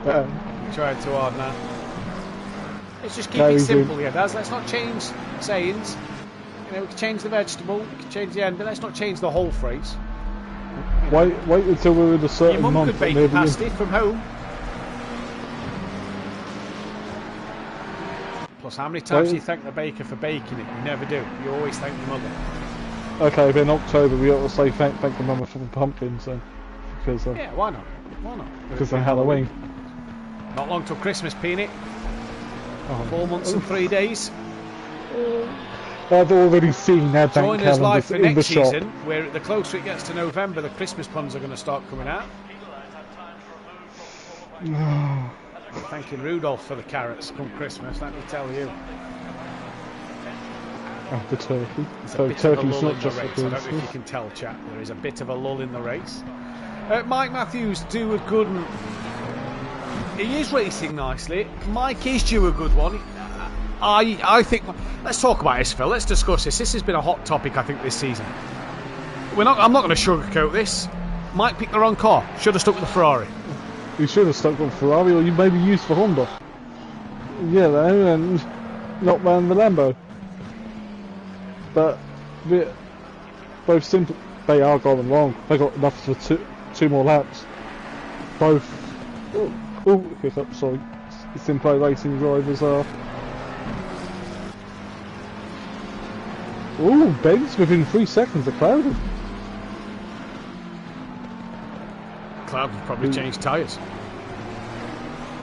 You're trying too hard now. Let's just keep it simple here, Daz. Let's not change sayings. You know, we can change the vegetable, we can change the end, but let's not change the whole phrase. Wait until we're in a certain your mum month. could bake a pasty from home. Plus, how many times do you thank the baker for baking it? You never do. You always thank your mother. Okay, but in October we ought to say thank the mama for the pumpkins then. Because, yeah, why not? Why not? Because of Halloween. Not long till Christmas, Peanut. 4 months and 3 days. I've already seen advent calendars in the shop. Join us live for next season, where the closer it gets to November, the Christmas puns are going to start coming out. Thanking Rudolph for the carrots come Christmas, let me tell you. The turkey. So turkey's not just the race. I don't know if you can tell, chat. There is a bit of a lull in the race. Mike Matthews do a good one. He is racing nicely. Mike is due a good one. I think. Let's talk about this, Phil. Let's discuss this. This has been a hot topic, I think, this season. I'm not going to sugarcoat this. Mike picked the wrong car. Should have stuck with the Ferrari. You should have stuck with Ferrari, or you maybe used for Honda. Yeah, and not ran the Lambo. But both they are going wrong. They got enough for two more laps. Both. Oh, hiccup. Sorry. SimPlay racing drivers are. Oh, Ben's within 3 seconds of Clouden. Clouden probably changed tyres.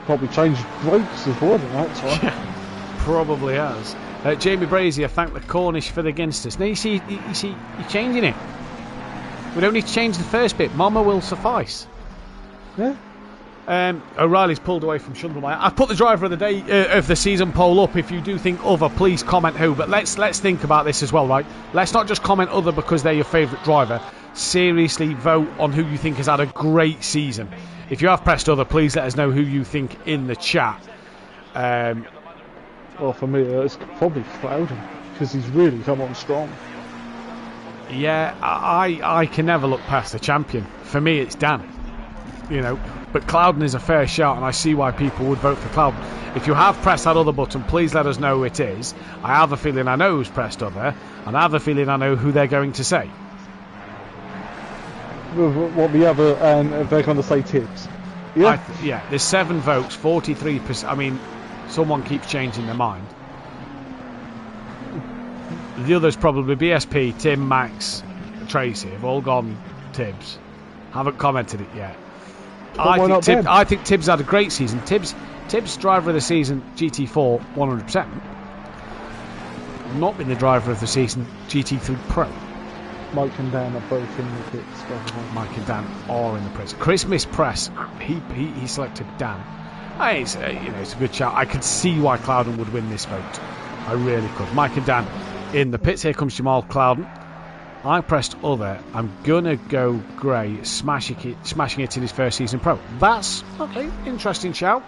Probably changed brakes as well, that's right. Yeah, probably has. Jamie Brazier thanked the Cornish for the ginsters. Now you see, you're changing it. We don't need to change the first bit. Mama will suffice. Yeah. O'Reilly's pulled away from Shundelmeyer. I've put the driver of the day of the season poll up. If you do think other, please comment who. But let's think about this as well, right? Let's not just comment other because they're your favourite driver. Seriously vote on who you think has had a great season. If you have pressed other, please let us know who you think in the chat. Well, for me, it's probably Clouden because he's really come on strong. Yeah, I can never look past the champion. For me, it's Dan. But Clouden is a fair shout, and I see why people would vote for Clouden. If you have pressed that other button, please let us know who it is. I have a feeling I know who's pressed other, and I have a feeling I know who they're going to say. What the other, and they're going to say Tibbs. Yeah? There's 7 votes, 43%. I mean, someone keeps changing their mind. The others probably BSP, Tim, Max, Tracy have all gone Tibbs. Haven't commented it yet. I think Tibbs had a great season. Tibbs driver of the season GT4 100%. Not been the driver of the season GT3 Pro. Mike and Dan are both in the pits. Mike and Dan are in the press. Chris missed press. He selected Dan. It's a good shout. I could see why Clouden would win this vote. I really could. Mike and Dan in the pits. Here comes Jamal Clouden. I pressed other. I'm gonna go Gray, smashing it in his first season pro. That's okay. Interesting shout.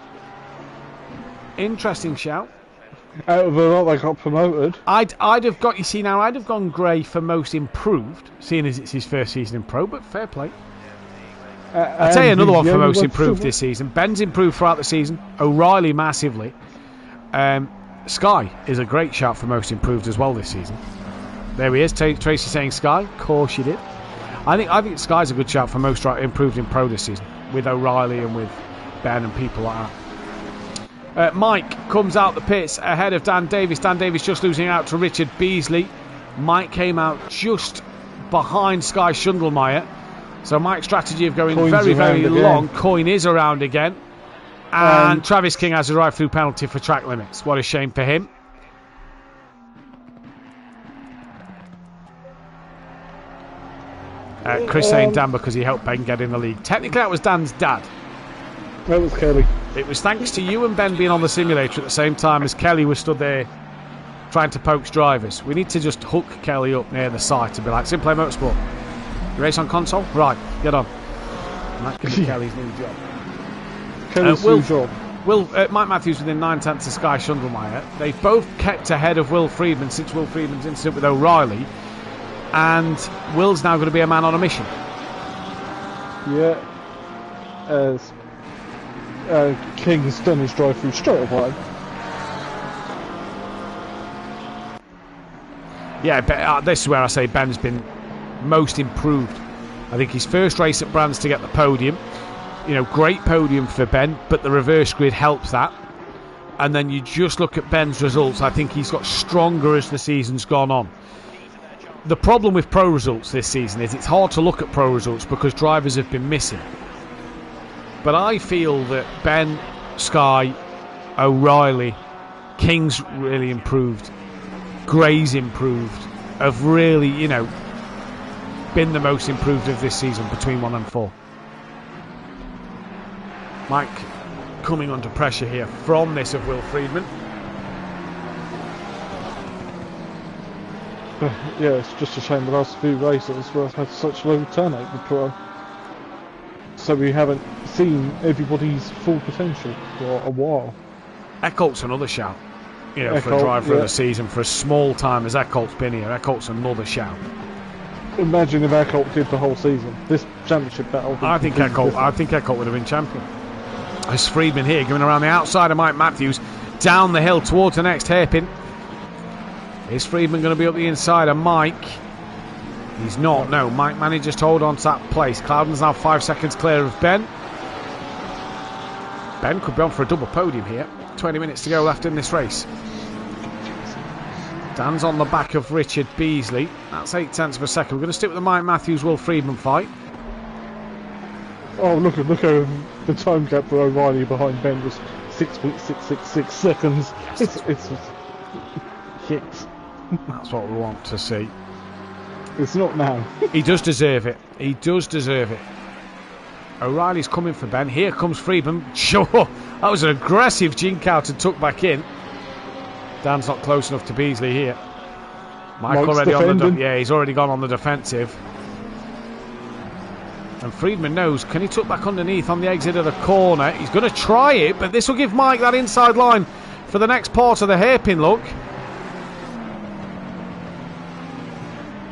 Out of the lot, they got promoted. I'd have gone Gray for most improved, seeing as it's his first season in pro. But fair play. I'll tell you another one for most improved this season. Ben's improved throughout the season. O'Reilly massively. Sky is a great shout for most improved as well this season. There he is. Tracy saying Sky. Of course you did. I think Sky's a good shout for most improved in pro this season, with O'Reilly and with Ben and people like that. Mike comes out the pits ahead of Dan Davis. Dan Davis just losing out to Richard Beasley. Mike came out just behind Sky Schundelmeyer. So Mike's strategy of going very, very long. Coin is around again. And Travis King has a drive-through penalty for track limits. What a shame for him. Chris saying Dan because he helped Ben get in the league. Technically that was Dan's dad. That was Kelly. It was thanks to you and Ben being on the simulator at the same time as Kelly was stood there trying to poach drivers. We need to just hook Kelly up near the site and be like, SimPlay Motorsport. You race on console? Right, get on. And that can be Kelly's new job. Kelly's new job. Mike Matthews within 9/10 of Sky Schundelmeyer. They've both kept ahead of Will Friedman since Will Friedman's incident with O'Reilly. And Will's now going to be a man on a mission. Yeah. As King's done his drive-through straight away. Yeah, this is where I say Ben's been most improved. I think his first race at Brands to get the podium. Great podium for Ben, but the reverse grid helps that. And then you just look at Ben's results. I think he's got stronger as the season's gone on. The problem with pro results this season is it's hard to look at pro results because drivers have been missing. But I feel that Ben, Sky, O'Reilly, King's really improved, Gray's improved, have really, been the most improved of this season between 1 and 4. Mike coming under pressure here from this of Will Friedman. Yeah, it's just a shame the last few races have had such low turnout with pro. So we haven't seen everybody's full potential for a while. Eckholt's another shout. For a driver of the season, for as small time as Eckholt's been here, Eckholt's another shout. Imagine if Eckholt did the whole season. This championship battle. I think Eckholt would have been champion. There's Friedman here going around the outside of Mike Matthews, down the hill towards the next hairpin. Is Friedman going to be up the inside of Mike? He's not. No, Mike manages to hold on to that place. Clouden's now 5 seconds clear of Ben. Ben could be on for a double podium here. 20 minutes to go left in this race. Dan's on the back of Richard Beasley. That's 0.8 of a second. We're going to stick with the Mike Matthews Will Friedman fight. Oh, look at the time gap for O'Reilly behind Ben was 6.666 seconds. It's hits. That's what we want to see. It's not now. He does deserve it. He does deserve it. O'Reilly's coming for Ben. Here comes Friedman. Sure, that was an aggressive jink out and tuck back in. Dan's not close enough to Beasley here. Mike's already defending. On the he's already gone on the defensive. And Friedman knows, can he tuck back underneath on the exit of the corner? He's going to try it, but this will give Mike that inside line for the next part of the hairpin look.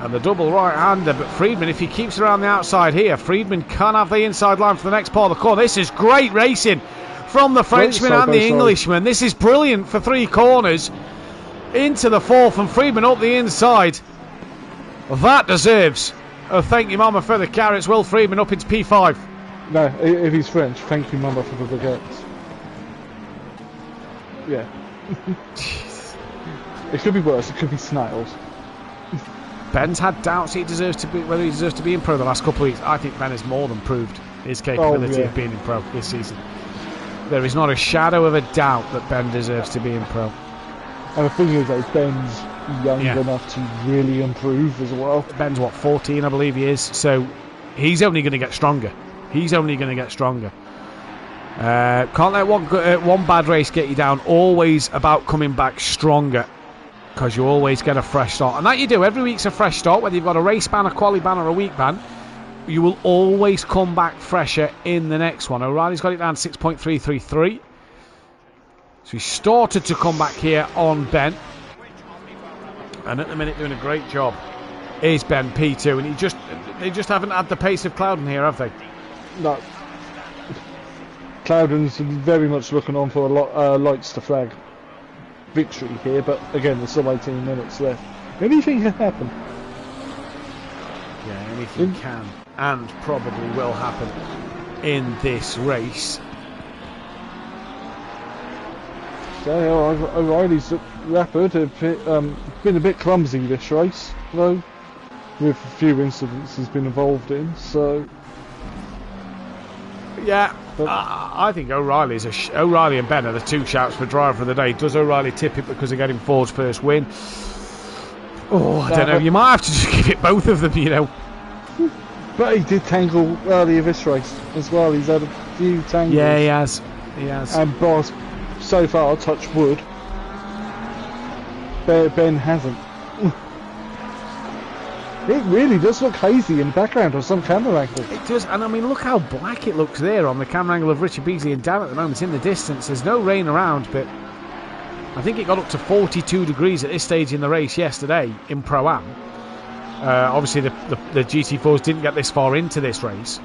And the double right-hander, but Friedman, if he keeps around the outside here, Friedman can have the inside line for the next part of the corner. This is great racing from the Frenchman and the Englishman. This is brilliant for 3 corners. Into the fourth, and Friedman up the inside. That deserves a thank you mama for the carrots. Will Friedman up into P5. No, if he's French, thank you mama for the baguettes. Yeah. It could be worse, it could be snails. Ben's had doubts whether he deserves to be in pro the last couple of weeks. I think Ben has more than proved his capability of being in pro this season. There is not a shadow of a doubt that Ben deserves to be in pro. And the thing is that Ben's young enough to really improve as well. Ben's what, 14 I believe he is, so he's only going to get stronger. He's only going to get stronger. Can't let one bad race get you down. Always about coming back stronger, because you always get a fresh start, and that you do. Every week's a fresh start, whether you've got a race ban, a quali ban or a week ban. You will always come back fresher in the next one. O'Reilly's got it down 6.333, so he started to come back here on Ben, and at the minute doing a great job is Ben P2, and they just haven't had the pace of Clouden here, have they? No. Clouden's very much looking on for a lot lights to flag victory here, but again, there's still 18 minutes left. Anything can happen. Yeah, anything can and probably will happen in this race. So O'Reilly's rapid have been a bit clumsy this race, though, with a few incidents he's been involved in. So yeah, I think O'Reilly and Ben are the 2 shouts for driver of the day. Does O'Reilly tip it because of getting Ford's first win? Oh, I don't know. You might have to just give it both of them, you know. But he did tangle earlier this race as well. He's had a few tangles. Yeah, he has. He has. And Boss, so far, touch wood, Ben hasn't. It really does look hazy in the background on some camera angles. It does, and I mean, look how black it looks there on the camera angle of Richard Beasley and Dan at the moment in the distance. There's no rain around, but I think it got up to 42 degrees at this stage in the race yesterday in Pro-Am. Obviously, the GT4s didn't get this far into this race.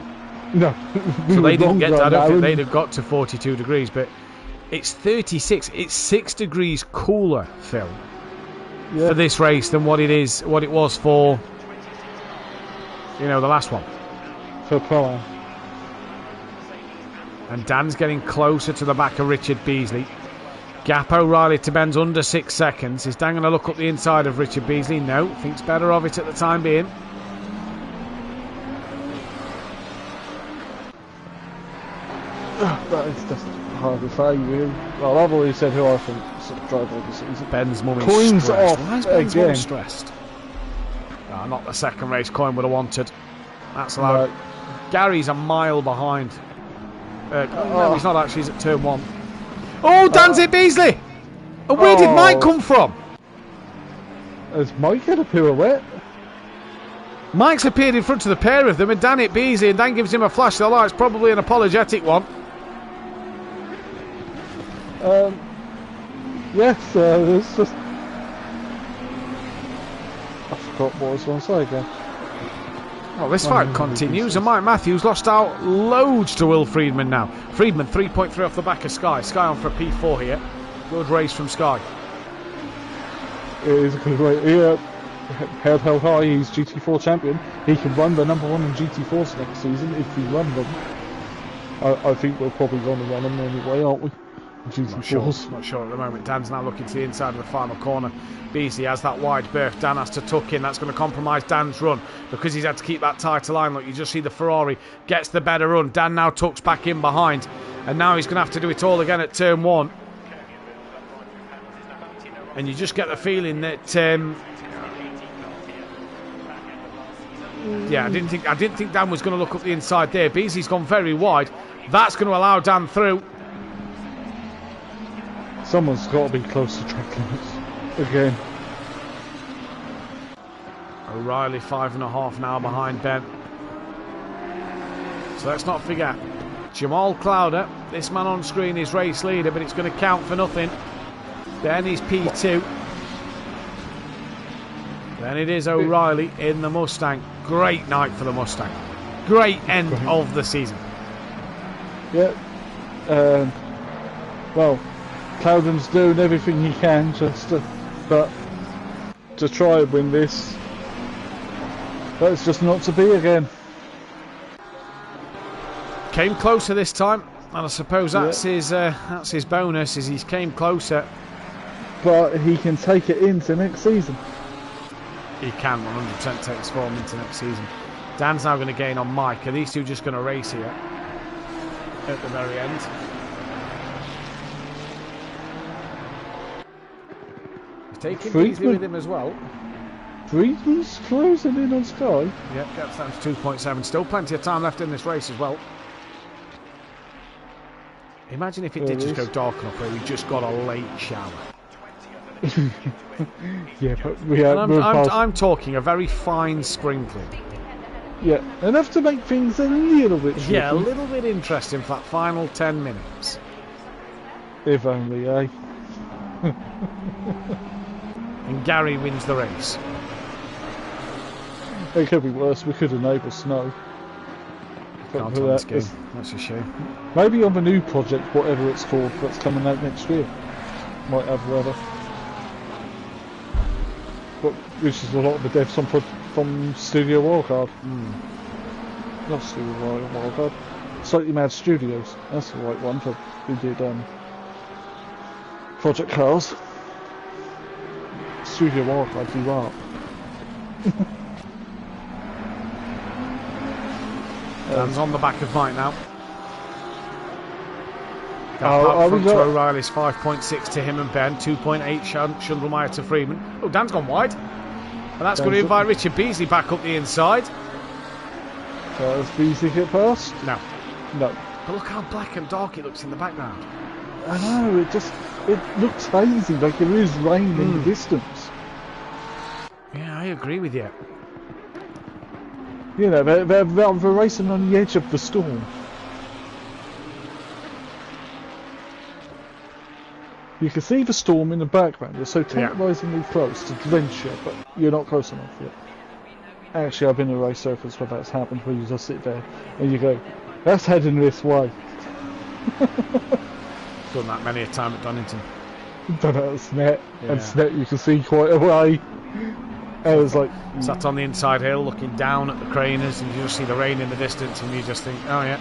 No. So they didn't get to, I don't think they'd have got to 42 degrees, but it's 36. It's 6 degrees cooler, Phil, for this race than what it was for, you know, the last one. For Pro-Am. And Dan's getting closer to the back of Richard Beasley. Gap O'Reilly to Ben's under 6 seconds. Is Dan going to look up the inside of Richard Beasley? No, thinks better of it at the time being. That is just hard to say, really. Well, I've already said who I think is the driver of the season. Ben's mum is Coins stressed. off Why is Ben's again. mum stressed? No, not the second race coin would have wanted. That's allowed. No. Gary's a mile behind. No, he's not actually. He's at turn 1. Oh, Dan's hit Beasley! And where did Mike come from? Has Mike had a pirouette? Mike's appeared in front of the pair of them, and Dan hit Beasley, and Dan gives him a flash of the lights, probably an apologetic one. Yes, it's just... I forgot what I was going to say again. Well, this fight continues, and Mike Matthews lost out loads to Will Friedman now. Friedman 3.3 off the back of Sky. Sky on for a P4 here. Good race from Sky. It is a good race. Yeah, held high, he's GT4 champion. He can run the number 1 in GT4s next season if we run them. I think we're probably going to run them anyway, aren't we? GT4s. Not sure at the moment. Dan's now looking to the inside of the final corner. Beasley has that wide berth. Dan has to tuck in. That's going to compromise Dan's run because he's had to keep that tighter line. Look, you just see the Ferrari gets the better run. Dan now tucks back in behind, and now he's going to have to do it all again at turn 1. And you just get the feeling that I didn't think Dan was going to look up the inside there. Beasley's gone very wide. That's going to allow Dan through. Someone's got to be close to track limits again. O'Reilly 5.5 now behind Ben. So let's not forget, Jamal Clowder, this man on screen is race leader, but it's going to count for nothing. Ben is P2. Then it is O'Reilly in the Mustang. Great night for the Mustang. Great end of the season. Yeah. Well, Cowden's doing everything he can but to try and win this. But it's just not to be again. Came closer this time, and I suppose that's his bonus, is he came closer. But he can take it into next season. He can 100% take his form into next season. Dan's now going to gain on Mike. Are these two just going to race here at the very end? He's taking Beasley with him as well. Friedman's closing in on Sky. Yep, gets down to 2.7. Still plenty of time left in this race as well. Imagine if it did just go dark enough where we just got a late shower. Yeah, but we have. I'm talking a very fine sprinkling. Yeah, enough to make things a little bit tricky. Yeah, a little bit interesting for that final 10 minutes. If only, eh? And Gary wins the race. It could be worse. We could enable snow. Can't tell this game. That's a shame. Maybe on the new project, whatever it's called, that's coming out next year, might have weather. But this is a lot of the devs from Studio Wildcard. Not Studio Wildcard. Slightly Mad Studios. That's the right one for who did Project Cars. Studio Wildcard do art. Dan's on the back of Mike now. Up front to O'Reilly's 5.6 to him and Ben, 2.8 Schundelmeyer to Freeman. Oh, Dan's gone wide. And that's going to invite Richard Beasley back up the inside. Does Beasley get past? No. No. But look how black and dark it looks in the background. I know, it looks hazy, like there is rain in the distance. Yeah, I agree with you. You know, they're racing on the edge of the storm. You can see the storm in the background. You're so tantalisingly close to drench you, but you're not close enough yet. Actually, I've been in race circles where that's happened, where you just sit there and you go, that's heading this way. Done that many a time at Donington. Done it at Snet, and Snet you can see quite a way. And it was like... Sat on the inside hill looking down at the craners and you just see the rain in the distance and you just think, oh yeah.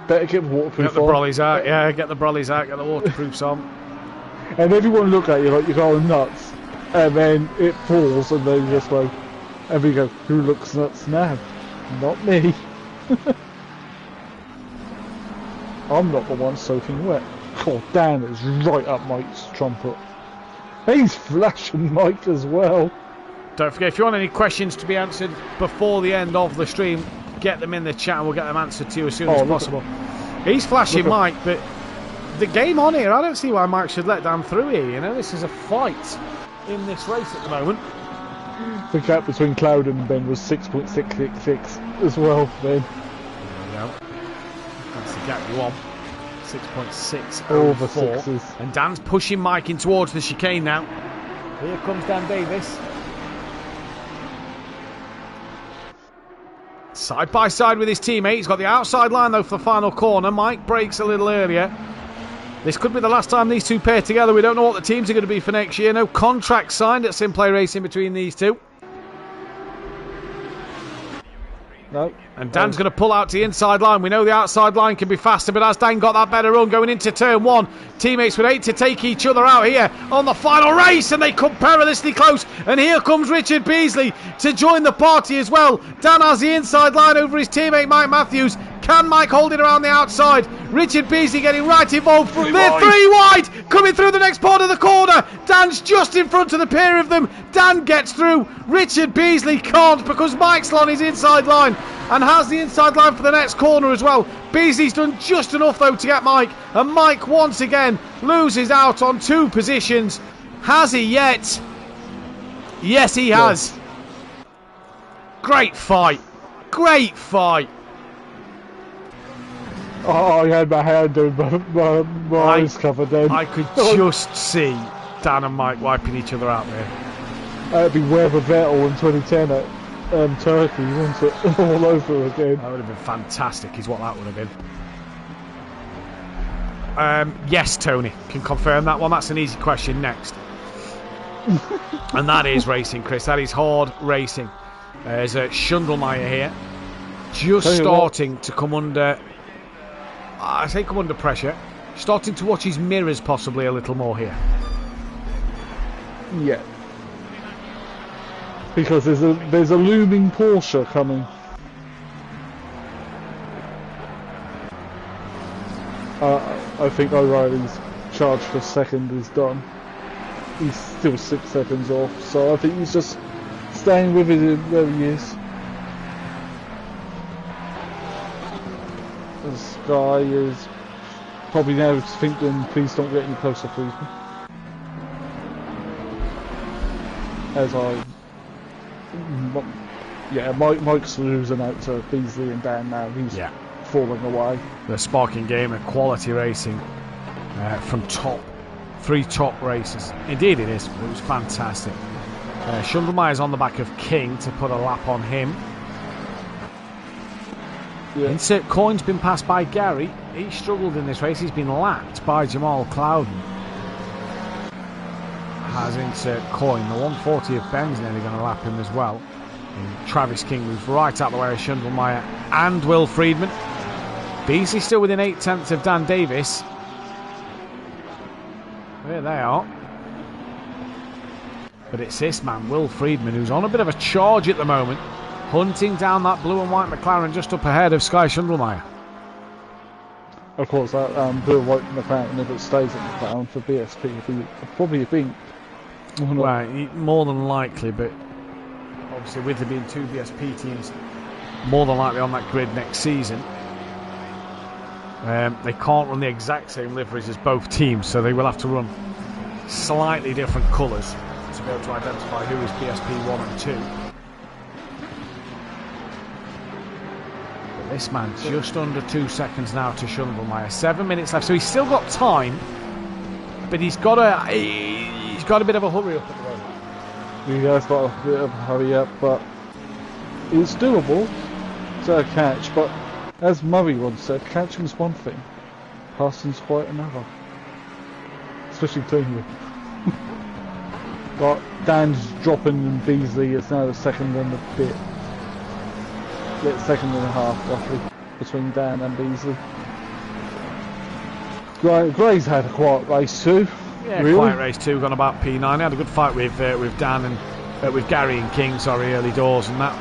Better get waterproof Get the brollies out, get the brollies out, get the waterproofs on. And everyone look at you like you're going nuts. And then it falls and then you just go, and we go, who looks nuts now? Not me. I'm not the one soaking wet. God, Dan is right up Mike's trumpet. He's flashing Mike as well. Don't forget, if you want any questions to be answered before the end of the stream, get them in the chat and we'll get them answered to you as soon as possible. He's flashing Mike, but the game on here, I don't see why Mike should let Dan through here, you know? This is a fight in this race at the moment. The gap between Cloud and Ben was 6.666 as well, then. There we go. That's the gap you want. 6.6 over 6s. And Dan's pushing Mike in towards the chicane now. Here comes Dan Davis. Side by side with his teammate. He's got the outside line though for the final corner. Mike brakes a little earlier. This could be the last time these two pair together. We don't know what the teams are going to be for next year. No contract signed at SimPlay Racing between these two. No. And Dan's going to pull out to the inside line. We know the outside line can be faster, but has Dan got that better run going into turn one? Teammates would hate to take each other out here on the final race, and they come perilously close. And here comes Richard Beasley to join the party as well. Dan has the inside line over his teammate Mike Matthews. Can Mike hold it around the outside? Richard Beasley getting right involved. They're three wide, coming through the next part of the corner. Dan's just in front of the pair of them. Dan gets through. Richard Beasley can't because Mike's on his inside line and has the inside line for the next corner as well. Beasley's done just enough though to get Mike, and Mike once again loses out on two positions. Has he yet? Yes, he has. Yes. Great fight. Great fight. Oh, I had my hand over my eyes covered then. I could just see Dan and Mike wiping each other out there. That'd be Weber Vettel in 2010 at Turkey, wasn't it? All over again. That would have been fantastic, is what that would have been. Yes, Tony, can confirm that one. That's an easy question next. And that is racing, Chris. That is hard racing. There's Schundelmeyer here, just starting to come under. I say come under pressure. Starting to watch his mirrors possibly a little more here. Yeah. Because there's a looming Porsche coming. I think O'Reilly's charge for second is done. He's still 6 seconds off, so I think he's just staying with it where he is. This guy is probably now thinking, please don't get any closer, please. As Mike's losing out to Beasley and Dan now. He's falling away. The sparking game of quality racing from three top races. Indeed it is. It was fantastic. Schundelmeyer's on the back of King to put a lap on him. Yeah. Insert Coin's been passed by Gary. He struggled in this race. He's been lapped by Jamal Clouden. Has insert Coin. The 140 of Ben's nearly going to lap him as well. And Travis King moves right out the way of Schundelmeyer and Will Friedman. Beasley still within 8/10 of Dan Davis. There they are. But it's this man, Will Friedman, who's on a bit of a charge at the moment, hunting down that blue and white McLaren just up ahead of Sky Schundelmeyer. Of course, that blue and white McLaren, if it stays at McLaren for BSP, it'll be probably a beat. Well, more than likely, but obviously with there being 2 BSP teams more than likely on that grid next season, they can't run the exact same liveries as both teams, so they will have to run slightly different colours to be able to identify who is BSP 1 and 2. But this man just under 2 seconds now to Schundelmeyer. 7 minutes left, so he's still got time, but he's got a bit of a hurry up at the moment. He has got a bit of a hurry up, but it's doable to catch. But as Murray once said, catching's one thing, passing's quite another. Especially cleanly. But Dan's dropping and Beasley is now the second and a bit. Yeah, second and a half roughly between Dan and Beasley. Gray's had a quiet race too. Yeah, really? Quiet race too, gone about P9. He had a good fight with Dan and with Gary and King, early doors, and that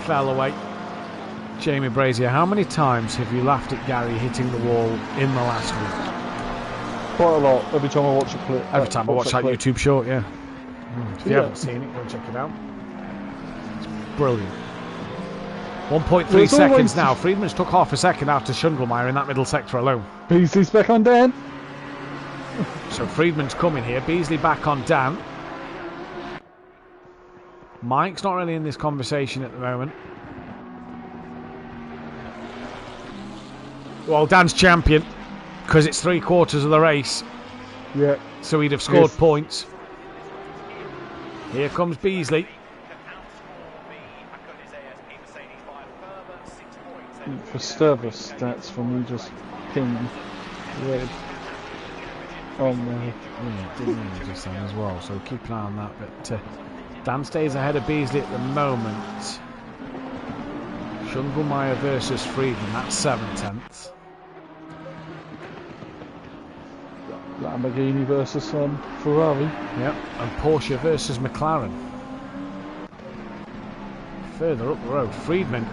fell away. Jamie Brazier, how many times have you laughed at Gary hitting the wall in the last week? Quite a lot. Every time I watch a clip. Every time I watch that clip. YouTube short, yeah. If you haven't seen it, go and check it out. It's brilliant. 1.3 seconds now. Friedman's took half a second after Schundelmeyer in that middle sector alone. Beasley's back on Dan. So Friedman's coming here. Beasley back on Dan. Mike's not really in this conversation at the moment. Well, Dan's champion because it's 3/4 of the race. Yeah. So he'd have scored points. Here comes Beasley. For service stats for me, just ping red on there. Yeah, didn't he just then as well, so keep an eye on that. But Dan stays ahead of Beasley at the moment. Schundelmeyer versus Friedman, that's 7/10. Lamborghini versus Ferrari. Yep, and Porsche versus McLaren. Further up the road, Friedman.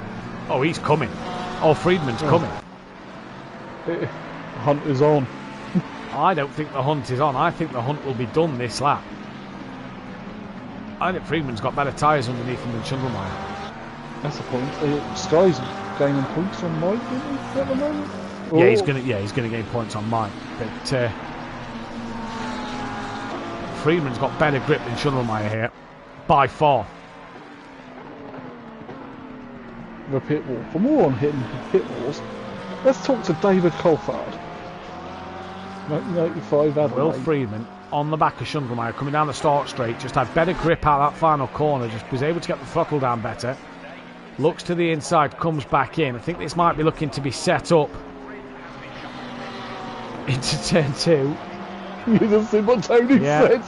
Oh, he's coming. Oh, Friedman's coming. Hunt is on. I don't think the hunt is on. I think the hunt will be done this lap. I think Friedman's got better tyres underneath him than Schundelmeyer. That's the point. Sky's gaining points on Mike, isn't he, at the moment? Yeah, he's gonna gain points on Mike. But Friedman's got better grip than Schundelmeyer here, by far. The pit wall. For more on hitting pit walls, let's talk to David Coulthard. 1995 Adelaide. Will Friedman on the back of Schundelmeyer coming down the start straight. Just had better grip out that final corner. Just was able to get the throttle down better. Looks to the inside, comes back in. I think this might be looking to be set up into turn 2. You just see what Tony said.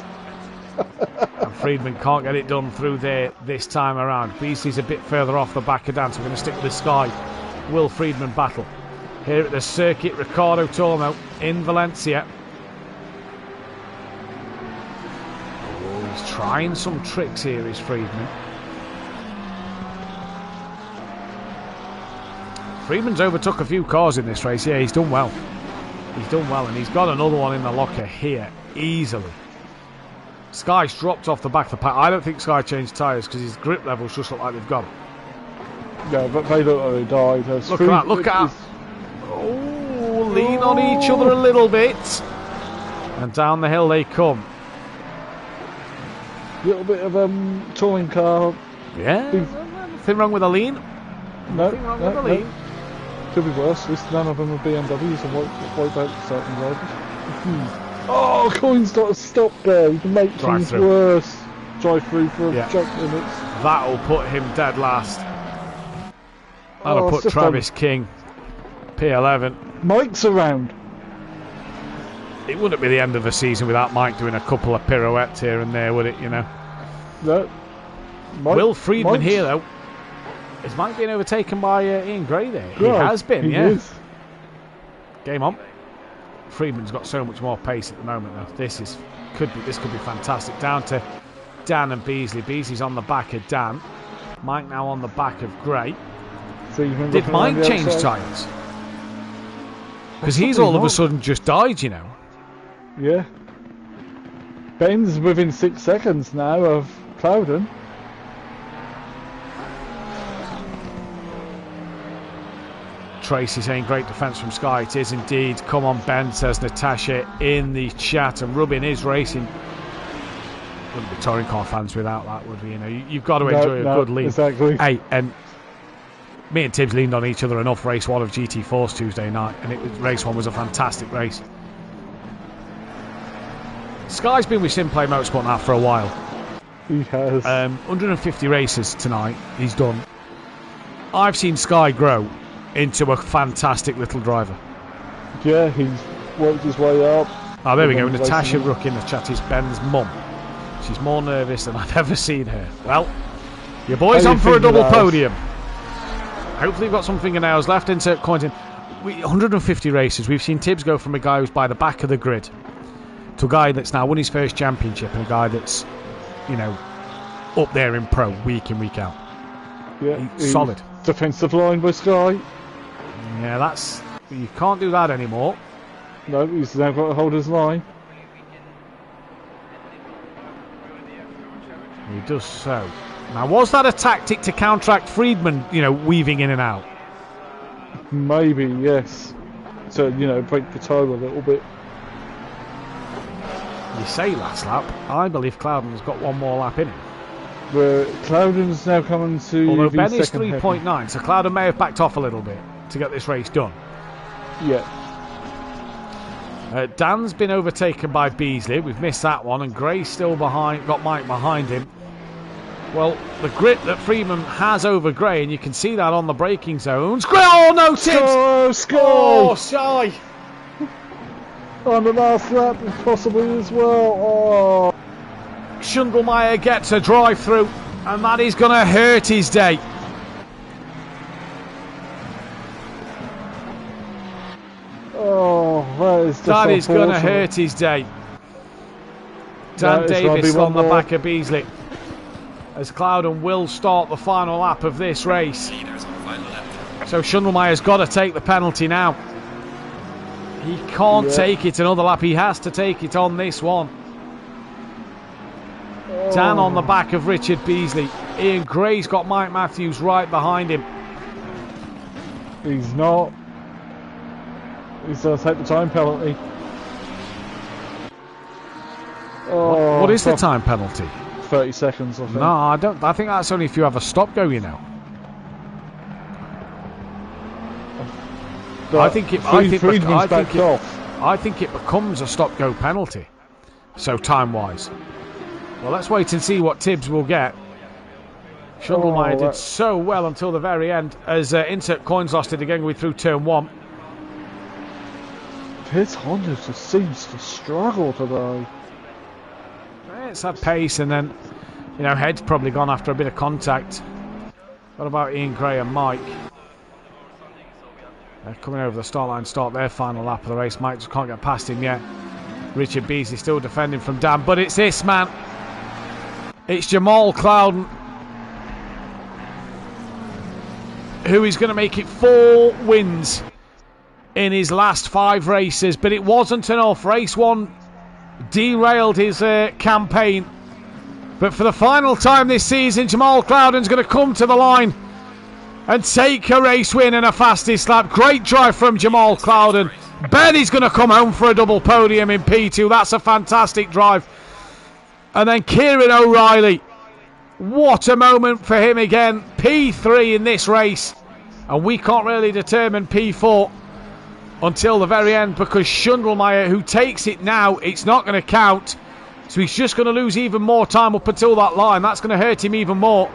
And Friedman can't get it done through there this time around. Beasley's a bit further off the back of Dan, so we're going to stick with the Sky. Will Friedman battle here at the Circuit Ricardo Tormo in Valencia. Oh, he's trying some tricks here, is Friedman. Friedman's overtook a few cars in this race. Yeah, he's done well. He's done well, and he's got another one in the locker here easily. Sky's dropped off the back of the pack. I don't think Sky changed tyres because his grip levels just look like they've gone. Yeah, but they look like they died. Look at that, look at that. Oh, lean on each other a little bit. And down the hill they come. Little bit of touring car. Yeah, nothing wrong with a lean. No, nothing wrong with a lean. Could be worse. At least none of them are BMWs and wipe out certain drivers. Oh, Coin's got to stop there. You can make things worse. Drive through for jump limits. That'll put him dead last. That'll put Travis King P11. Mike's around. It wouldn't be the end of the season without Mike doing a couple of pirouettes here and there, would it? You know. No. Will Friedman here though. Is Mike being overtaken by Ian Gray there? He has been, he is. Game on. Friedman's got so much more pace at the moment though. This could be fantastic. Down to Dan and Beasley. Beasley's on the back of Dan. Mike now on the back of Gray. Did Mike change tyres? Because he's all of a sudden just died, you know. Yeah. Ben's within 6 seconds now of Clouden. Tracy saying great defence from Sky. It is indeed. Come on, Ben, says Natasha in the chat. And Rubin is racing. Wouldn't be touring car fans without that, would we? You know, you've got to enjoy a good lead. Exactly. Hey, and me and Tibbs leaned on each other enough race 1 of GT4's Tuesday night, and race 1 was a fantastic race. Sky's been with SimPlay Motorsport now for a while. He has. 150 races tonight. He's done. I've seen Sky grow into a fantastic little driver. Yeah, he's worked his way up. Oh, there we go. Natasha Rook in the chat is Ben's mum. She's more nervous than I've ever seen her. Well, your boy's on for a double podium. Hopefully you've got some fingernails left. Insert coins in. 150 races. We've seen Tibbs go from a guy who's by the back of the grid to a guy that's now won his first championship and a guy that's, you know, up there in pro week in, week out. Yeah, he's solid. Defensive line by Sky. Yeah, you can't do that anymore. No, he's now got to hold his line. He does so. Now, was that a tactic to counteract Friedman, you know, weaving in and out? Maybe, yes. To, you know, break the toe a little bit. You say last lap. I believe Cloudon's got one more lap in him. Where Cloudon's now coming to. Although Ben is 3.9, so Cloudon may have backed off a little bit to get this race done. Yeah. Dan's been overtaken by Beasley. We've missed that one, and Gray's still behind. Got Mike behind him. Well, the grip that Freeman has over Gray, and you can see that on the braking zones. Gray, oh no, Tibbs! Sky! Oh, Shy! On the last lap, possibly as well. Oh. Schundelmeyer gets a drive through, and that is going to hurt his day. Oh, that is going to hurt his day. Dan Davis on the back of Beasley, as Cloudon will start the final lap of this race. So Schundelmeyer's got to take the penalty now. He can't take it another lap. He has to take it on this one. Dan on the back of Richard Beasley. Ian Gray's got Mike Matthews right behind him. He's not. He's going to take the time penalty. Oh, what is the time penalty? 30 seconds, I think. No, I don't. I think that's only if you have a stop go, you know. I think it becomes a stop go penalty. So time-wise. Well, let's wait and see what Tibbs will get. Schundelmeyer did so well until the very end as Insert Coins lost it again going through turn 1. His Honda just seems to struggle today. It's that pace, and then, you know, Head's probably gone after a bit of contact. What about Ian Gray and Mike? They're coming over the start line, start their final lap of the race. Mike just can't get past him yet. Richard Beasley still defending from Dan, but it's this man. It's Jamal Clouden, who is going to make it 4 wins in his last 5 races, but it wasn't enough. Race 1 derailed his campaign, but for the final time this season, Jamal Clouden's going to come to the line and take a race win and a fastest lap. Great drive from Jamal Clouden. Ben is going to come home for a double podium in P2. That's a fantastic drive. And then Kieran O'Reilly, what a moment for him again. P3 in this race, and we can't really determine P4 until the very end, because Schundelmeyer, who takes it now, it's not going to count. So he's just going to lose even more time up until that line. That's going to hurt him even more.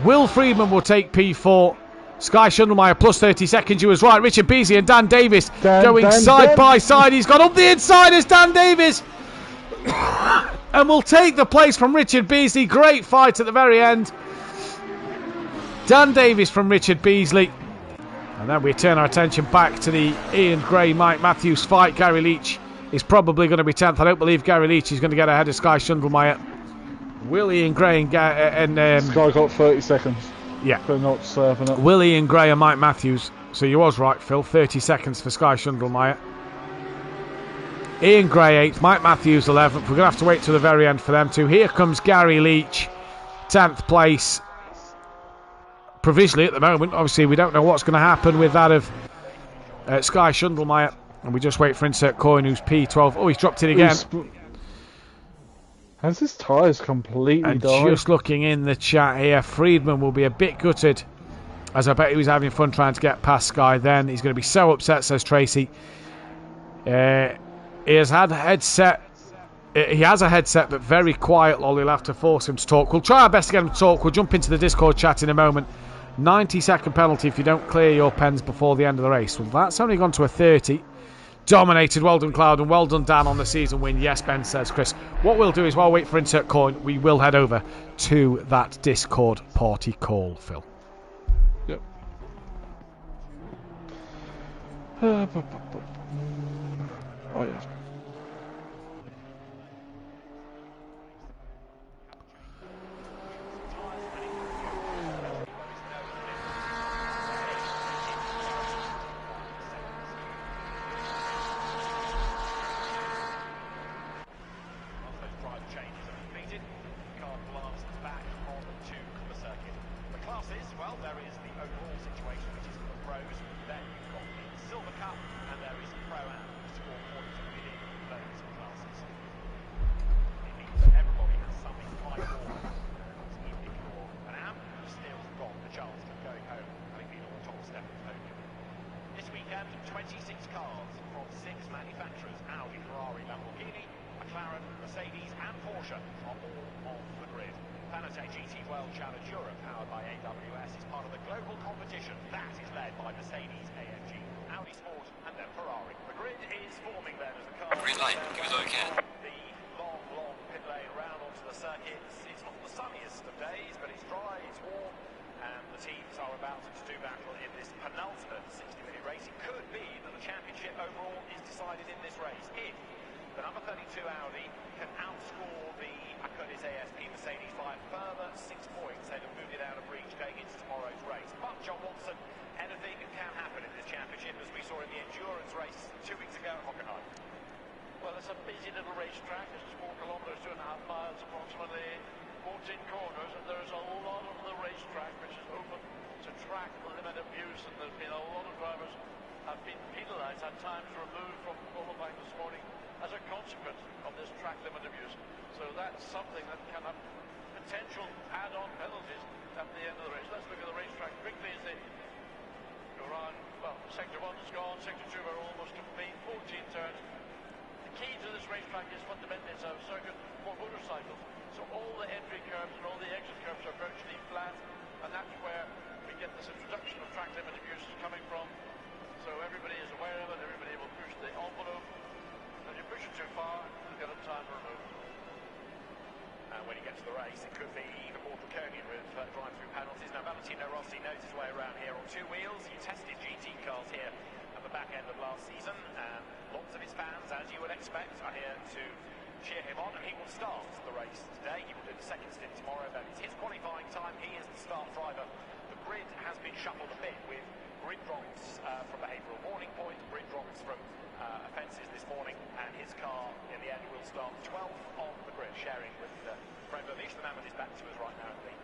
Will Friedman will take P4. Sky Schundelmeyer plus 30 seconds. You was right. Richard Beasley and Dan Davis going side by side. He's gone up the inside as Dan Davis. And will take the place from Richard Beasley. Great fight at the very end. Dan Davis from Richard Beasley. And then we turn our attention back to the Ian Gray, Mike Matthews fight. Gary Leach is probably going to be 10th. I don't believe Gary Leach is going to get ahead of Sky Schundelmeyer. Will Ian Gray and Sky got 30 seconds. Yeah. For not serving it. Will Ian Gray and Mike Matthews. So you was right, Phil. 30 seconds for Sky Schundelmeyer. Ian Gray 8th, Mike Matthews 11th. We're going to have to wait till the very end for them two. Here comes Gary Leach, 10th place. Provisionally at the moment. Obviously, we don't know what's going to happen with that of Sky Schundelmeyer. And we just wait for Insert Coin, who's P12. Oh, he's dropped it again. Has his tyres completely died? Just looking in the chat here, Friedman will be a bit gutted, as I bet he was having fun trying to get past Sky then. He's going to be so upset, says Tracy. He has had a headset. He has a headset, but very quiet, Lol. He'll have to force him to talk. We'll try our best to get him to talk. We'll jump into the Discord chat in a moment. 90-second penalty if you don't clear your pens before the end of the race. Well, that's only gone to a 30. Dominated. Well done, Cloud, and well done, Dan, on the season win. Yes, Ben, says Chris. What we'll do is, while we wait for Insert Coin, we will head over to that Discord party call, Phil. Yep. Oh, yes. racetrack is fundamentally a circuit for motorcycles. So all the entry curves and all the exit curves are virtually flat, and that's where we get this introduction of track limit abuses coming from. So everybody is aware of it, everybody will push the envelope. If you push it too far, you'll get a time removed. And when you get to the race, it could be even more draconian with drive-through penalties. Now, Valentino Rossi knows his way around here on two wheels. He tested GT cars here at the back end of last season, and lots of his fans, as you would expect, are here to cheer him on, and he will start the race today. He will do the second stint tomorrow, but it's his qualifying time. He is the start driver. The grid has been shuffled a bit with grid drops from behavioural warning point, grid drops from offences this morning, and his car in the end will start 12th on the grid, sharing with Fred Vervish, the man with his back to us right now in the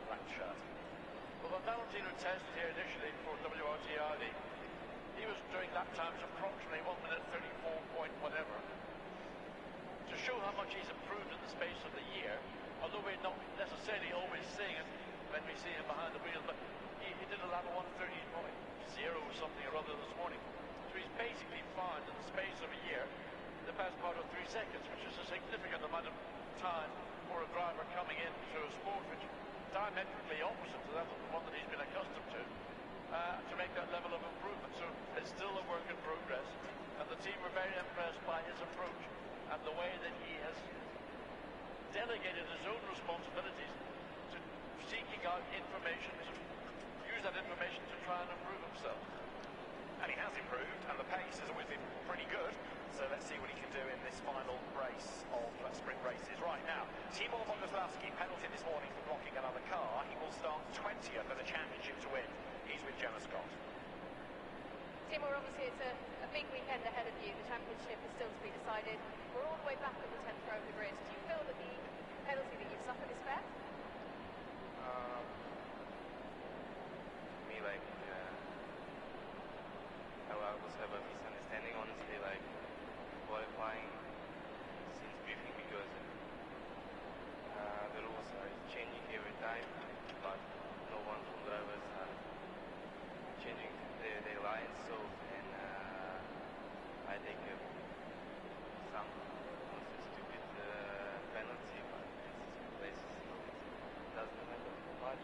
black shirt. Well, when Valentino tested here initially for WRTRD, he was doing lap times approximately 1 minute 34 point whatever. To show how much he's improved in the space of the year, although we're not necessarily always seeing it when we see him behind the wheel, but he did a lap of 1:30.0 something or other this morning. So he's basically found in the space of a year the best part of 3 seconds, which is a significant amount of time for a driver coming into a sport which is diametrically opposite to that of the one that he's been accustomed to make that level of improvement. So it's still a work in progress, and the team were very impressed by his approach and the way that he has delegated his own responsibilities to seeking out information, to use that information to try and improve himself. And he has improved, and the pace has always been pretty good. So let's see what he can do in this final race of sprint races. Right now, Timur Boguslavski penalty this morning for blocking another car. He will start 20th in the championship to win. He's with Gemma Scott. Timur, obviously it's a big weekend ahead of you. The championship is still to be decided. We're all the way back at the 10th row of the grid. Do you feel that the penalty that you've suffered is fair? Me, like, I was have a misunderstanding, honestly, like, qualifying since briefing, because the rules are changing every time, but no one from drivers are changing their lines, so, and I think some was a stupid penalty, but it's places, so it doesn't matter too much.